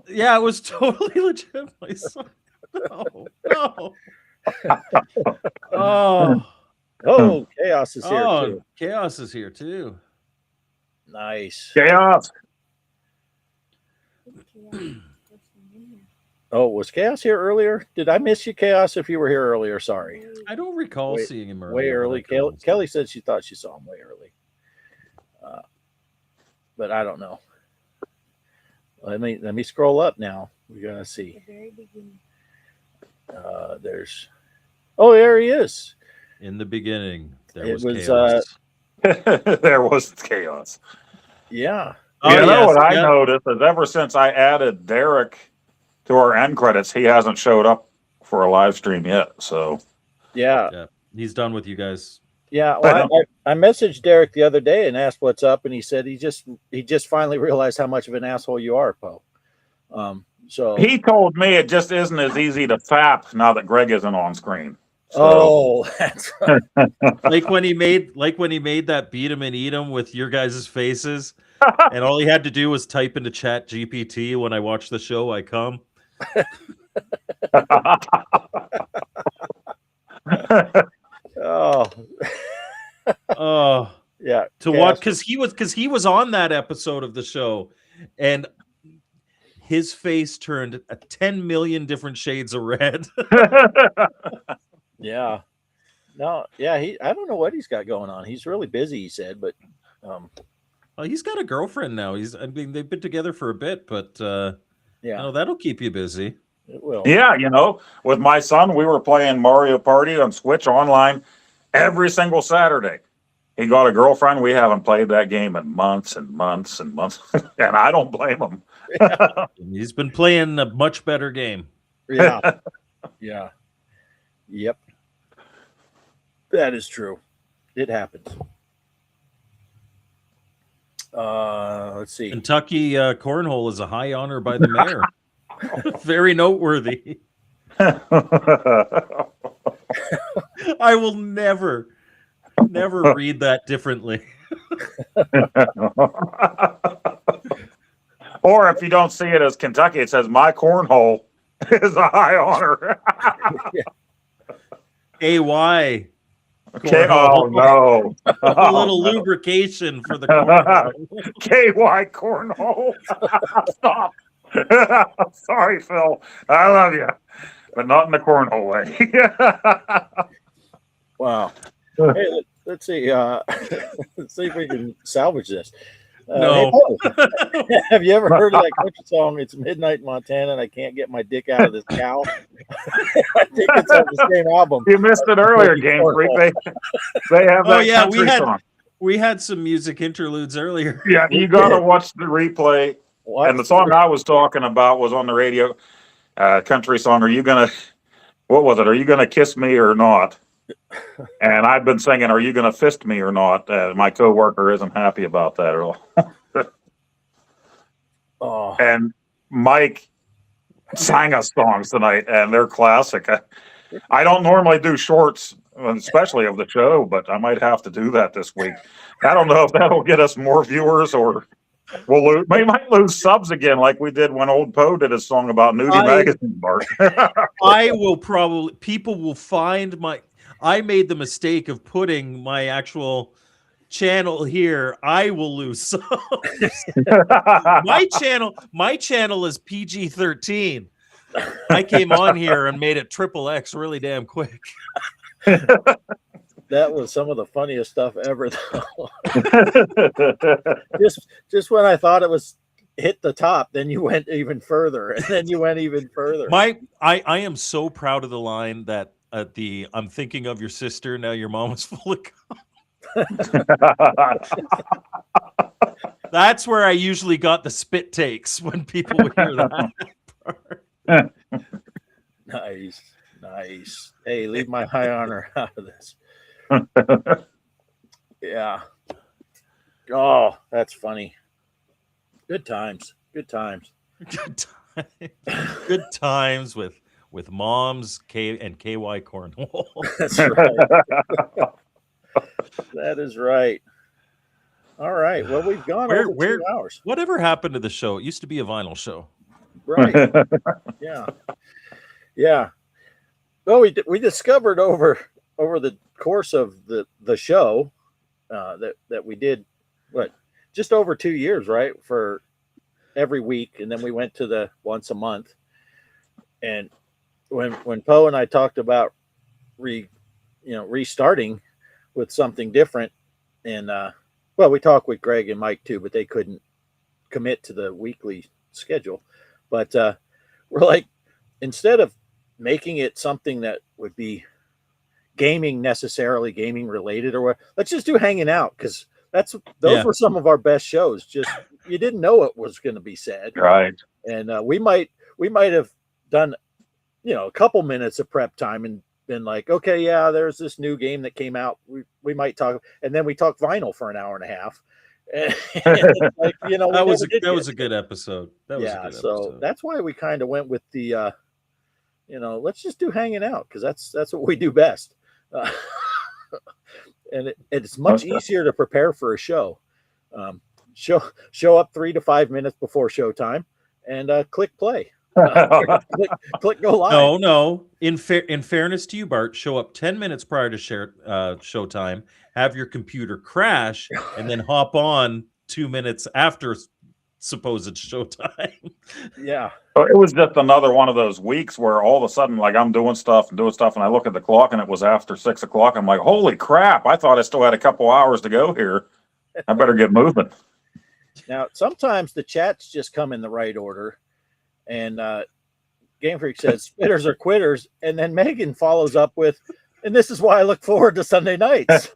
Yeah, it was totally legit. My son. No. Oh, Chaos is here too. Chaos is here too. Nice. Chaos. Oh, was Chaos here earlier? Did I miss you, Chaos? If you were here earlier, sorry. I don't recall seeing him earlier. Way early. Kelly said she thought she saw him way early. But I don't know. Let me scroll up now. We're gonna see. The very beginning. There he is. In the beginning, There was chaos. Yeah. You know what I noticed is ever since I added Derek to our end credits, he hasn't showed up for a live stream yet. So yeah, he's done with you guys. Yeah, well, I messaged Derek the other day and asked what's up, and he said he just finally realized how much of an asshole you are, Poe. So he told me it just isn't as easy to fap now that Greg isn't on screen. So. Oh, that's right. like when he made that beat him and eat him with your guys' faces, and all he had to do was type into Chat GPT, "When I watch the show, I come." Oh yeah, to watch because he was on that episode of the show, and his face turned 10 million different shades of red. Yeah, no, yeah, I don't know what he's got going on. He's really busy, he said, but well, he's got a girlfriend now. They've been together for a bit, but that'll keep you busy. It will. Yeah, with my son, we were playing Mario Party on Switch online every single Saturday. He got a girlfriend. We haven't played that game in months and months and months, and I don't blame him. He's been playing a much better game. Yeah. Yeah. Yep. That is true. It happens. Let's see. Kentucky cornhole is a high honor by the mayor. Very noteworthy. I will never read that differently. Or if you don't see it as Kentucky, it says my cornhole is a high honor. AY. Okay, oh no. A little lubrication for the cornhole. KY cornhole. Stop. Sorry, Phil. I love you, but not in the cornhole way. Wow. Hey, let's see. Let's see if we can salvage this. No. Hey, have you ever heard of that country song? It's midnight in Montana, and I can't get my dick out of this cow. I think it's on the same album. You missed it earlier, Game Freak. They have that country song. We had some music interludes earlier. Yeah, you got to watch the replay. What? And the song I was talking about was on the radio. Country song. What was it? Are you gonna kiss me or not? And I've been singing, "Are you gonna fist me or not?" My coworker isn't happy about that at all. And Mike sang us songs tonight, and they're classic. I don't normally do shorts, especially of the show, but I might have to do that this week. I don't know if that'll get us more viewers or we might lose subs again, like we did when Old Poe did his song about Nudie Magazine, Bart. People will find I made the mistake of putting my actual channel here. I will lose subs. My channel is PG-13. I came on here and made it XXX really damn quick. That was some of the funniest stuff ever, though. just when I thought it was hit the top, then you went even further, and then you went even further. I am so proud of the line that I'm thinking of your sister, now your mom is full of cum. That's where I usually got the spit takes when people would hear that part. Nice. Hey, leave my high honor out of this. Yeah. Oh, that's funny. Good times. Good times with Mom's K and KY cornhole. That's right. That is right. All right. Well, we've gone over 2 hours. Whatever happened to the show? It used to be a vinyl show. Right. Yeah. Yeah. Well, we discovered over the course of the show that we did just over 2 years, right? For every week, and then we went to the once a month. And when Poe and I talked about restarting with something different, and well, we talked with Greg and Mike too, but they couldn't commit to the weekly schedule. But we're like, instead of making it something that would be necessarily gaming related or what, let's just do hanging out, because those were some of our best shows. Just you didn't know what was going to be said, right? And we might have done a couple minutes of prep time and been like, okay, yeah, there's this new game that came out, we might talk, and then we talk vinyl for an hour and a half. And like, that was a good episode. So that's why we kind of went with the let's just do hanging out, because that's what we do best. And it's much easier to prepare for a show. Show up 3 to 5 minutes before showtime and click play. Click go live. No. In fairness to you, Bart, show up 10 minutes prior to showtime, have your computer crash, and then hop on 2 minutes after supposed showtime. Yeah. It was just another one of those weeks where all of a sudden, like, I'm doing stuff, and I look at the clock and it was after 6 o'clock. I'm like, holy crap, I thought I still had a couple hours to go here. I better get moving. Now, sometimes the chats just come in the right order, and Game Freak says spitters are quitters, and then Megan follows up with, and this is why I look forward to Sunday nights.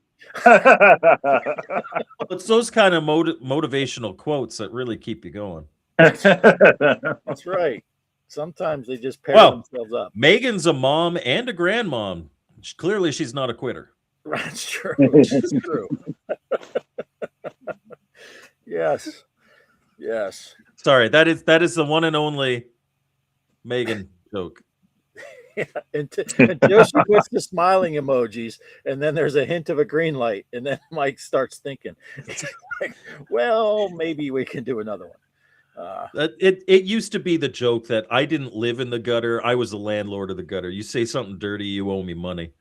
It's those kind of motivational quotes that really keep you going. That's right. Sometimes they just pair themselves up. Megan's a mom and a grandmom. Clearly, she's not a quitter. That's true. It's true. Yes. Sorry, that is the one and only Megan joke. Yeah, and Joshi puts the smiling emojis, and then there's a hint of a green light, and then Mike starts thinking, like, well, maybe we can do another one. It used to be the joke that I didn't live in the gutter. I was the landlord of the gutter. You say something dirty, you owe me money.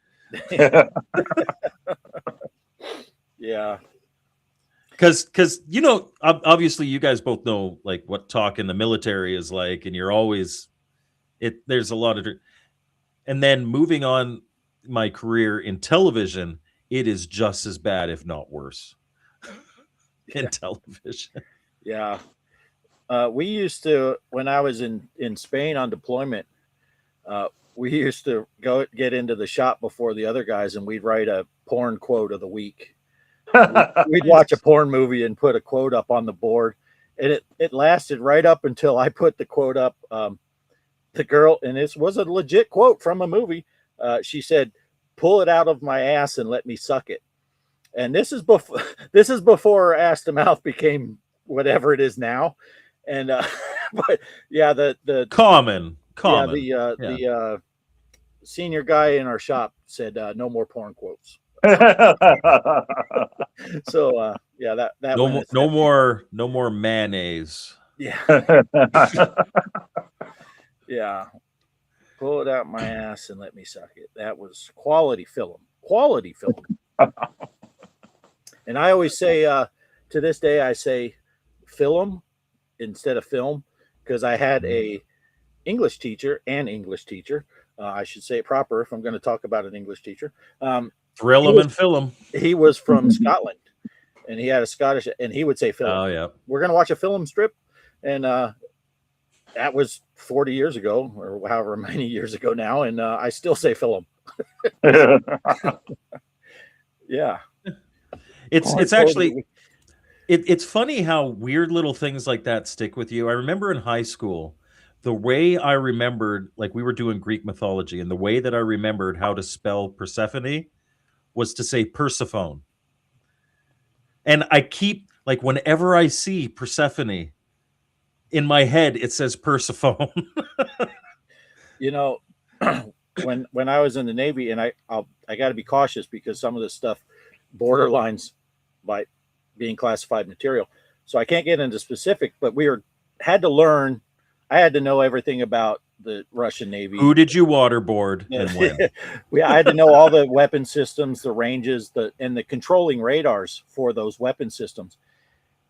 Yeah. Because obviously you guys both know like what talk in the military is like, and you're always there's a lot of, and then moving on my career in television, it is just as bad, if not worse, in television. Yeah. We used to, when I was in Spain on deployment, we used to go get into the shop before the other guys, and we'd write a porn quote of the week. We'd watch a porn movie and put a quote up on the board, and it lasted right up until I put the quote up. The girl, and this was a legit quote from a movie. She said, "Pull it out of my ass and let me suck it." And this is before ass to mouth became whatever it is now. And but yeah, the common. Yeah, the senior guy in our shop said no more porn quotes. So yeah, that no more mayonnaise. Yeah. Yeah. Pull it out my ass and let me suck it. That was quality film. And I always say, to this day, I say film instead of film, because I had an English teacher. I should say it proper if I'm going to talk about an English teacher. Thrill him and fill him. He was from Scotland, and he had a Scottish, and he would say film. Oh, yeah. We're going to watch a film strip. And that was 40 years ago, or however many years ago now, and I still say film. Yeah. It's actually it's funny how weird little things like that stick with you. I remember in high school, the way I remembered, like we were doing Greek mythology, and the way that I remembered how to spell Persephone was to say Persephone. And I keep, like, whenever I see Persephone, in my head it says Persephone. When I was in the Navy, and I got to be cautious because some of this stuff borderlines by being classified material, so I can't get into specific, but had to learn. I had to know everything about the Russian Navy. Who did you waterboard and when? I had to know all the weapon systems, the ranges, and the controlling radars for those weapon systems.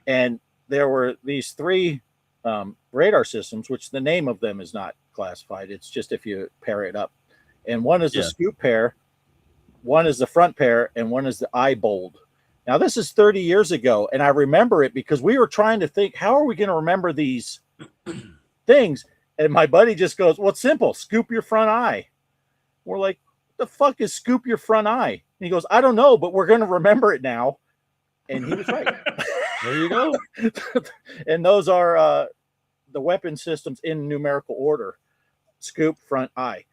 And there were these three radar systems, which the name of them is not classified. It's just if you pair it up. And one is the scoop pair, one is the front pair, and one is the eye bold. Now, this is 30 years ago, and I remember it because we were trying to think, how are we going to remember these things? And my buddy just goes, well, it's simple. Scoop your front eye. We're like, the fuck is scoop your front eye? And he goes, I don't know, but we're going to remember it now. And he was right. There you go. And those are the weapon systems in numerical order. Scoop, front, eye.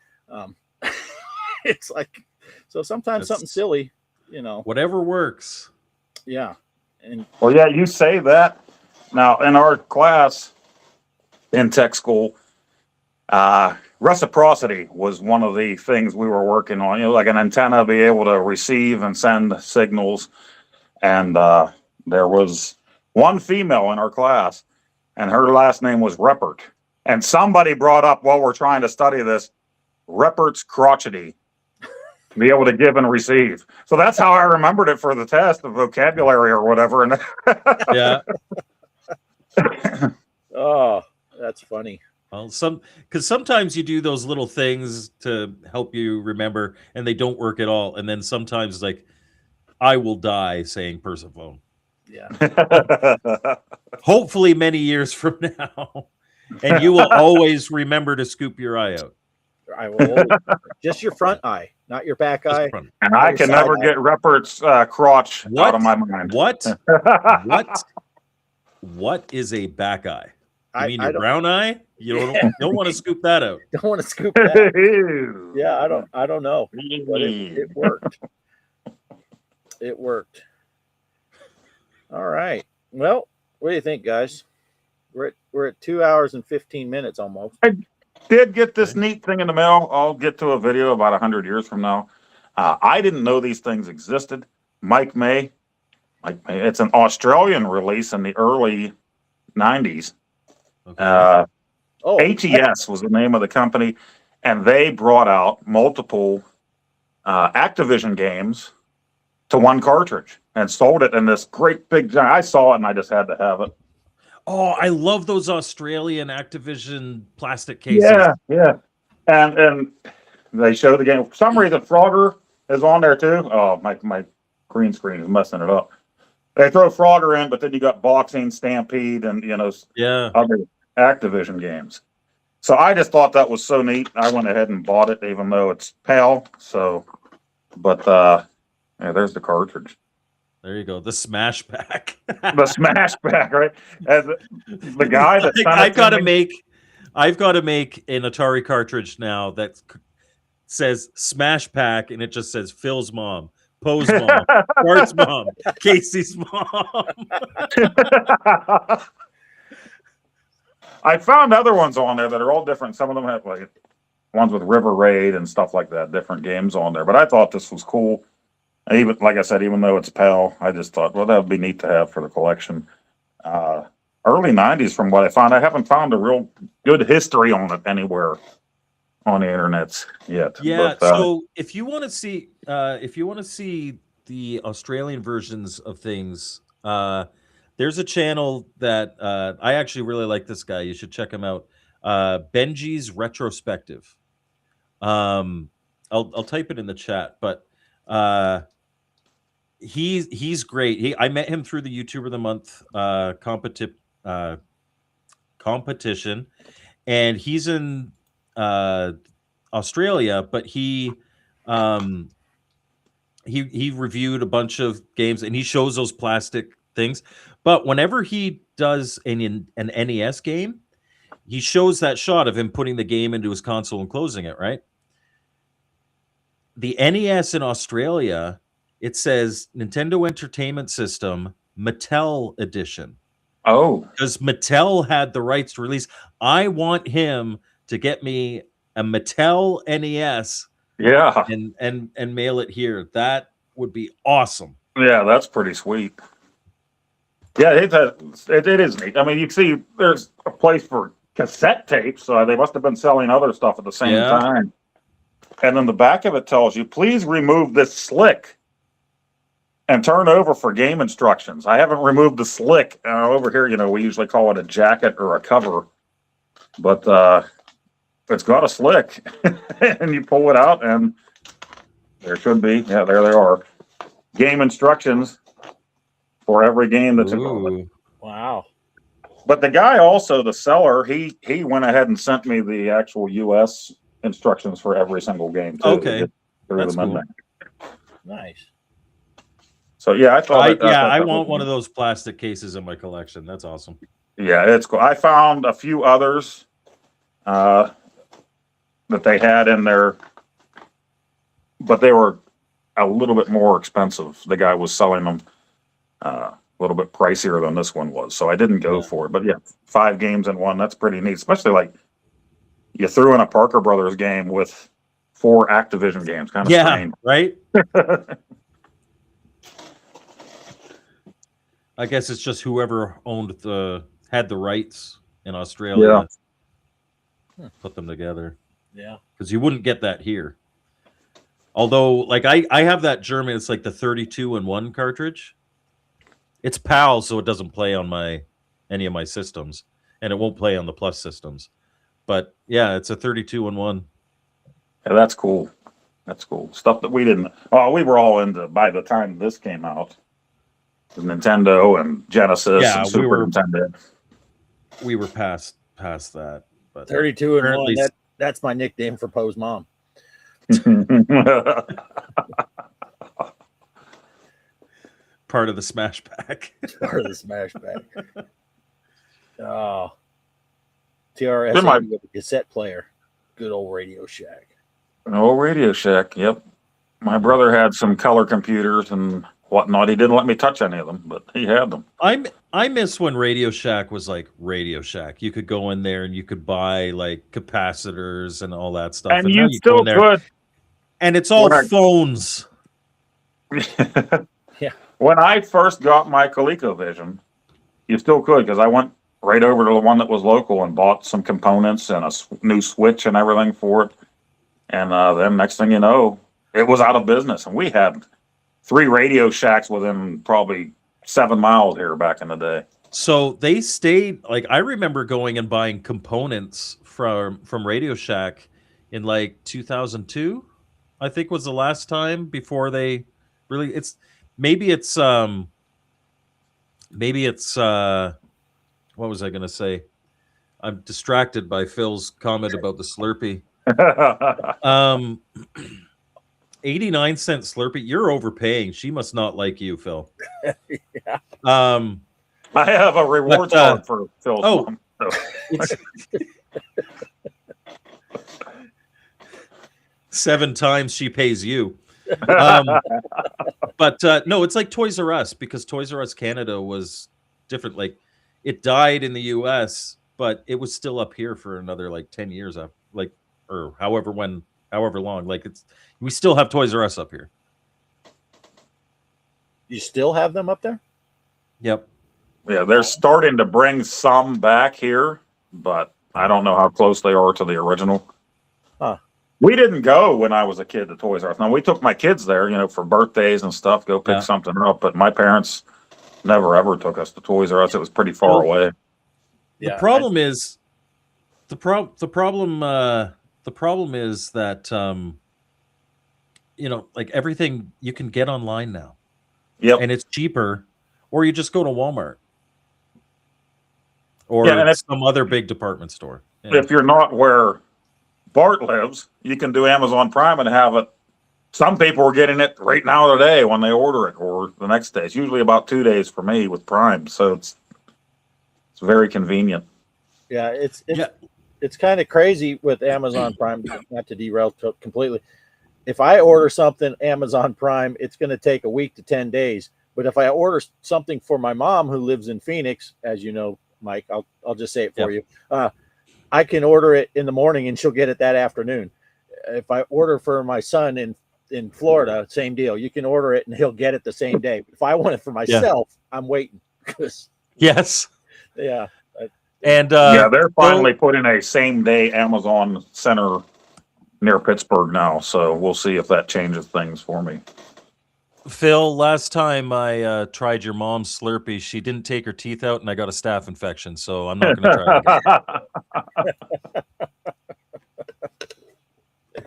It's like, so sometimes something silly, Whatever works. Yeah. And well, yeah, you say that. Now, in our class in tech school, reciprocity was one of the things we were working on. Like an antenna, be able to receive and send signals. And there was one female in our class, and her last name was Reppert. And somebody brought up while we're trying to study this, Reppert's crotchety. Be able to give and receive. So that's how I remembered it for the test, the vocabulary or whatever. And Yeah. oh, that's funny. Well, because sometimes you do those little things to help you remember, and they don't work at all. And then sometimes, like, I will die saying Persephone. Yeah. Hopefully, many years from now, and you will always remember to scoop your eye out. I will. Just your front eye, not your back eye. And I can never get Reppert's crotch out of my mind. What? What is a back eye? You mean your brown eye? You don't want to scoop that out. Don't want to scoop that. Yeah, I don't know. But it worked. It worked. All right. Well, what do you think, guys? We're at 2 hours and 15 minutes almost. I did get this neat thing in the mail. I'll get to a video about 100 years from now. I didn't know these things existed. Mike May. It's an Australian release in the early 90s. Okay. HES was the name of the company, and they brought out multiple Activision games to one cartridge and sold it in this great big. I saw it and I just had to have it. Oh, I love those Australian Activision plastic cases. Yeah. And they show the game. For some reason, Frogger is on there too. Oh, my green screen is messing it up. They throw Frogger in, but then you got Boxing, Stampede, and other Activision games. So I just thought that was so neat. I went ahead and bought it, even though it's PAL. So, but there's the cartridge. There you go, the Smash Pack. The Smash Pack, right? And the guy that I've got to make an Atari cartridge now that says Smash Pack, and it just says Phil's mom, Poe's mom, Bart's mom, Casey's mom. I found other ones on there that are all different. Some of them have like ones with River Raid and stuff like that, different games on there. But I thought this was cool. Even like I said, even though it's PAL, I just thought, well, that would be neat to have for the collection. Early 90s, from what I found, I haven't found a real good history on it anywhere on the internet yet. Yeah. So if you want to see, the Australian versions of things, there's a channel that I actually really like. This guy, you should check him out. Benji's Retrospective. I'll type it in the chat, but he's great. I met him through the YouTuber of the Month competition, and he's in Australia, but he reviewed a bunch of games, and he shows those plastic things. But whenever he does an NES game, he shows that shot of him putting the game into his console and closing it, right? The NES in Australia, it says Nintendo Entertainment System Mattel Edition. Oh. Because Mattel had the rights to release. I want him to get me a Mattel NES. Yeah. And mail it here. That would be awesome. Yeah, that's pretty sweet. Yeah, it is neat. I mean, you see there's a place for cassette tapes, so they must have been selling other stuff at the same time. And then the back of it tells you, please remove this slick. and turn over for game instructions. I haven't removed the slick over here. You know, we usually call it a jacket or a cover, but it's got a slick, and you pull it out, and there should be. Yeah, there they are. Game instructions for every game that's involved. Wow. But the guy also, the seller, he went ahead and sent me the actual U.S. instructions for every single game too. Okay, that's cool. Nice. So yeah, I thought. I want one of those plastic cases in my collection. That's awesome. Yeah, it's cool. I found a few others that they had in there, but they were a little bit more expensive. The guy was selling them a little bit pricier than this one was, so I didn't go for it. But yeah, 5 games in one, that's pretty neat. Especially like you threw in a Parker Brothers game with 4 Activision games. Kind of strange. Right? I guess it's just whoever had the rights in Australia put them together. Yeah. Because you wouldn't get that here. Although, like, I have that German, it's like the 32-in-1 cartridge. It's PAL, so it doesn't play on any of my systems. And it won't play on the Plus systems. But, yeah, it's a 32-in-1. Yeah, that's cool. That's cool. Stuff that we didn't... Oh, we were all into, by the time this came out, Nintendo and Genesis and Super Nintendo. We were past that. But 32-in-1, that's my nickname for Poe's mom. Part of the Smash Pack. Part of the Smash Pack. Oh. TRS with a cassette player. Good old Radio Shack. An old Radio Shack, yep. My brother had some color computers and whatnot. He didn't let me touch any of them, but he had them. I miss when Radio Shack was like Radio Shack. You could go in there and you could buy like capacitors and all that stuff. And you still could. And it's all phones. Yeah. When I first got my ColecoVision, you still could, because I went right over to the one that was local and bought some components and a new switch and everything for it. And then next thing you know, it was out of business. And we had 3 Radio Shacks within probably 7 miles here back in the day. So they stayed, like, I remember going and buying components from Radio Shack in like 2002, I think was the last time before they really, maybe it's what was I going to say? I'm distracted by Phil's comment about the Slurpee. 89-cent Slurpee. You're overpaying. She must not like you, Phil. Yeah. I have a rewards card for Phil's mom. So. 7 times she pays you. But no, it's like Toys R Us, because Toys R Us Canada was different. Like, it died in the US, but it was still up here for another like 10 years up, like, or however long. Like, we still have Toys R Us up here. You still have them up there? Yep. Yeah, they're starting to bring some back here, but I don't know how close they are to the original. Huh. We didn't go when I was a kid to Toys R Us. Now, we took my kids there, you know, for birthdays and stuff, go pick something up, but my parents never ever took us to Toys R Us. It was pretty far away. The problem is that you know, like, everything you can get online now. Yep. And it's cheaper, or you just go to Walmart or some other big department store. Yeah. If you're not where Bart lives, you can do Amazon Prime and have it. Some people are getting it right now today when they order it, or the next day. It's usually about 2 days for me with Prime, so it's very convenient. Yeah, it's kind of crazy with Amazon Prime. Not to derail completely. If I order something Amazon Prime, it's going to take a week to 10 days. But if I order something for my mom who lives in Phoenix, as you know, Mike, I'll just say it for you. I can order it in the morning and she'll get it that afternoon. If I order for my son in Florida, same deal. You can order it and he'll get it the same day. If I want it for myself, I'm waiting. Yes. Yeah. And they're finally putting a same day Amazon center near Pittsburgh now. So we'll see if that changes things for me. Phil, last time I tried your mom's Slurpee, she didn't take her teeth out, and I got a staph infection. So I'm not going to try it again.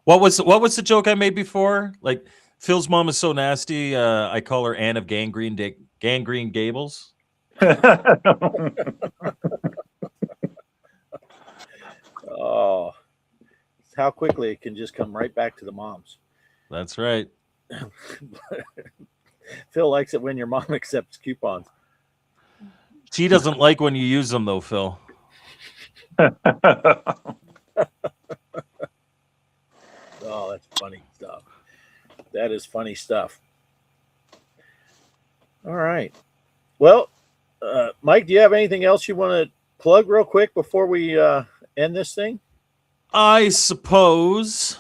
What was the joke I made before? Like, Phil's mom is so nasty. I call her Anne of Gangrene Gables. Oh, how quickly it can just come right back to the moms. That's right. Phil likes it when your mom accepts coupons. She doesn't like when you use them, though, Phil. Oh, that's funny stuff. That is funny stuff. All right. Well, Mike, do you have anything else you want to plug real quick before we end this thing? I suppose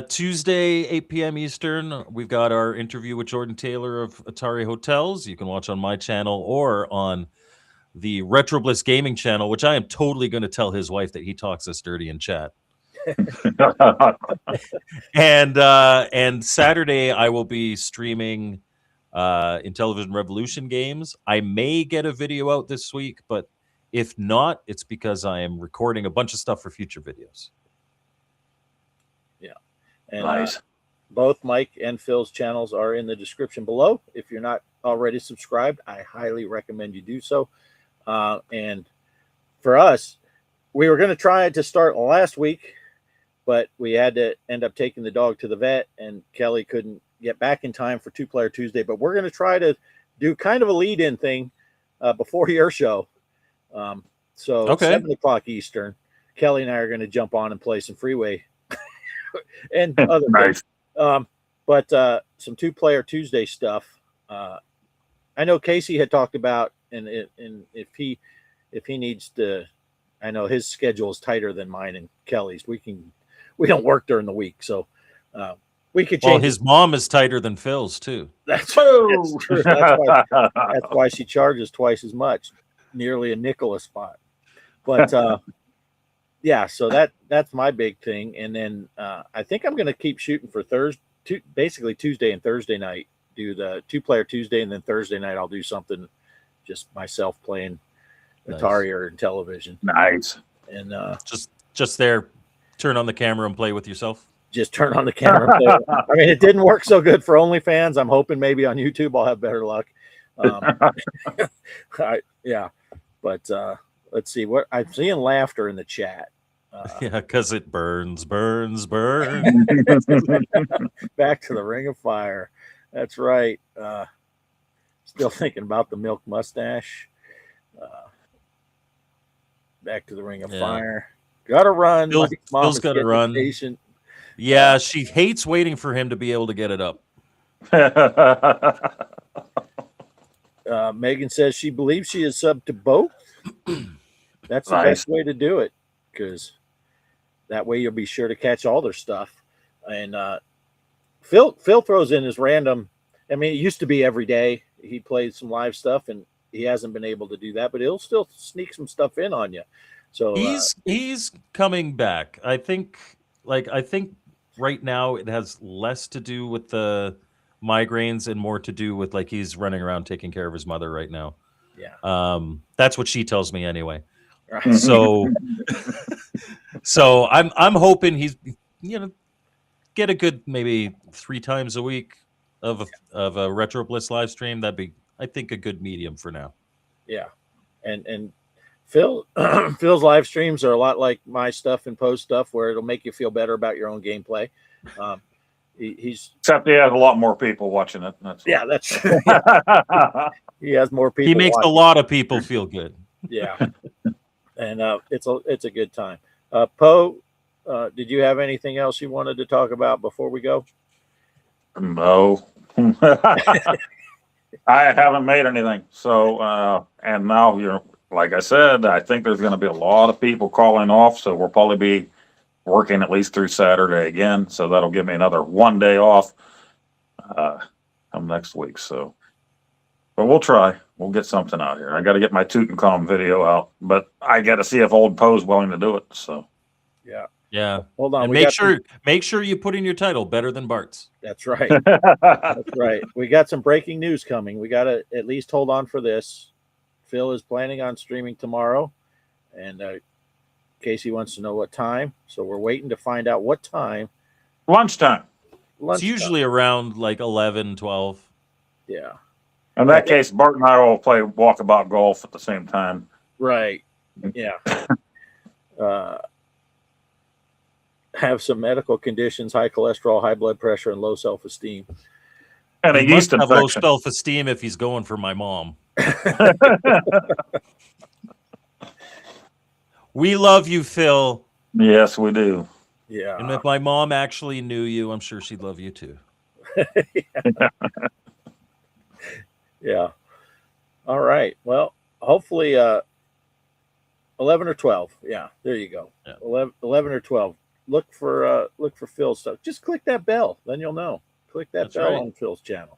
Tuesday, 8 p.m. Eastern, we've got our interview with Jordan Taylor of Atari Hotels. You can watch on my channel or on the Retro Bliss Gaming channel, which I am totally going to tell his wife that he talks us dirty in chat. And Saturday, I will be streaming Intellivision Revolution games. I may get a video out this week, but if not, it's because I am recording a bunch of stuff for future videos. Yeah. And Nice. Both Mike and Phil's channels are in the description below. If you're not already subscribed, I highly recommend you do so. And for us, we were going to try to start last week, but we had to end up taking the dog to the vet, and Kelly couldn't get back in time for Two Player Tuesday. But we're going to try to do kind of a lead-in thing before your show. So Okay. 7 o'clock Eastern, Kelly and I are going to jump on and play some Freeway and other Nice. things. But some Two Player Tuesday stuff. I know Casey had talked about, and if he needs to, I know his schedule is tighter than mine and Kelly's. We don't work during the week, so we could change. Well, his mom is tighter than Phil's too. That's true. That's why she charges twice as much, nearly a nickel a spot. But yeah, so that's my big thing. And then I think I'm going to keep shooting for basically Tuesday and Thursday night. Do the Two Player Tuesday, and then Thursday night I'll do something just myself playing Atari or Intellivision. Nice. And Just there, turn on the camera and play with yourself. just turn on the camera. I mean, it didn't work so good for OnlyFans. I'm hoping maybe on YouTube I'll have better luck. Yeah, but let's see what I'm seeing. Laughter in the chat. Yeah, because it burns. Back to the Ring of Fire. That's right. Still thinking about the milk mustache. Back to the Ring of Fire. Gotta run. Phil's got to run. Patient. Yeah, she hates waiting for him to be able to get it up. Megan says she believes she is subbed to both. That's the best way to do it, because that way you'll be sure to catch all their stuff. And Phil throws in his random. I mean, it used to be every day he played some live stuff, and he hasn't been able to do that, but he'll still sneak some stuff in on you. So he's coming back. I think right now it has less to do with the migraines and more to do with like he's running around taking care of his mother right now. Yeah. That's what she tells me anyway. Right. So I'm hoping he's get a good maybe 3 times a week of a Retro Bliss live stream. That'd be, I think, a good medium for now. Yeah. And Phil's live streams are a lot like my stuff and Post stuff, where it'll make you feel better about your own gameplay. He's except he has a lot more people watching it. That's he has more people. He makes watching. a lot of people feel good. Yeah. And it's a good time. Poe, did you have anything else you wanted to talk about before we go? No. I haven't made anything. So and now like I said, I think there's going to be a lot of people calling off, so we'll probably be working at least through Saturday again. So that'll give me another 1 day off come next week. So, but we'll try. We'll get something out here. I got to get my Tutankhamun video out, but I got to see if old Poe's willing to do it. So, yeah. Yeah. Hold on. And make sure you put in your title better than Bart's. That's right. That's right. We got some breaking news coming. We got to at least hold on for this. Phil is planning on streaming tomorrow, and Casey wants to know what time. So we're waiting to find out what time. Lunchtime. It's usually around like 11, 12. Yeah. In that case, Bart and I will play walkabout golf at the same time. Right. Yeah. Have some medical conditions, high cholesterol, high blood pressure, and low self-esteem. And He a yeast must have low infection. self-esteem if he's going for my mom. We love you, Phil. Yes, we do. Yeah. And if my mom actually knew you, I'm sure she'd love you too. Yeah. All right. Well, hopefully 11 or 12. Yeah, there you go. Yeah. 11 or 12. Look for Phil's stuff. Just click that bell, then you'll know. Click that That's bell right. on Phil's channel.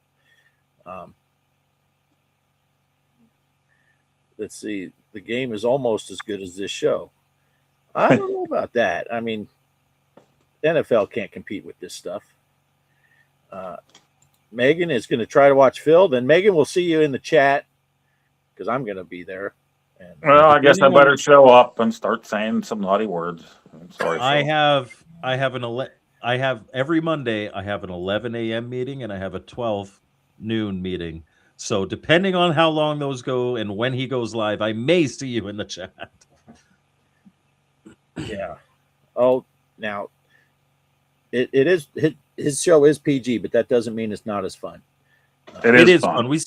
Let's see. The game is almost as good as this show. I don't know about that. I mean, NFL can't compete with this stuff. Megan is going to try to watch Phil. Then Megan will see you in the chat because I'm going to be there. And, Well, I guess I better show up and start saying some naughty words. I'm sorry. I Phil. have every Monday I have an 11 a.m. meeting and I have a 12 noon meeting. So depending on how long those go and when he goes live, I may see you in the chat. Yeah. Oh, now it is his show is PG, but that doesn't mean it's not as fun. It is fun. His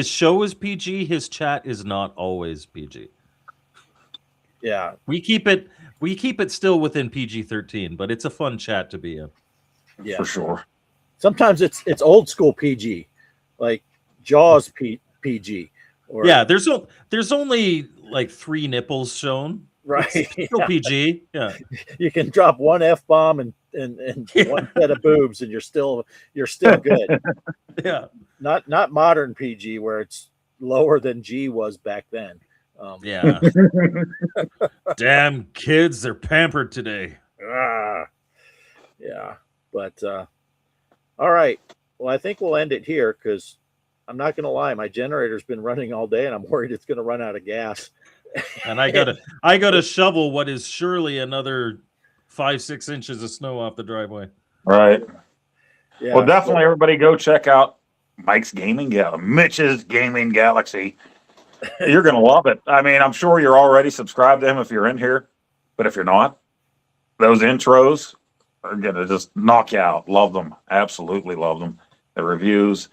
show is PG. His chat is not always PG. Yeah. We keep it still within PG-13, but it's a fun chat to be in. Yeah. For sure. Sometimes it's old school PG, like Jaws PG. Or, Yeah, there's only like 3 nipples shown. right. It's still PG. Yeah. You can drop one F-bomb and one set of boobs and you're still good. Yeah. Not modern PG where it's lower than G was back then. Yeah. Damn kids, they're pampered today. Yeah. But all right. Well, I think we'll end it here because I'm not going to lie, my generator's been running all day and I'm worried it's going to run out of gas. And I gotta shovel what is surely another 5-6 inches of snow off the driveway. Right. Yeah, Well, definitely everybody go check out Mike's Gaming Galaxy, Mitch's Gaming Galaxy. You're going to love it. I mean, I'm sure you're already subscribed to him if you're in here, but if you're not, those intros are going to just knock you out. Love them. Absolutely love them. The reviews.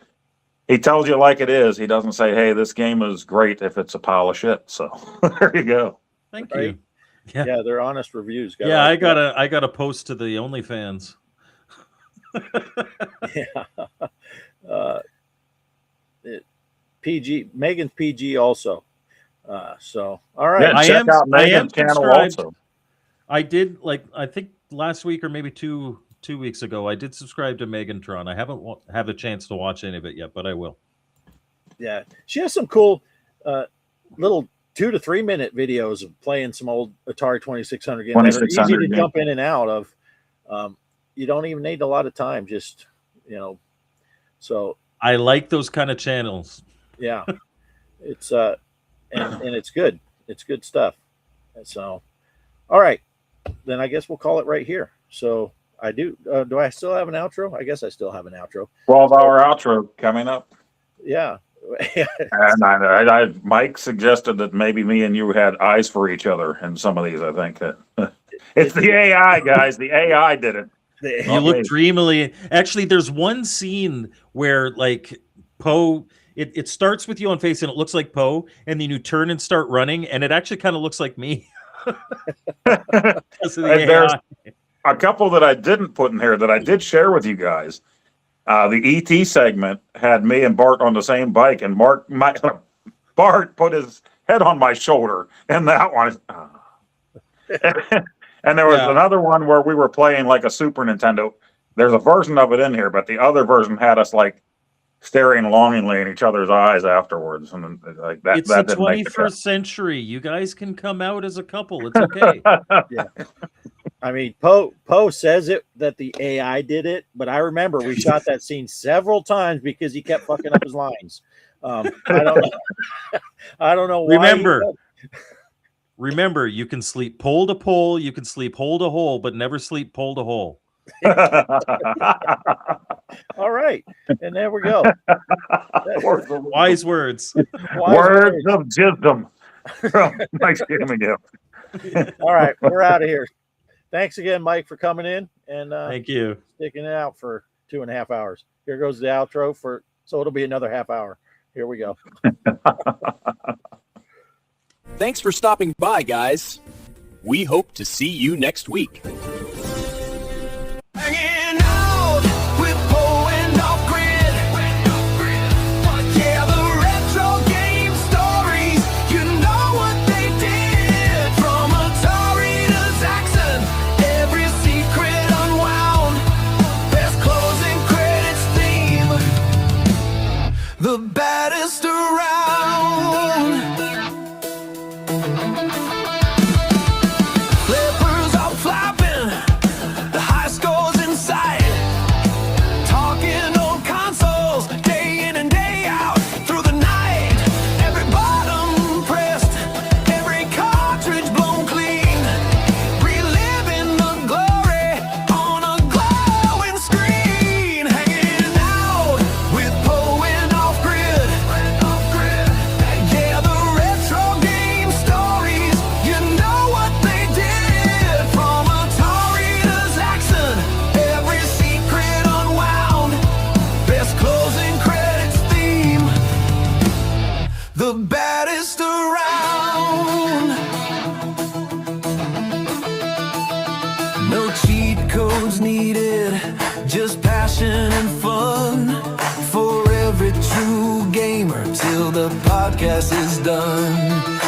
He tells you like it is. He doesn't say, hey, this game is great if it's a pile of shit. So there you go. Thank Right. you. Yeah, they're honest reviews. Yeah, I gotta post to the OnlyFans. Yeah. PG, Megan's PG also. So all right. Yeah, check out Megan's channel subscribed. also. I did, I think last week or maybe two weeks ago, I did subscribe to MeganTron. I haven't had a chance to watch any of it yet, but I will. Yeah, she has some cool little 2 to 3 minute videos of playing some old Atari 2600 games that are easy to jump in and out of. You don't even need a lot of time, just so I like those kind of channels. Yeah, it's and it's good. It's good stuff. And so, all right, then I guess we'll call it right here. So I do. Do I still have an outro? I guess I still have an outro. 12-hour outro coming up. Yeah. And Mike suggested that maybe me and you had eyes for each other in some of these. I think it's the AI, guys. The AI did it. You look dreamily. Actually, there's one scene where like Poe, it starts with you on face and it looks like Poe, and then you turn and start running, and it actually kind of looks like me. There's a couple that I didn't put in here that I did share with you guys. The ET segment had me and Bart on the same bike, and Bart put his head on my shoulder, and that one. And there was another one where we were playing like a Super Nintendo. There's a version of it in here, but the other version had us like staring longingly in each other's eyes afterwards, and like that. It's that the didn't make 21st century. You guys can come out as a couple. It's okay. Yeah. I mean, Poe says it that the AI did it, but I remember we shot that scene several times because he kept fucking up his lines. I don't know. I don't know why. Remember, you can sleep pole to pole, you can sleep hole to hole, but never sleep pole to hole. All right, and there we go. Wise words. Words of wisdom from Mike Scamming. All right, we're out of here. Thanks again, Mike, for coming in and thank you, sticking it out for 2.5 hours. Here goes the outro so it'll be another half hour. Here we go. Thanks for stopping by, guys. We hope to see you next week. Hanging out with Poe and Offgrid. Yeah, the retro game stories. You know what they did. From Atari to Zaxxon, every secret unwound. Best closing credits theme. The baddest around. Flippers are flapping. The high scores in sight. Talking old consoles, day in and day out. Through the night, every button pressed, every cartridge blown clean. Reliving the glory on a glowing screen. Hanging out with Poe and Offgrid. Yeah, the retro game stories. You know what they did. From Atari to Zaxxon, every secret unwound. Best closing credits theme. The baddest around. No cheat codes needed, just passion and fun. For every true gamer till the podcast is done.